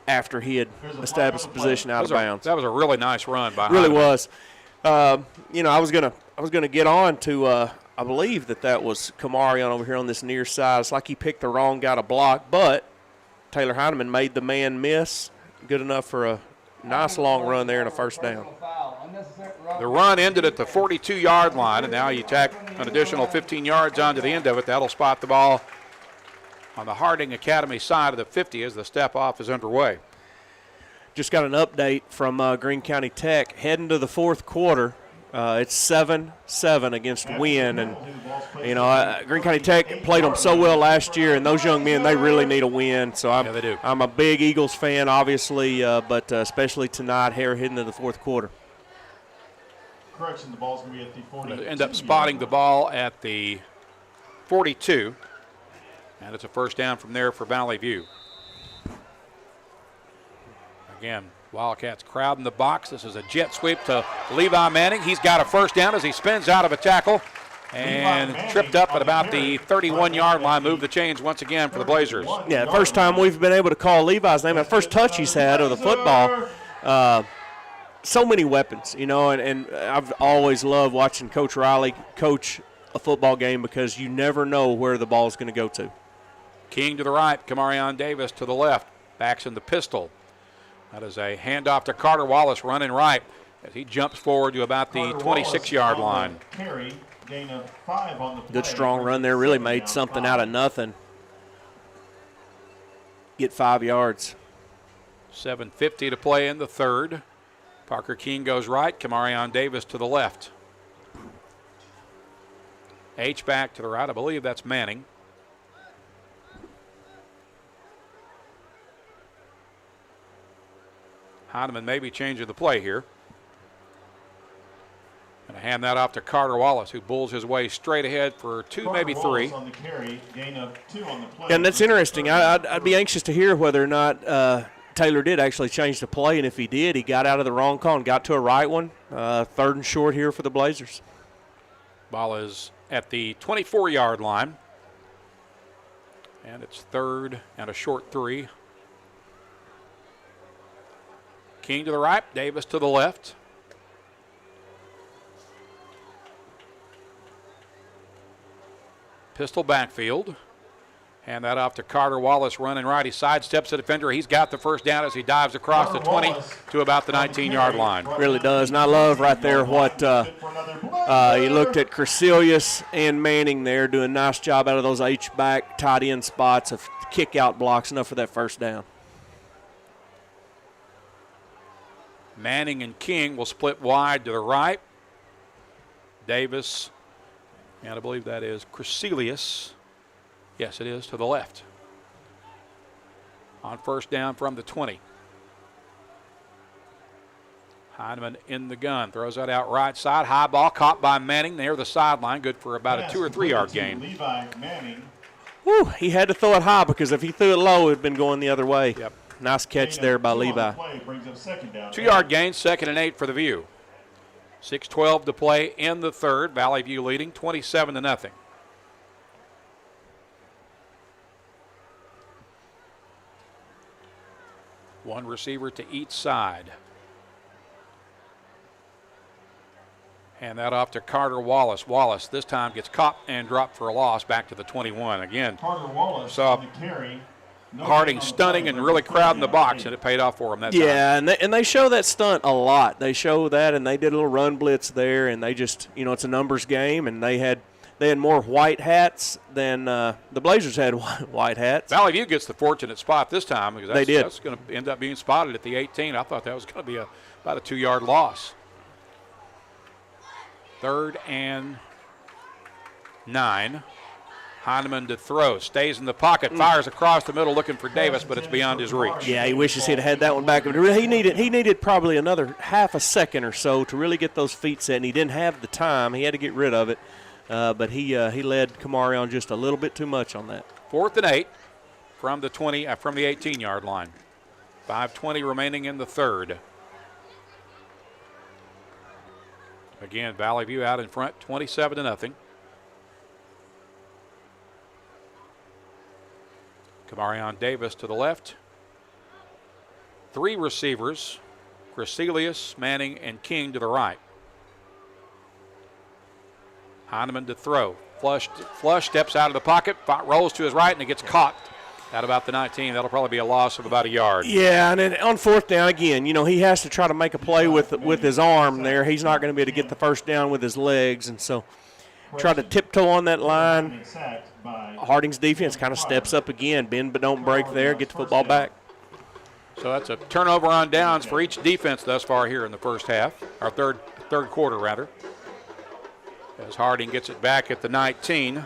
after he had established a position out of bounds. That was a really nice run by Really Heineman. was. I was gonna get on to. I believe that was Kamarion over here on this near side. It's like he picked the wrong guy to block, but Taylor Heineman made the man miss. Good enough for a nice long run there and a first down. The run ended at the 42-yard line, and now you tack an additional 15 yards onto the end of it. That'll spot the ball on the Harding Academy side of the 50 as the step-off is underway. Just got an update from Greene County Tech. Heading to the fourth quarter, it's 7-7 against Wynn. And, Greene County Tech played them so well last year, and those young men, they really need a win. So they do. I'm a big Eagles fan, obviously, but especially tonight here heading to the fourth quarter. Correction, the ball's going to be at the 40. End up spotting the ball at the 42, and it's a first down from there for Valley View. Again, Wildcats crowd in the box. This is a jet sweep to Levi Manning. He's got a first down as he spins out of a tackle and tripped up at about the 31-yard line. Moved the chains once again for the Blazers. Yeah, first time we've been able to call Levi's name. The first touch he's had of the football. So many weapons, and I've always loved watching Coach Riley coach a football game because you never know where the ball is going to go to. King to the right, Kamarion Davis to the left. Backs in the pistol. That is a handoff to Carter Wallace running right as he jumps forward to about the 26-yard line. Good strong run there. Really made something out of nothing. Get 5 yards. 7:50 to play in the third. Parker King goes right. Kamarion Davis to the left. H back to the right. I believe that's Manning. Heineman may be changing the play here. Going to hand that off to Carter Wallace, who bulls his way straight ahead for two, maybe three. On the carry, gain of 2 on the play. And that's interesting. I'd be anxious to hear whether or not Taylor did actually change the play, and if he did, he got out of the wrong call and got to a right one. 3rd and short here for the Blazers. Ball is at the 24-yard line. And it's 3rd and a short 3. King to the right, Davis to the left. Pistol backfield. Hand that off to Carter Wallace running right. He sidesteps the defender. He's got the first down as he dives across the 20 to about the 19-yard line. Really does. And I love right there what you looked at Crecilius and Manning there doing a nice job out of those H-back tight end spots of kick-out blocks enough for that first down. Manning and King will split wide to the right. Davis, and I believe that is Crecilius. Yes, it is, to the left. On first down from the 20. Heineman in the gun, throws that out right side. High ball caught by Manning near the sideline, good for about a 2 or 3 yard gain. Levi Manning. Whew, he had to throw it high because if he threw it low, it would have been going the other way. Yep. Nice catch there by Levi. 2 yard gain, 2nd and 8 for the View. 6:12 to play in the third. Valley View leading 27-0. One receiver to each side. And that off to Carter Wallace. Wallace this time gets caught and dropped for a loss back to the 21. Again, Carter Wallace saw on the carry. Harding stunning and really crowding the box, and it paid off for him that time. Yeah, and they show that stunt a lot. They show that, and they did a little run blitz there, and they just, it's a numbers game, and they had more white hats than the Blazers had white hats. Valley View gets the fortunate spot this time because they did. That's going to end up being spotted at the 18. I thought that was going to be about a 2 yard loss. 3rd and 9. Heineman to throw, stays in the pocket, fires across the middle looking for Davis, but it's beyond his reach. Yeah, he wishes he'd have had that one back. He needed probably another half a second or so to really get those feet set, and he didn't have the time. He had to get rid of it, but he led Kamari on just a little bit too much on that. 4th and 8 from the 18-yard line. 5:20 remaining in the third. Again, Valley View out in front, 27-0. Kamarion Davis to the left. 3 receivers, Griselius, Manning, and King to the right. Heineman to throw. Flush steps out of the pocket, rolls to his right, and it gets caught at about the 19. That'll probably be a loss of about a yard. Yeah, and then on 4th down, again, he has to try to make a play with his arm there. He's not going to be able to get the first down with his legs, and so try to tiptoe on that line. Harding's defense kind of steps up again. Bend but don't break there. Get the football back. So that's a turnover on downs for each defense thus far here in the first half, or third quarter rather. As Harding gets it back at the 19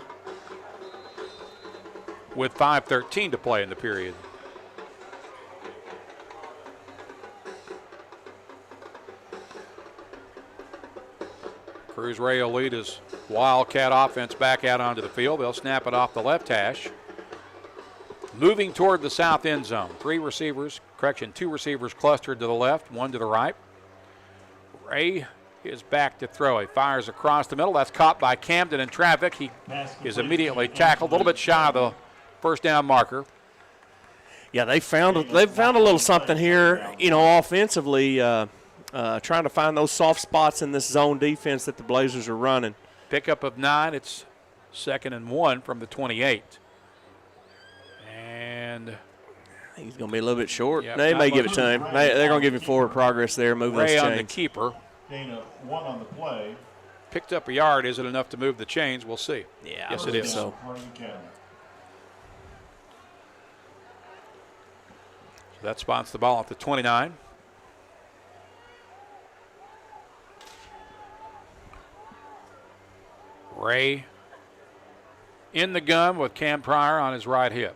with 5:13 to play in the period. Cruz Ray will lead his Wildcat offense back out onto the field. They'll snap it off the left hash. Moving toward the south end zone. 2 receivers clustered to the left, 1 to the right. Ray is back to throw. He fires across the middle. That's caught by Camden in traffic. He is immediately tackled, a little bit shy of the first down marker. Yeah, they've found a little something here, offensively, trying to find those soft spots in this zone defense that the Blazers are running. Pickup of 9. It's 2nd and 1 from the 28. And he's going to be a little bit short. Yep, they may give it to him. They're going to give him forward progress there, move those chains. Ray on the keeper. Gain of 1 on the play. Picked up a yard. Is it enough to move the chains? We'll see. Yeah, yes, it is. So that spots the ball at the 29. Ray in the gun with Cam Pryor on his right hip.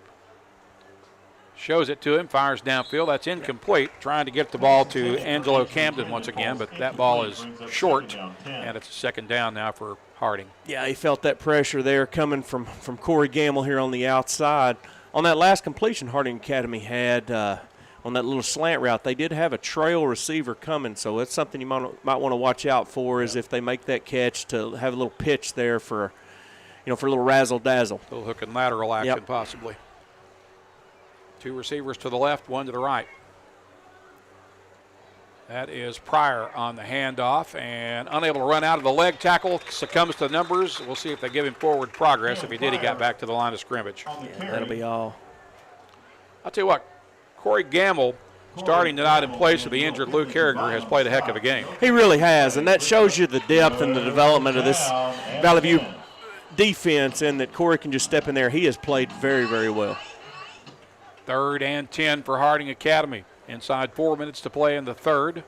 Shows it to him, fires downfield. That's incomplete. Trying to get the ball to Angelo Camden once again, but that ball is short, and it's a 2nd down now for Harding. Yeah, he felt that pressure there coming from Corey Gamble here on the outside. On that last completion Harding Academy had on that little slant route, they did have a trail receiver coming, so that's something you might want to watch out for is if they make that catch to have a little pitch there for a little razzle-dazzle. A little hook and lateral action possibly. 2 receivers to the left, 1 to the right. That is Pryor on the handoff and unable to run out of the leg tackle, succumbs to the numbers. We'll see if they give him forward progress. If he did, he got back to the line of scrimmage. Yeah, that'll be all. I'll tell you what, Corey Gamble, starting tonight in place of the injured Luke Carriger, has played a heck of a game. He really has, and that shows you the depth and the development of this Valley View defense, and that Corey can just step in there. He has played very, very well. 3rd and 10 for Harding Academy. Inside 4 minutes to play in the third.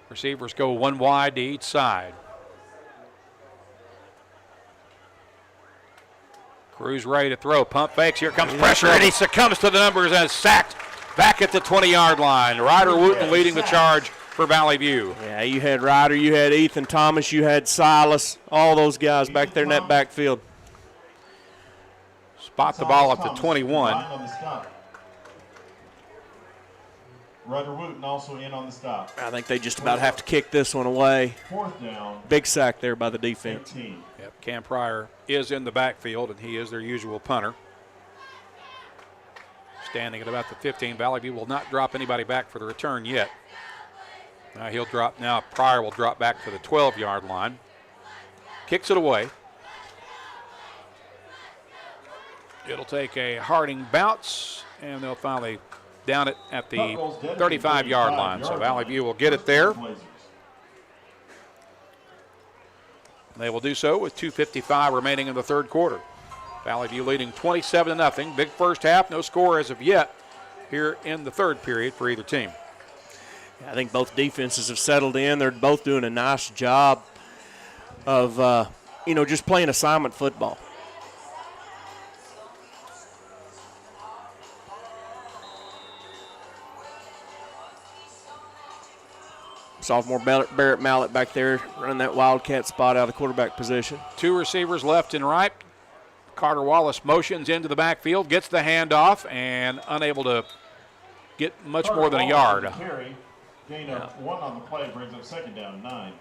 Receivers go 1 wide to each side. Cruz ready to throw. Pump fakes. Here comes pressure, and he succumbs to the numbers and is sacked back at the 20-yard line. Ryder Wooten leading the charge for Valley View. Yeah, you had Ryder, you had Ethan Thomas, you had Silas, all those guys back there in that backfield. Spot the ball up to 21. Ryder Wooten also in on the stop. I think they just about have to kick this one away. 4th down. Big sack there by the defense. 18. Yep, Cam Pryor is in the backfield, and he is their usual punter. Standing at about the 15. Valley View will not drop anybody back for the return yet. He'll drop now. Pryor will drop back to the 12-yard line. Kicks it away. It'll take a Harding bounce, and they'll finally down it at the 35-yard line. So Valley View will get it there. They will do so with 2:55 remaining in the third quarter. Valley View leading 27-0. Big first half, no score as of yet here in the third period for either team. I think both defenses have settled in. They're both doing a nice job of, just playing assignment football. Sophomore Barrett Mallett back there running that Wildcat spot out of the quarterback position. 2 receivers left and right. Carter Wallace motions into the backfield, gets the handoff, and unable to get much more than a yard. Carry, gain of 1 on the play, brings up 2nd down, 9.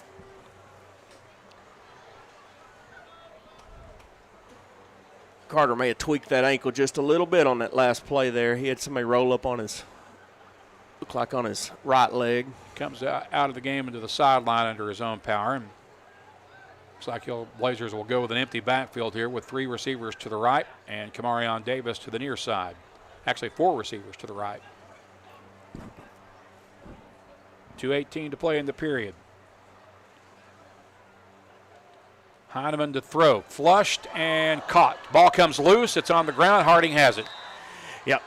Carter may have tweaked that ankle just a little bit on that last play there. He had somebody roll up on his, looked like on his right leg. Comes out of the game into the sideline under his own power. And looks like Blazers will go with an empty backfield here with 3 receivers to the right and Kamarion Davis to the near side. Actually, 4 receivers to the right. 2:18 to play in the period. Heineman to throw. Flushed and caught. Ball comes loose. It's on the ground. Harding has it. Yep.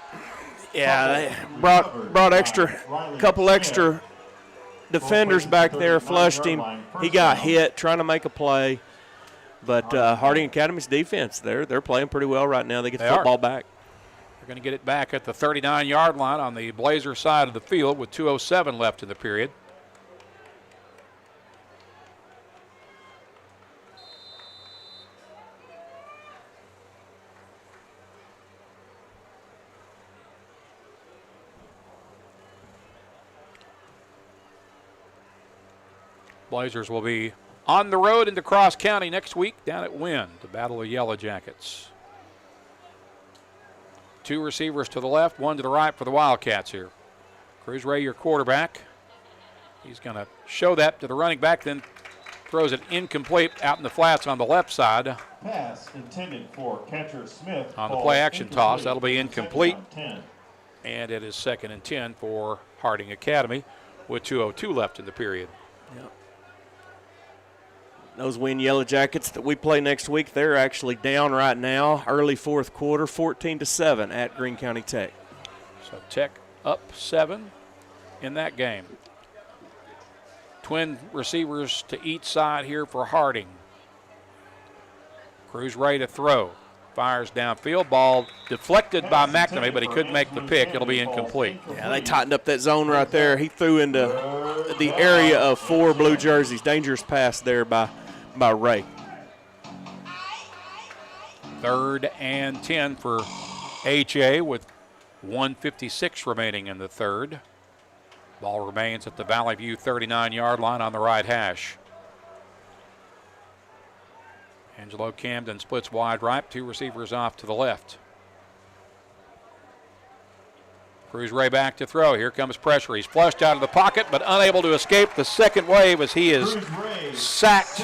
Yeah, they brought a couple extra defenders back there, flushed him. He got hit trying to make a play. But Harding Academy's defense, they're playing pretty well right now. They get the football back. They're going to get it back at the 39-yard line on the Blazer side of the field with 2:07 left in the period. Blazers will be on the road into Cross County next week down at Wynn to battle the Yellow Jackets. 2 receivers to the left, 1 to the right for the Wildcats here. Cruz Ray, your quarterback. He's going to show that to the running back, then throws it incomplete out in the flats on the left side. Pass intended for catcher Smith. On the play action toss, that'll be incomplete. And it is 2nd and 10 for Harding Academy with 2:02 left in the period. Yep. Those Wynn Yellow Jackets that we play next week, they're actually down right now, early fourth quarter, 14-7 at Greene County Tech. So Tech up 7 in that game. Twin receivers to each side here for Harding. Cruz Ray to throw. Fires downfield. Ball deflected by McNamee, but he couldn't make the pick. It'll be incomplete. Yeah, they tightened up that zone right there. He threw into the area of 4 blue jerseys. Dangerous pass there by Ray. 3rd and 10 for HA with 1:56 remaining in the third. Ball remains at the Valley View 39-yard line on the right hash. Angelo Camden splits wide right, 2 receivers off to the left. Cruz Ray back to throw. Here comes pressure. He's flushed out of the pocket, but unable to escape the second wave as he is sacked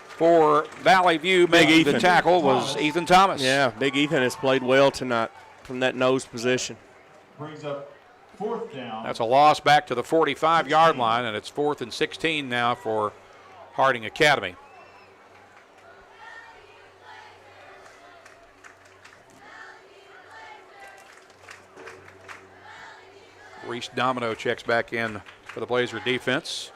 for Valley View. Making the tackle was Ethan Thomas. Yeah, Big Ethan has played well tonight from that nose position. Brings up 4th down. That's a loss back to the 45-yard line, and it's 4th and 16 now for Harding Academy. Reese Domino checks back in for the Blazer defense.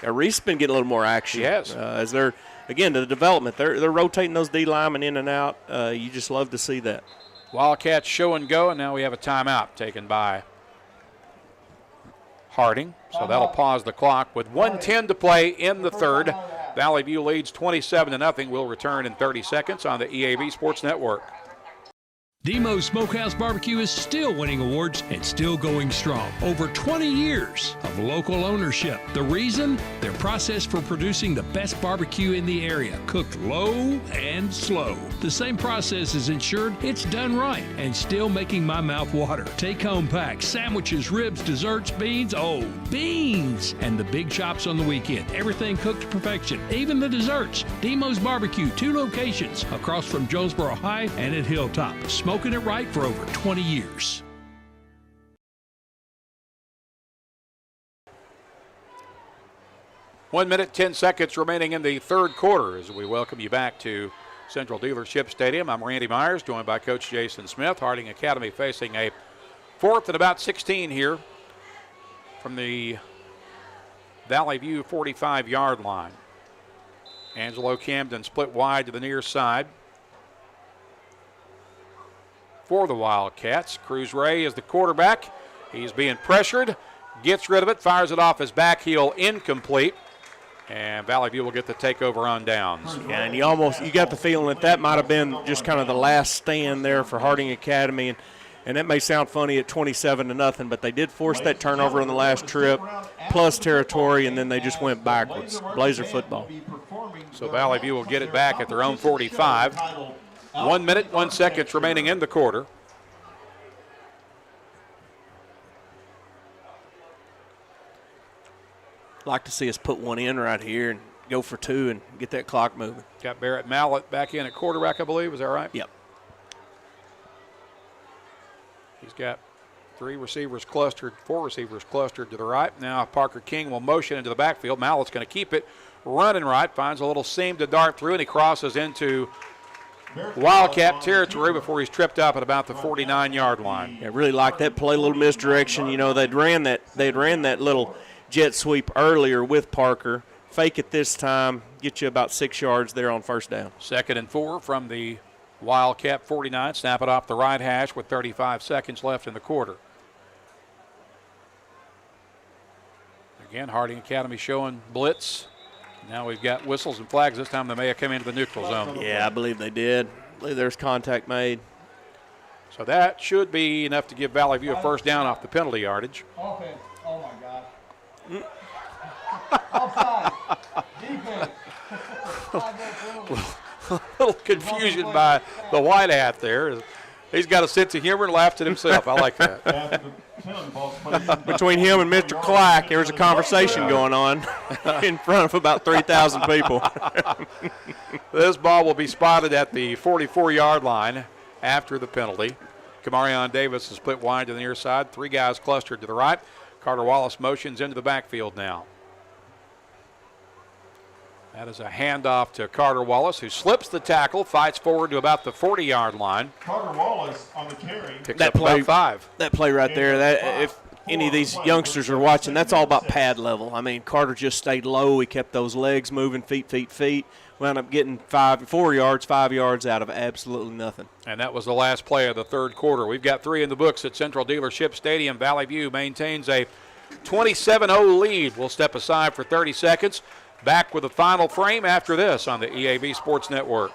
Yeah, Reese has been getting a little more action. She has. As they're, again, the development, they're rotating those D linemen in and out. You just love to see that. Wildcats show and go, and now we have a timeout taken by Harding. So that'll pause the clock with 1:10 to play in the third. Valley View leads 27-0. We'll return in 30 seconds on the EAB Sports Network. Demo's Smokehouse Barbecue is still winning awards and still going strong. Over 20 years of local ownership. The reason? Their process for producing the best barbecue in the area, cooked low and slow. The same process is ensured it's done right and still making my mouth water. Take-home packs, sandwiches, ribs, desserts, beans. Oh, beans! And the big chops on the weekend. Everything cooked to perfection, even the desserts. Demo's Barbecue, 2 locations across from Jonesboro High and at Hilltop. Smoking it right for over 20 years. One minute, 10 seconds remaining in the third quarter as we welcome you back to Central Dealership Stadium. I'm Randy Myers, joined by Coach Jason Smith. Harding Academy facing a 4th and about 16 here from the Valley View 45-yard line. Angelo Camden split wide to the near side for the Wildcats. Cruz Ray is the quarterback. He's being pressured, gets rid of it, fires it off his back heel, incomplete. And Valley View will get the takeover on downs. Yeah, and you got the feeling that might have been just kind of the last stand there for Harding Academy. And that may sound funny at 27-0, but they did force that turnover on the last trip, plus territory, and then they just went backwards. Blazer football. So Valley View will get it back at their own 45. 1 minute, 1 second remaining in the quarter. Like to see us put one in right here and go for 2 and get that clock moving. Got Barrett Mallett back in at quarterback, I believe. Is that right? Yep. He's got 4 receivers clustered to the right. Now Parker King will motion into the backfield. Mallett's going to keep it running right, finds a little seam to dart through, and he crosses into Wildcat territory before he's tripped up at about the 49-yard line. I really like that play, a little misdirection. You know, they'd ran that little jet sweep earlier with Parker. Fake it this time, get you about 6 yards there on first down. 2nd and 4 from the Wildcat 49. Snap it off the right hash with 35 seconds left in the quarter. Again, Harding Academy showing blitz. Now we've got whistles and flags. This time they may have come into the neutral zone. Yeah, I believe they did. I believe there's contact made. So that should be enough to give Valley View a first down off the penalty yardage. Offense. Oh, my God. Offside. Defense. A little confusion by the white hat there. He's got a sense of humor and laughed at himself. I like that. Between him and Mr. Clack, there was a conversation going on in front of about 3,000 people. This ball will be spotted at the 44-yard line after the penalty. Kamarion Davis is split wide to the near side. 3 guys clustered to the right. Carter Wallace motions into the backfield now. That is a handoff to Carter Wallace, who slips the tackle, fights forward to about the 40-yard line. Carter Wallace on the carry. Picks up about 5. That play right there, that if any of these youngsters are watching, that's all about pad level. I mean, Carter just stayed low. He kept those legs moving, feet. Wound up getting 5 yards out of absolutely nothing. And that was the last play of the third quarter. We've got 3 in the books at Central Dealership Stadium. Valley View maintains a 27-0 lead. We'll step aside for 30 seconds. Back with the final frame after this on the EAB Sports Network.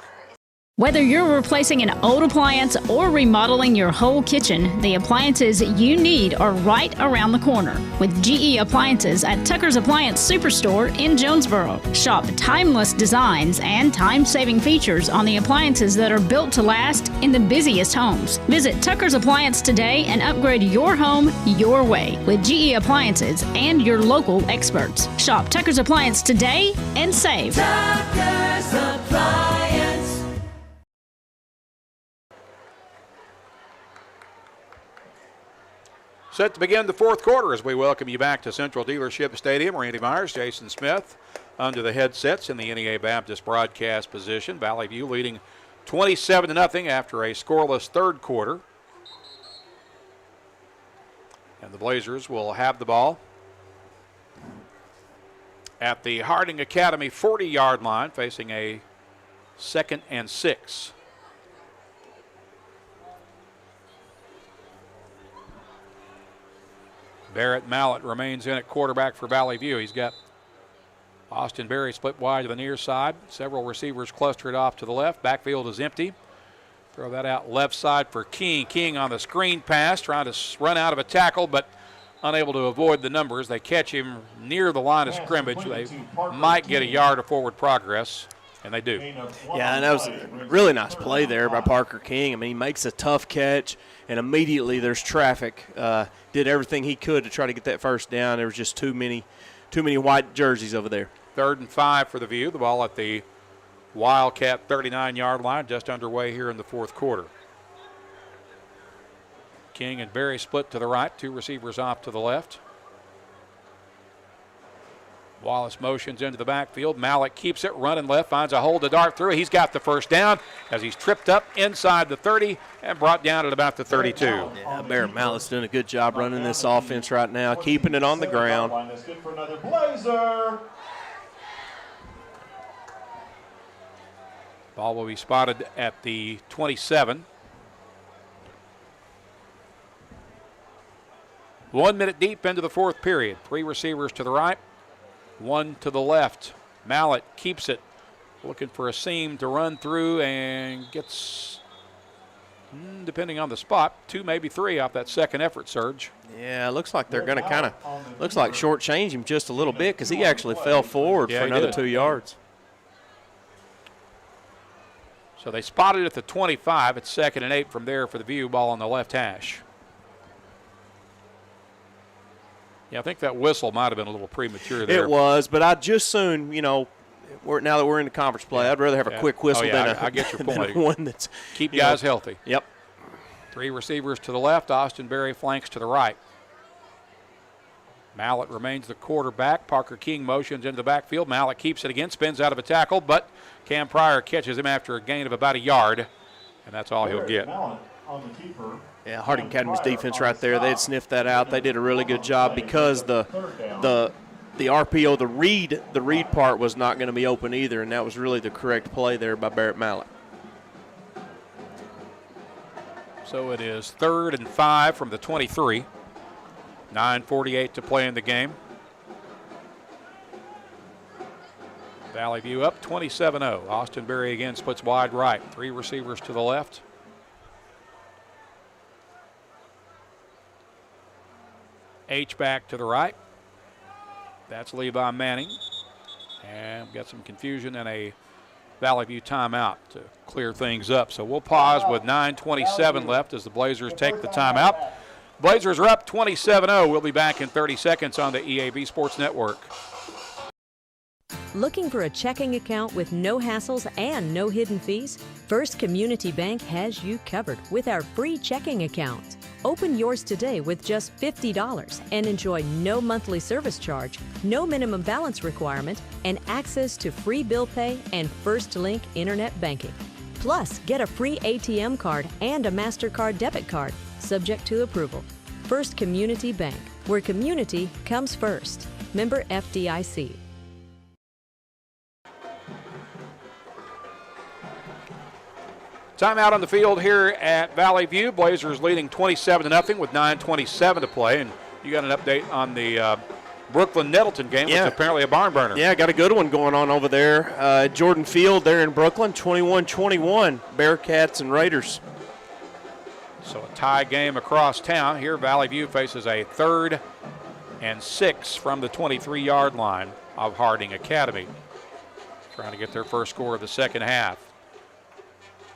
Whether you're replacing an old appliance or remodeling your whole kitchen, the appliances you need are right around the corner with GE Appliances at Tucker's Appliance Superstore in Jonesboro. Shop timeless designs and time-saving features on the appliances that are built to last in the busiest homes. Visit Tucker's Appliance today and upgrade your home your way with GE Appliances and your local experts. Shop Tucker's Appliance today and save. Tucker's Appliance. Set to begin the fourth quarter as we welcome you back to Central Dealership Stadium. Randy Myers, Jason Smith under the headsets in the NEA Baptist broadcast position. Valley View leading 27-0 after a scoreless third quarter. And the Blazers will have the ball at the Harding Academy 40-yard line, facing a 2nd and 6. Barrett Mallett remains in at quarterback for Valley View. He's got Austin Berry split wide to the near side. Several receivers clustered off to the left. Backfield is empty. Throw that out left side for King. King on the screen pass, trying to run out of a tackle, but unable to avoid the numbers. They catch him near the line of scrimmage. They might get a yard of forward progress, and they do. Yeah, and that was a really nice play there by Parker King. I mean, he makes a tough catch, and immediately there's traffic. Did everything he could to try to get that first down. There was just too many white jerseys over there. 3rd and 5 for the View. The ball at the Wildcat 39-yard line, just underway here in the 4th quarter. King and Berry split to the right, 2 receivers off to the left. Wallace motions into the backfield. Mallett keeps it, running left, finds a hole to dart through. He's got the first down as he's tripped up inside the 30 and brought down at about the 32. Yeah, Barrett Mallett's doing a good job running this offense right now, keeping it on the ground. That's good for another Blazer. Ball will be spotted at the 27. 1 minute deep into the 4th period. 3 receivers to the right, 1 to the left. Mallett keeps it, looking for a seam to run through and gets, depending on the spot, 2, maybe 3 off that second effort surge. Yeah, it looks like they're going to kind of, shortchange him just a little bit because he actually fell forward for another 2 yards. So they spotted at the 25. It's 2nd and 8 from there for the View. Ball on the left hash. Yeah, I think that whistle might have been a little premature there. It was, but I'd just soon, now that we're in the conference play, I'd rather have a quick whistle than I get your point. One that's keep guys healthy. Yep. 3 receivers to the left. Austin Berry flanks to the right. Mallett remains the quarterback. Parker King motions into the backfield. Mallett keeps it again, spins out of a tackle, but Cam Pryor catches him after a gain of about a yard, and that's all he'll get. Yeah, Harding Academy's defense right there, they had sniffed that out. They did a really good job because the RPO, the read part was not going to be open either, and that was really the correct play there by Barrett Mallett. So it is 3rd and 5 from the 23. 9:48 to play in the game. Valley View up 27-0. Austin Berry again splits wide right. 3 receivers to the left. H-back to the right. That's Levi Manning. And we've got some confusion and a Valley View timeout to clear things up. So we'll pause with 9:27 left as the Blazers take the timeout. Blazers are up 27-0. We'll be back in 30 seconds on the EAB Sports Network. Looking for a checking account with no hassles and no hidden fees? First Community Bank has you covered with our free checking account. Open yours today with just $50 and enjoy no monthly service charge, no minimum balance requirement, and access to free bill pay and First Link internet banking. Plus, get a free ATM card and a MasterCard debit card, subject to approval. First Community Bank, where community comes first. Member FDIC. Timeout on the field here at Valley View. Blazers leading 27-0 with 9:27 to play. And you got an update on the Brooklyn-Nettleton game, which is apparently a barn burner. Yeah, got a good one going on over there. Jordan Field there in Brooklyn, 21-21, Bearcats and Raiders. So a tie game across town. Here Valley View faces a 3rd and 6 from the 23-yard line of Harding Academy. Trying to get their first score of the second half.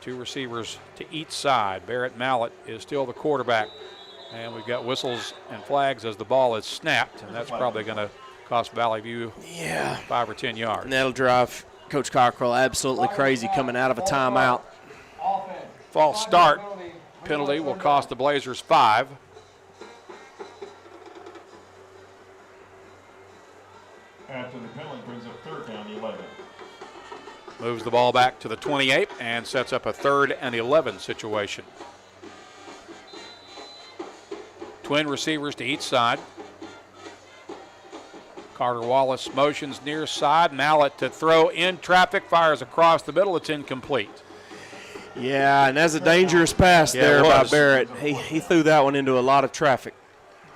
2 receivers to each side. Barrett Mallett is still the quarterback. And we've got whistles and flags as the ball is snapped, and that's probably going to cost Valley View 5 or 10 yards. And that'll drive Coach Cockrell absolutely crazy coming out of a timeout. False start penalty will cost the Blazers 5. After the penalty brings up 3rd down, 11. Moves the ball back to the 28 and sets up a 3rd and 11 situation. Twin receivers to each side. Carter Wallace motions near side. Mallett to throw in traffic, fires across the middle. It's incomplete. Yeah, and that's a dangerous pass there by Barrett. He threw that one into a lot of traffic.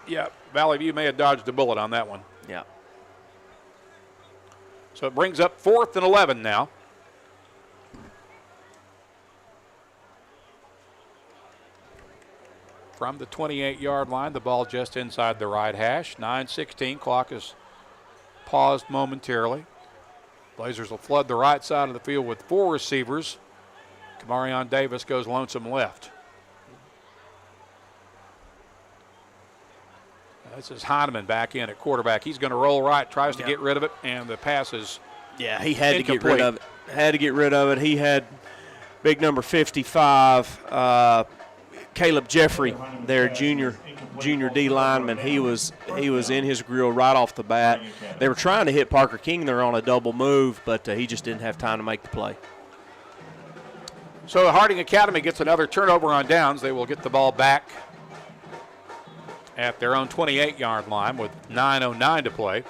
Yeah, Valley View may have dodged a bullet on that one. Yeah. So it brings up 4th and 11 now. From the 28-yard line, the ball just inside the right hash. 9:16, clock is paused momentarily. Blazers will flood the right side of the field with 4 receivers. Kamarion Davis goes lonesome left. This is Heineman back in at quarterback. He's going to roll right, tries to get rid of it, and the pass is he had incomplete. to get rid of it. Had to get rid of it. He had big number 55, Caleb Jeffrey, their junior D lineman. He was in his grill right off the bat. They were trying to hit Parker King there on a double move, but he just didn't have time to make the play. So Harding Academy gets another turnover on downs. They will get the ball back at their own 28-yard line with 9:09 to play.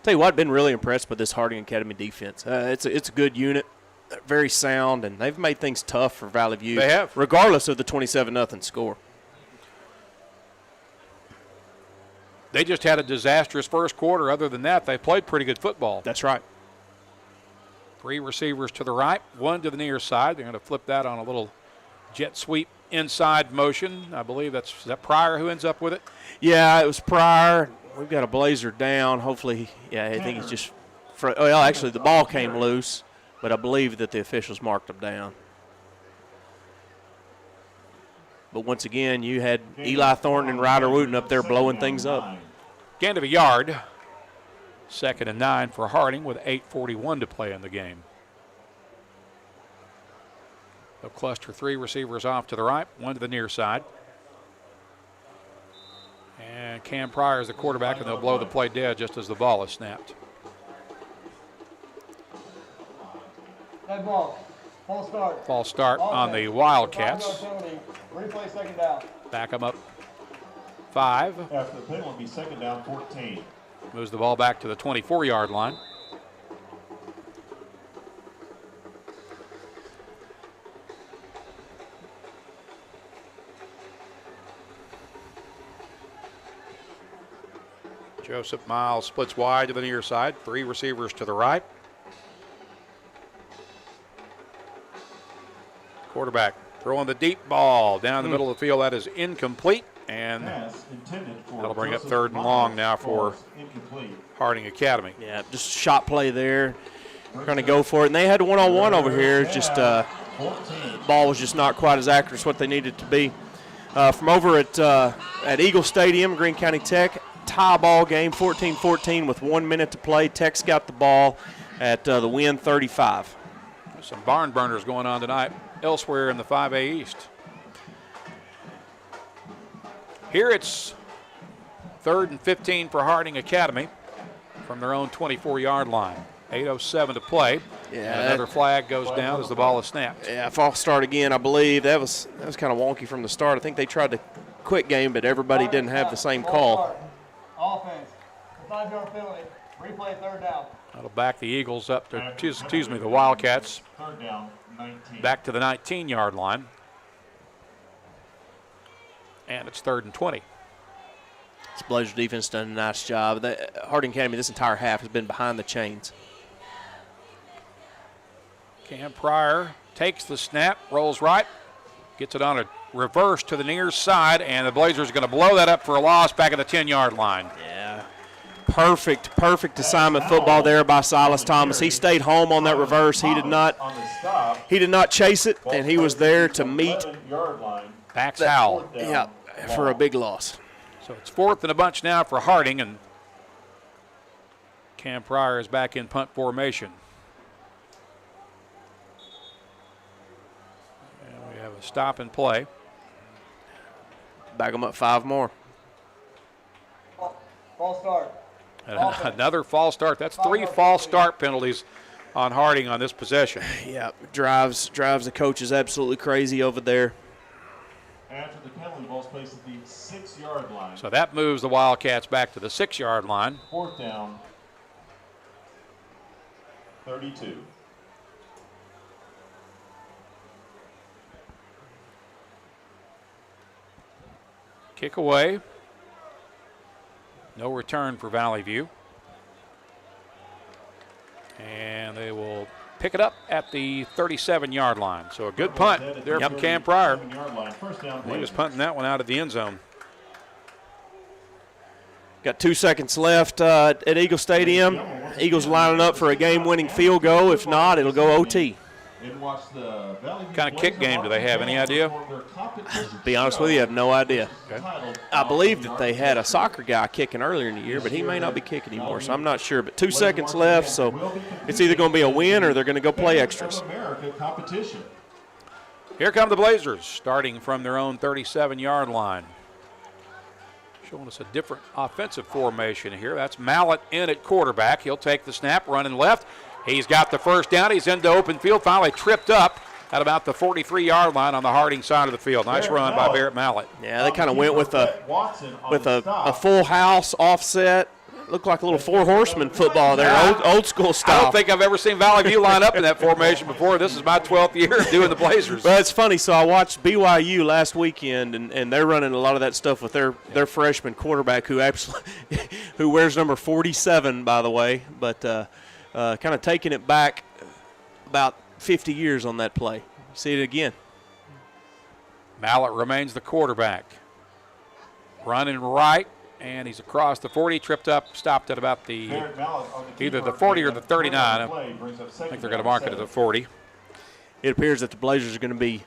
Tell you what, I've been really impressed with this Harding Academy defense. It's a good unit, very sound, and they've made things tough for Valley View. They have. Regardless of the 27-0 score. They just had a disastrous first quarter. Other than that, they played pretty good football. That's right. 3 receivers to the right, 1 to the near side. They're going to flip that on a little jet sweep inside motion. I believe is that Pryor who ends up with it? Yeah, it was Pryor. We've got a Blazer down. Hopefully, I think he's just – well, actually, the ball came loose, but I believe that the officials marked him down. But once again, you had Eli Thornton and Ryder Wooten up there blowing things up. Gain of a yard. 2nd and 9 for Harding with 8:41 to play in the game. They'll cluster 3 receivers off to the right, 1 to the near side. And Cam Pryor is the quarterback, and they'll blow the play dead just as the ball is snapped. Dead ball. False start. False start on the Wildcats. Replay 2nd down. Back them up 5. After the penalty, will be 2nd down, 14. Moves the ball back to the 24-yard line. Joseph Miles splits wide to the near side. 3 receivers to the right. Quarterback throwing the deep ball down the middle of the field. That is incomplete. And that'll bring up 3rd and long now for Harding Academy. Yeah, just shot play there. Trying to go for it. And they had one-on-one over here. Just ball was just not quite as accurate as what they needed to be. From over at Eagle Stadium, Greene County Tech, tie ball game, 14-14 with 1 minute to play. Tech's got the ball at the win, 35. Some barn burners going on tonight elsewhere in the 5A East. Here it's 3rd and 15 for Harding Academy from their own 24-yard line. 8:07 to play. Yeah, and another flag goes down as the ball is snapped. Yeah, false start again, I believe. That was kind of wonky from the start. I think they tried to quick game, but everybody didn't have the same call. Offense. 5-yard penalty. Replay 3rd down. That'll back the Eagles up to, the Wildcats 3rd down, 19. back to the 19-yard line. And it's 3rd and 20. This Blazer defense done a nice job. Harding Academy this entire half has been behind the chains. Cam Pryor takes the snap, rolls right, gets it on a reverse to the near side, and the Blazers are going to blow that up for a loss back at the 10-yard line. Yeah. Perfect assignment football there by Silas Thomas. He stayed home on that reverse. He did not chase it, and he was there to meet Max Howell. Yeah, for a big loss. So it's 4th and a bunch now for Harding, and Cam Pryor is back in punt formation. And we have a stop and play. Back them up 5 more. False start. And another false start. That's 3 false start penalties on Harding on this possession. Yeah, drives the coaches absolutely crazy over there. After the penalty, ball's placed at the 6-yard line. So that moves the Wildcats back to the 6-yard line. 4th down, 32. Kick away. No return for Valley View. And they will pick it up at the 37-yard line. So a good punt there from Cam Pryor. He was punting that one out of the end zone. Got 2 seconds left at Eagle Stadium. Eagles lining up for a game-winning field goal. If not, it'll go OT. What kind of kick game do they have? Any idea? Be honest with you, I have no idea. Okay. I believe that they had a soccer guy kicking earlier in the year, but he may not be kicking anymore, so I'm not sure. But 2 seconds left, so it's either going to be a win or they're going to go play extras. Here come the Blazers, starting from their own 37-yard line. Showing us a different offensive formation here. That's Mallett in at quarterback. He'll take the snap, running left. He's got the first down. He's into open field. Finally tripped up at about the 43-yard line on the Harding side of the field. Nice run by Barrett Mallett. Yeah, they kind of went with a full house offset. Looked like a little four horseman football there, old school style. I don't think I've ever seen Valley View line up in that formation before. This is my 12th year doing the Blazers. Well, it's funny. So I watched BYU last weekend, and they're running a lot of that stuff with their freshman quarterback who wears number 47, by the way, but kind of taking it back about 50 years on that play. See it again. Mallett remains the quarterback. Running right. And he's across the 40, tripped up, stopped at about either the 40 or the 39. I think they're going to mark it at the 40. It appears that the Blazers are going to be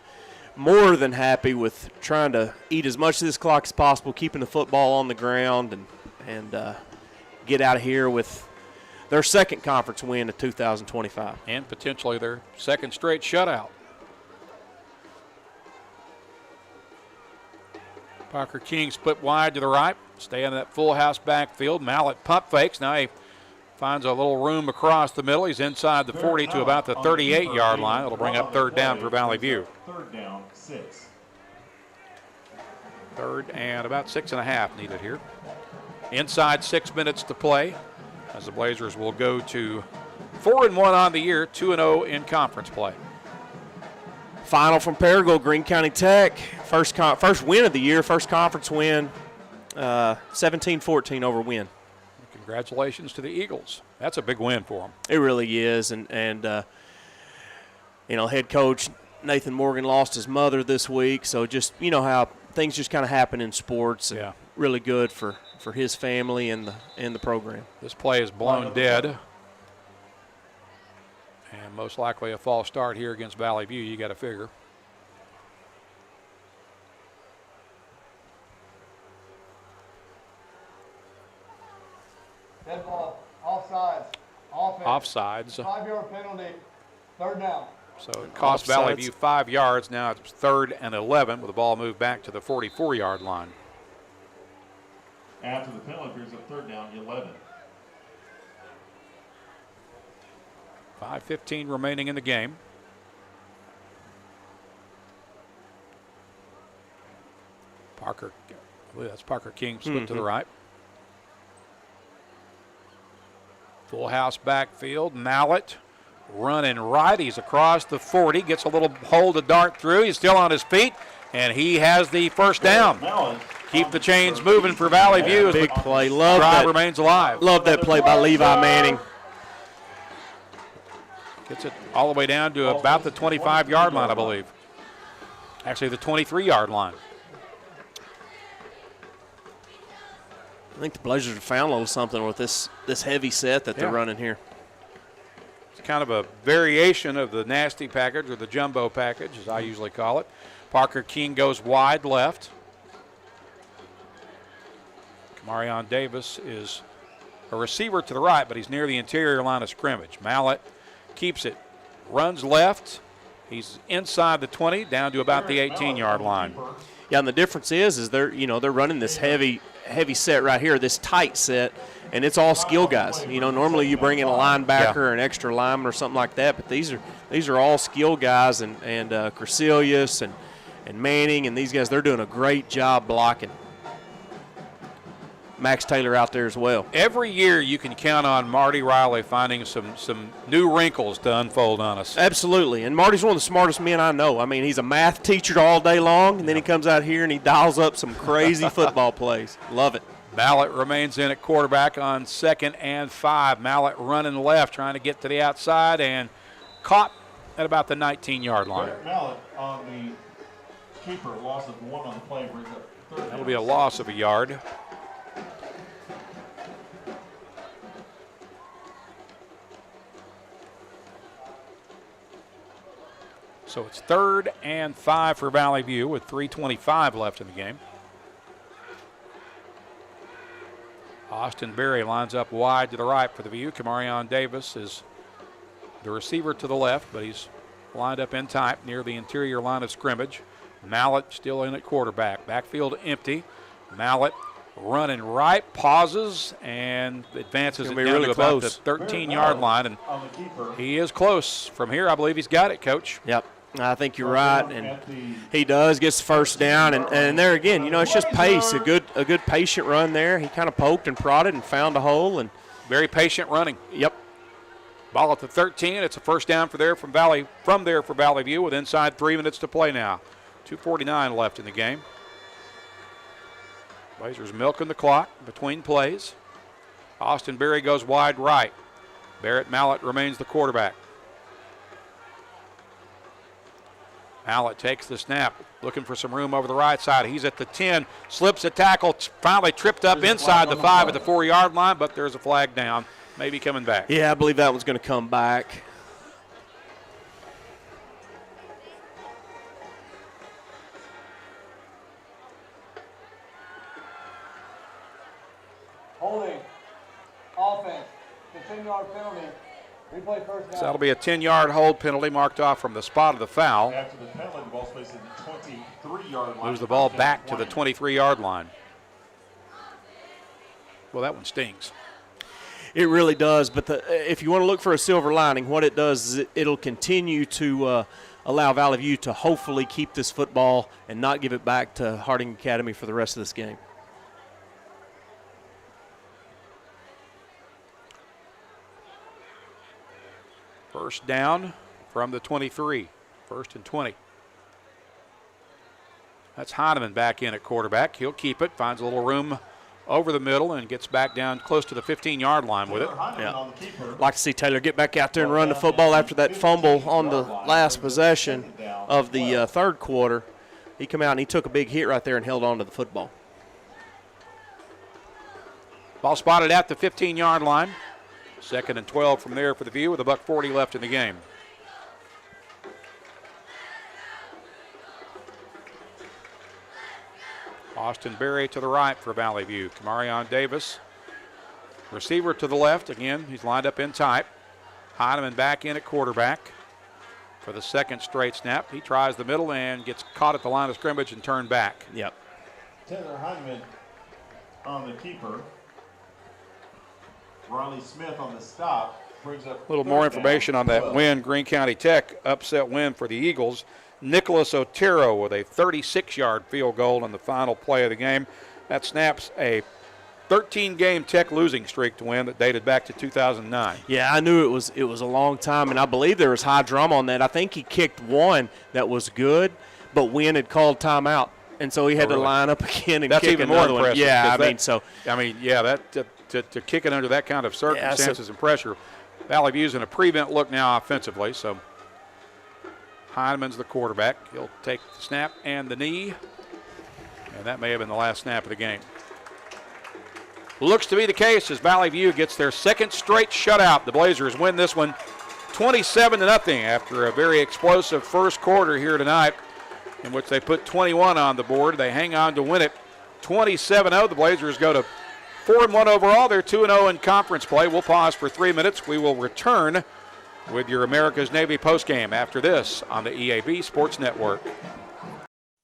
more than happy with trying to eat as much of this clock as possible, keeping the football on the ground, and get out of here with their second conference win of 2025. And potentially their second straight shutout. Parker King split wide to the right. Stay in that full house backfield. Mallett pump fakes. Now he finds a little room across the middle. He's inside the 40 to about the 38-yard line. It'll bring up third down for Valley View. Third down, 6. Third and about 6.5 needed here. Inside 6 minutes to play as the Blazers will go to 4-1 on the year, 2-0 in conference play. Final from Paragould, Greene County Tech. First win of the year, first conference win. 17-14 over Wynn. Congratulations to the Eagles. That's a big win for them. It really is, and head coach Nathan Morgan lost his mother this week, so just how things just kind of happen in sports. And really good for his family and the program. This play is blown dead, and most likely a false start here against Valley View. You got to figure. Dead ball, offsides, offense. Offsides. 5-yard penalty, third down. So it cost Valley View 5 yards. Now it's 3rd and 11 with the ball moved back to the 44-yard line. After the penalty, here's a third down, 11. 5:15 remaining in the game. I believe that's Parker King split to the right. Full house backfield. Mallett running right. He's across the 40. Gets a little hole to dart through. He's still on his feet, and he has the first down. Keep the chains moving for Valley View. Big play. Love drive that. Remains alive. Love that play by Levi Manning. Gets it all the way down to about the 25-yard line, I believe. Actually, the 23-yard line. I think the Blazers have found a little something with this heavy set that they're running here. It's kind of a variation of the nasty package, or the jumbo package, as I usually call it. Parker King goes wide left. Kamarion Davis is a receiver to the right, but he's near the interior line of scrimmage. Mallett keeps it, runs left. He's inside the 20, down to about the 18-yard line. Yeah, and the difference is they're running this heavy set right here, this tight set, and it's all skill guys. Normally you bring in a linebacker or an extra lineman or something like that, but these are all skill guys, and Crecilius and Manning and these guys, they're doing a great job blocking. Max Taylor out there as well. Every year you can count on Marty Riley finding some new wrinkles to unfold on us. Absolutely, and Marty's one of the smartest men I know. I mean, he's a math teacher all day long, and then he comes out here and he dials up some crazy football plays. Love it. Mallett remains in at quarterback on 2nd and 5. Mallett running left, trying to get to the outside, and caught at about the 19-yard line. Mallett on the keeper, loss of 1 on the play, brings up third. That'll be a loss of a yard. So it's 3rd and 5 for Valley View with 3:25 left in the game. Austin Berry lines up wide to the right for the View. Kamarion Davis is the receiver to the left, but he's lined up in tight near the interior line of scrimmage. Mallett still in at quarterback. Backfield empty. Mallett running right, pauses, and advances it down really to about the close. 13-yard line. And he is close. From here, I believe he's got it, Coach. Yep. I think you're right, and he does, gets the first down, and there again, it's just pace, a good patient run there. He kind of poked and prodded and found a hole, and very patient running. Yep. Ball at the 13. It's a first down for Valley View with inside 3 minutes to play now. 2:49 left in the game. Blazers milking the clock between plays. Austin Berry goes wide right. Barrett Mallett remains the quarterback. Mallett takes the snap, looking for some room over the right side. He's at the 10, slips a tackle, finally tripped up inside the 5 at the 4-yard line, but there's a flag down, maybe coming back. Yeah, I believe that one's going to come back. Holding. Offense. 10-yard penalty. Replay first down. So that'll be a 10-yard hold penalty marked off from the spot of the foul. After the penalty, the ball's placed at the 23-yard line. Moves the ball back to the 23-yard line. Well, that one stings. It really does, but if you want to look for a silver lining, what it does is it'll continue to allow Valley View to hopefully keep this football and not give it back to Harding Academy for the rest of this game. First down from the 23. 1st and 20. That's Heineman back in at quarterback. He'll keep it, finds a little room over the middle, and gets back down close to the 15-yard line with it. Yeah. Like to see Taylor get back out there and run the football after that fumble on the last possession of the third quarter. He come out and he took a big hit right there and held on to the football. Ball spotted at the 15-yard line. 2nd and 12 from there for the View with $1:40 left in the game. Austin Berry to the right for Valley View. Kamarion Davis, receiver to the left. Again, he's lined up in tight. Heineman back in at quarterback for the second straight snap. He tries the middle and gets caught at the line of scrimmage and turned back. Yep. Taylor Heineman on the keeper. Ronnie Smith on the stop. Brings up A little more information on that win. Greene County Tech upset win for the Eagles. Nicholas Otero with a 36-yard field goal in the final play of the game. That snaps a 13-game Tech losing streak to win that dated back to 2009. Yeah, I knew it was a long time, and I believe there was high drama on that. I think he kicked one that was good, but Wynn had called timeout, and so he had to line up again and That's kick even more another one. impressive. Yeah, that to kick it under that kind of circumstances and pressure. Valley View's in a prevent look now offensively, so Heineman's the quarterback. He'll take the snap and the knee, and that may have been the last snap of the game. Looks to be the case as Valley View gets their second straight shutout. The Blazers win this one 27-0 after a very explosive first quarter here tonight in which they put 21 on the board. They hang on to win it 27-0. The Blazers go to 4-1 overall. They're 2-0 in conference play. We'll pause for 3 minutes. We will return with your America's Navy postgame after this on the EAB Sports Network.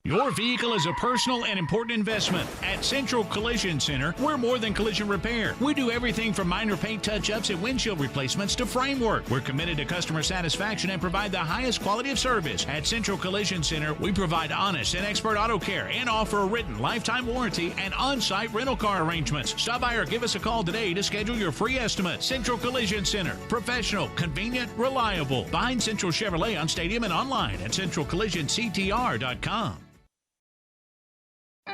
Your vehicle is a personal and important investment. At Central Collision Center, we're more than collision repair. We do everything from minor paint touch-ups and windshield replacements to framework. We're committed to customer satisfaction and provide the highest quality of service. At Central Collision Center, we provide honest and expert auto care and offer a written lifetime warranty and on-site rental car arrangements. Stop by or give us a call today to schedule your free estimate. Central Collision Center. Professional, convenient, reliable. Behind Central Chevrolet on Stadium and online at centralcollisionctr.com.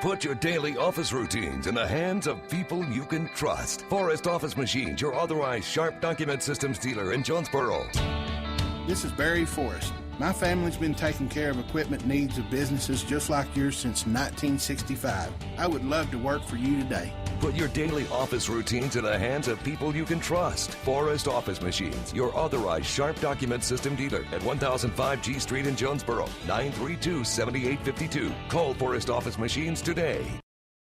Put your daily office routines in the hands of people you can trust. Forrest Office Machines, your authorized Sharp document systems dealer in Jonesboro. This is Barry Forrest. My family's been taking care of equipment needs of businesses just like yours since 1965. I would love to work for you today. Put your daily office routines in the hands of people you can trust. Forrest Office Machines, your authorized Sharp document system dealer at 1005 G Street in Jonesboro, 932-7852. Call Forrest Office Machines today.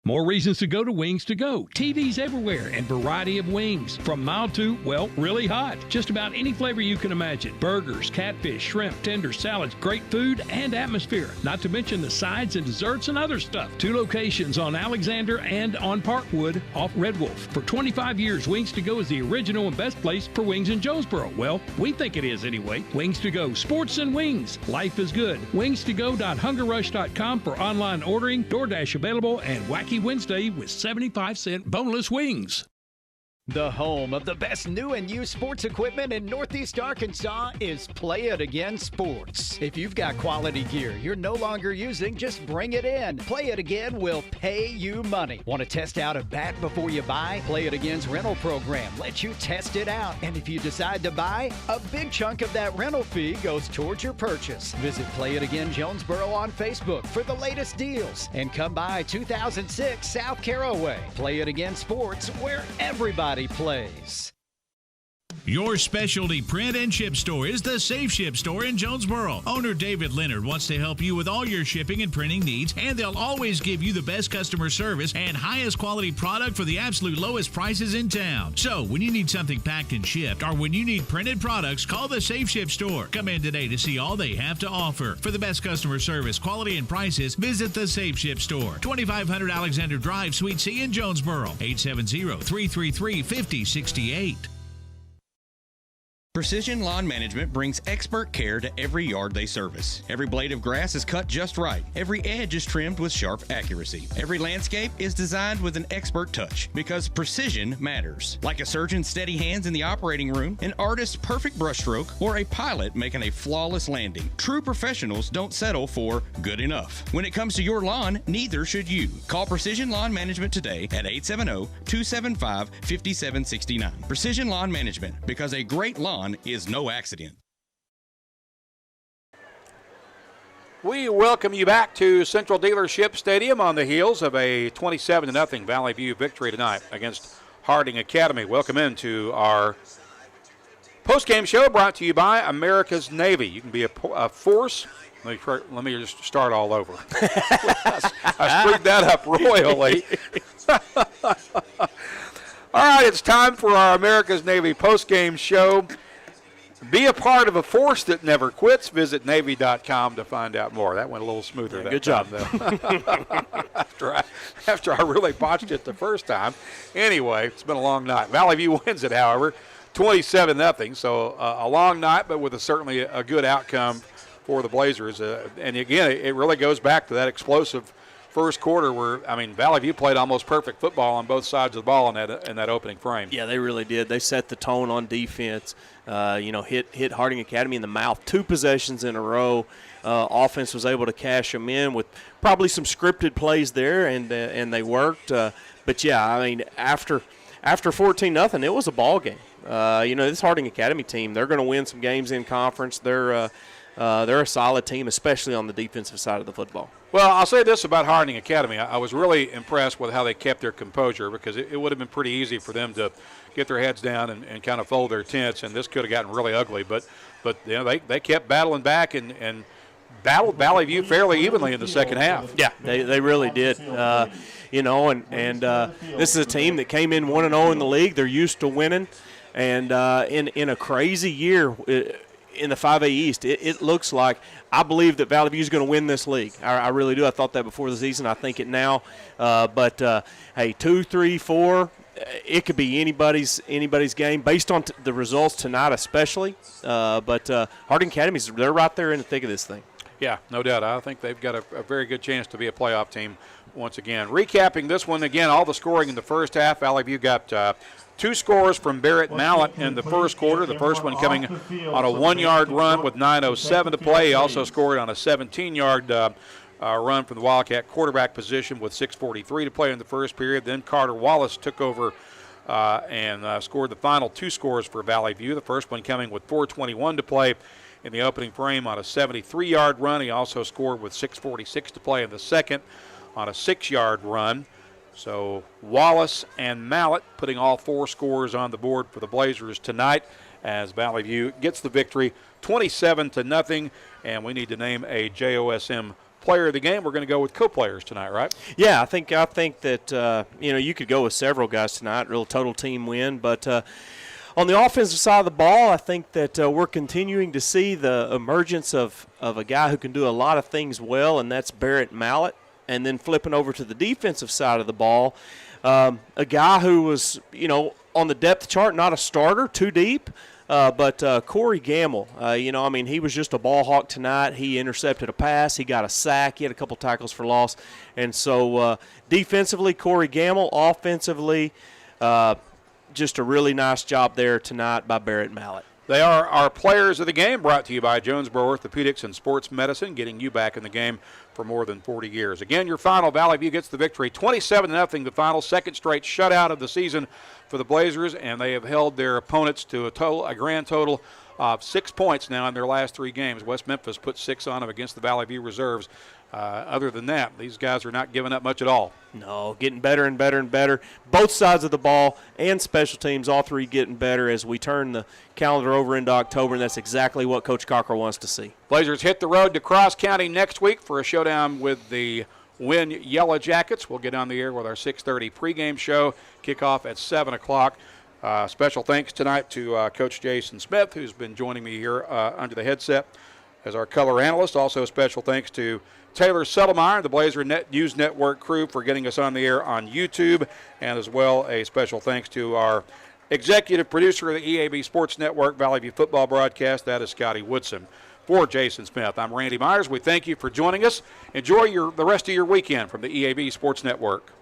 More reasons to go to Wings to Go. TVs everywhere and variety of wings. From mild to, well, really hot. Just about any flavor you can imagine. Burgers, catfish, shrimp, tenders, salads, great food and atmosphere. Not to mention the sides and desserts and other stuff. 2 locations on Alexander and on Parkwood off Red Wolf. For 25 years, Wings to Go is the original and best place for wings in Jonesboro. Well, we think it is anyway. Wings to Go. Sports and wings. Life is good. WingsToGo.HungerRush.com for online ordering, DoorDash available, and Wacky Wednesday with 75-cent boneless wings. The home of the best new and used sports equipment in Northeast Arkansas is Play It Again Sports. If you've got quality gear you're no longer using, just bring it in. Play It Again will pay you money. Want to test out a bat before you buy? Play It Again's rental program lets you test it out. And if you decide to buy, a big chunk of that rental fee goes towards your purchase. Visit Play It Again Jonesboro on Facebook for the latest deals. And come by 2006 South Caraway. Play It Again Sports, where everybody plays. Your specialty print and ship store is the Safe Ship Store in Jonesboro. Owner David Leonard wants to help you with all your shipping and printing needs, and they'll always give you the best customer service and highest quality product for the absolute lowest prices in town. So when you need something packed and shipped, or when you need printed products, call the Safe Ship Store. Come in today to see all they have to offer. For the best customer service, quality, and prices, visit the Safe Ship Store, 2500 Alexander Drive, Suite C in Jonesboro, 870-333-5068. Precision Lawn Management brings expert care to every yard they service. Every blade of grass is cut just right. Every edge is trimmed with sharp accuracy. Every landscape is designed with an expert touch because precision matters. Like a surgeon's steady hands in the operating room, an artist's perfect brushstroke, or a pilot making a flawless landing. True professionals don't settle for good enough. When it comes to your lawn, neither should you. Call Precision Lawn Management today at 870-275-5769. Precision Lawn Management, because a great lawn is no accident. We welcome you back to Central Dealership Stadium on the heels of a 27-0 Valley View victory tonight against Harding Academy. Welcome into our post-game show brought to you by America's Navy. You can be a force. Let me just start all over. I screwed that up royally. All right, it's time for our America's Navy post-game show. Be a part of a force that never quits. Visit Navy.com to find out more. That went a little smoother. Good job, though. after I really botched it the first time. Anyway, it's been a long night. Valley View wins it, however, 27-0. So a long night, but with certainly a good outcome for the Blazers. And again, it really goes back to that explosive first quarter where, Valley View played almost perfect football on both sides of the ball in that opening frame. Yeah, they really did. They set the tone on defense. Hit Harding Academy in the mouth 2 possessions in a row. Offense was able to cash them in with probably some scripted plays there, and they worked. But yeah, after 14-0, it was a ball game. This Harding Academy team, they're going to win some games in conference. They're a solid team, especially on the defensive side of the football. Well, I'll say this about Harding Academy. I was really impressed with how they kept their composure because it would have been pretty easy for them to get their heads down and kind of fold their tents, and this could have gotten really ugly. But they kept battling back and battled Valley View fairly evenly in the second half. Yeah, they really did. This is a team that came in 1-0 in the league. They're used to winning, and in a crazy year, in the 5A East, it looks like I believe that Valley View is going to win this league. I really do. I thought that before the season. I think it now. But hey, 2, 3, 4, it could be anybody's game based on the results tonight, especially. But Harding Academy's, they're right there in the thick of this thing. Yeah, no doubt. I think they've got a very good chance to be a playoff team once again. Recapping this one again, all the scoring in the first half. Valley View got 2 scores from Barrett Mallett in the first quarter. The first one coming on a 1-yard run with 9:07 to play. He also scored on a 17-yard run from the Wildcat quarterback position with 6:43 to play in the first period. Then Carter Wallace took over and scored the final 2 scores for Valley View. The first one coming with 4:21 to play in the opening frame on a 73-yard run. He also scored with 6:46 to play in the second on a 6-yard run. So Wallace and Mallett putting all 4 scores on the board for the Blazers tonight as Valley View gets the victory 27-0. And we need to name a JOSM player of the game. We're going to go with co-players tonight, right? Yeah, I think that you could go with several guys tonight. Real total team win, but on the offensive side of the ball, I think that we're continuing to see the emergence of a guy who can do a lot of things well, and that's Barrett Mallett. And then flipping over to the defensive side of the ball, a guy who was, on the depth chart, not a starter, too deep, but Corey Gamble, he was just a ball hawk tonight. He intercepted a pass. He got a sack. He had a couple tackles for loss. And so defensively, Corey Gamble. Offensively, just a really nice job there tonight by Barrett Mallett. They are our players of the game, brought to you by Jonesboro Orthopedics and Sports Medicine, getting you back in the game for more than 40 years. Again, your final, Valley View gets the victory, 27-0, the final, second straight shutout of the season for the Blazers, and they have held their opponents to a grand total of 6 points now in their last 3 games. West Memphis put 6 on them against the Valley View reserves. Other than that, these guys are not giving up much at all. No, getting better and better and better. Both sides of the ball and special teams, all 3 getting better as we turn the calendar over into October, and that's exactly what Coach Cockrell wants to see. Blazers hit the road to Cross County next week for a showdown with the Win Yellow Jackets. We'll get on the air with our 6:30 pregame show. Kickoff at 7 o'clock. Special thanks tonight to Coach Jason Smith, who's been joining me here under the headset as our color analyst. Also special thanks to Taylor Settlemeyer, the Blazer News Network crew, for getting us on the air on YouTube, and as well a special thanks to our executive producer of the EAB Sports Network Valley View football broadcast, that is Scotty Woodson. For Jason Smith, I'm Randy Myers. We thank you for joining us. Enjoy the rest of your weekend from the EAB Sports Network.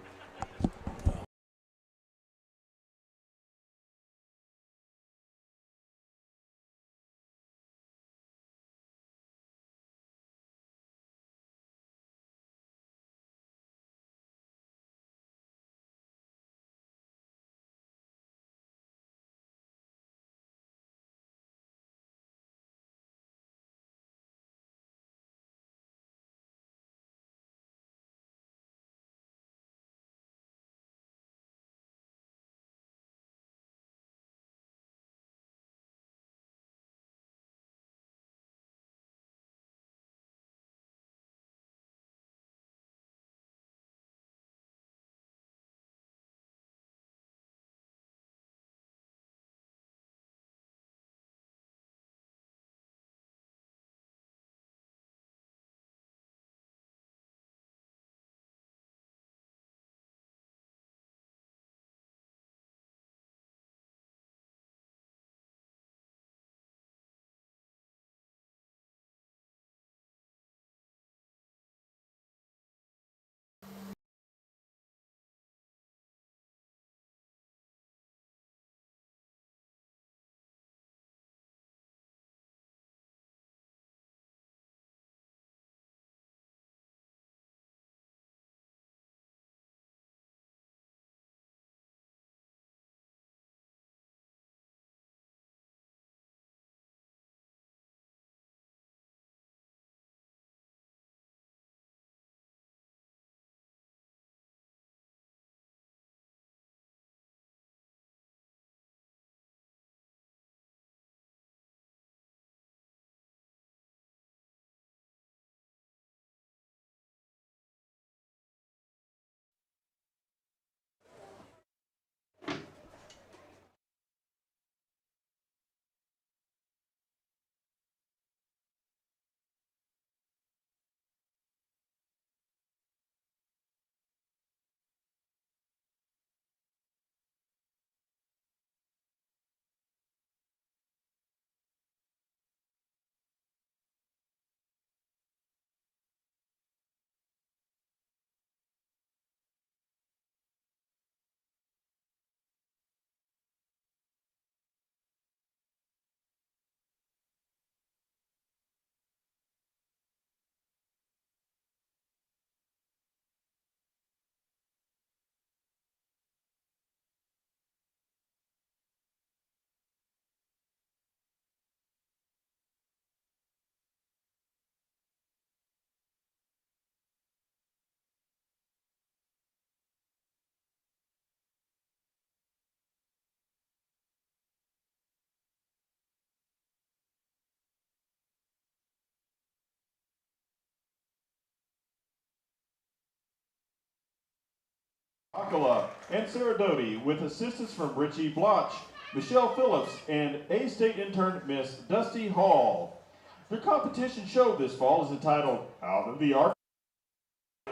Akala and Sarah Doty with assistance from Richie Bloch, Michelle Phillips, and A-State intern Miss Dusty Hall. Their competition show this fall is entitled Out of the Ark.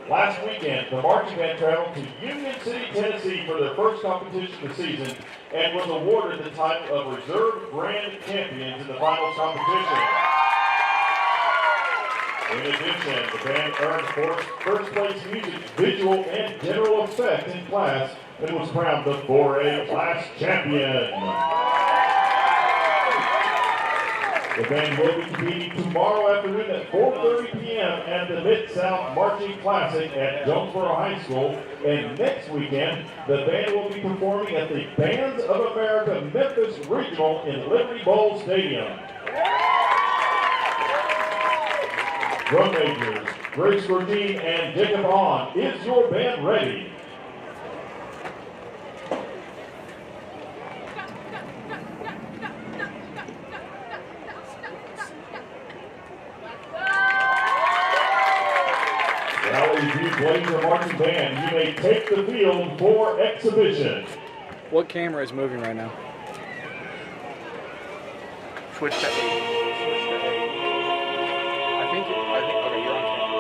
Last weekend, the marching band traveled to Union City, Tennessee for their first competition of the season and was awarded the title of Reserve Grand Champions in the finals competition. In addition, the band earned first place music, visual, and general effect in class and was crowned the 4A class champion. The band will be competing tomorrow afternoon at 4:30 p.m. at the Mid-South Marching Classic at Jonesboro High School. And next weekend, the band will be performing at the Bands of America Memphis Regional in Liberty Bowl Stadium. Drum majors, Grace Gordine and Jacob Hahn, is your band ready? Valley View Blazer Marching Band, you may take the field for exhibition. What camera is moving right now? Switch to 8. Okay, you're on camera.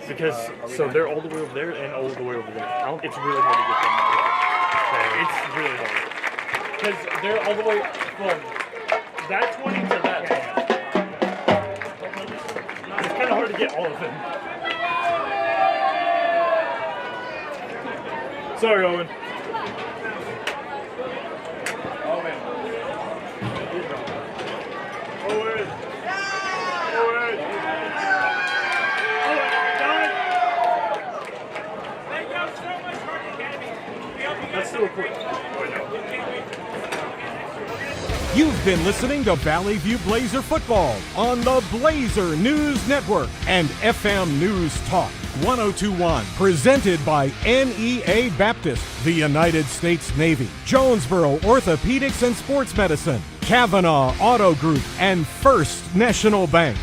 Because so they're all the way over there and all the way over there. It's really hard to get them all right. It's really hard. Because they're all the way from that 20 to that 20. It's kind of hard to get all of them. Sorry, Owen. That's still quick. You've been listening to Valley View Blazer football on the Blazer News Network and FM News Talk 1021, presented by NEA Baptist, the United States Navy, Jonesboro Orthopedics and Sports Medicine, Kavanaugh Auto Group, and First National Bank.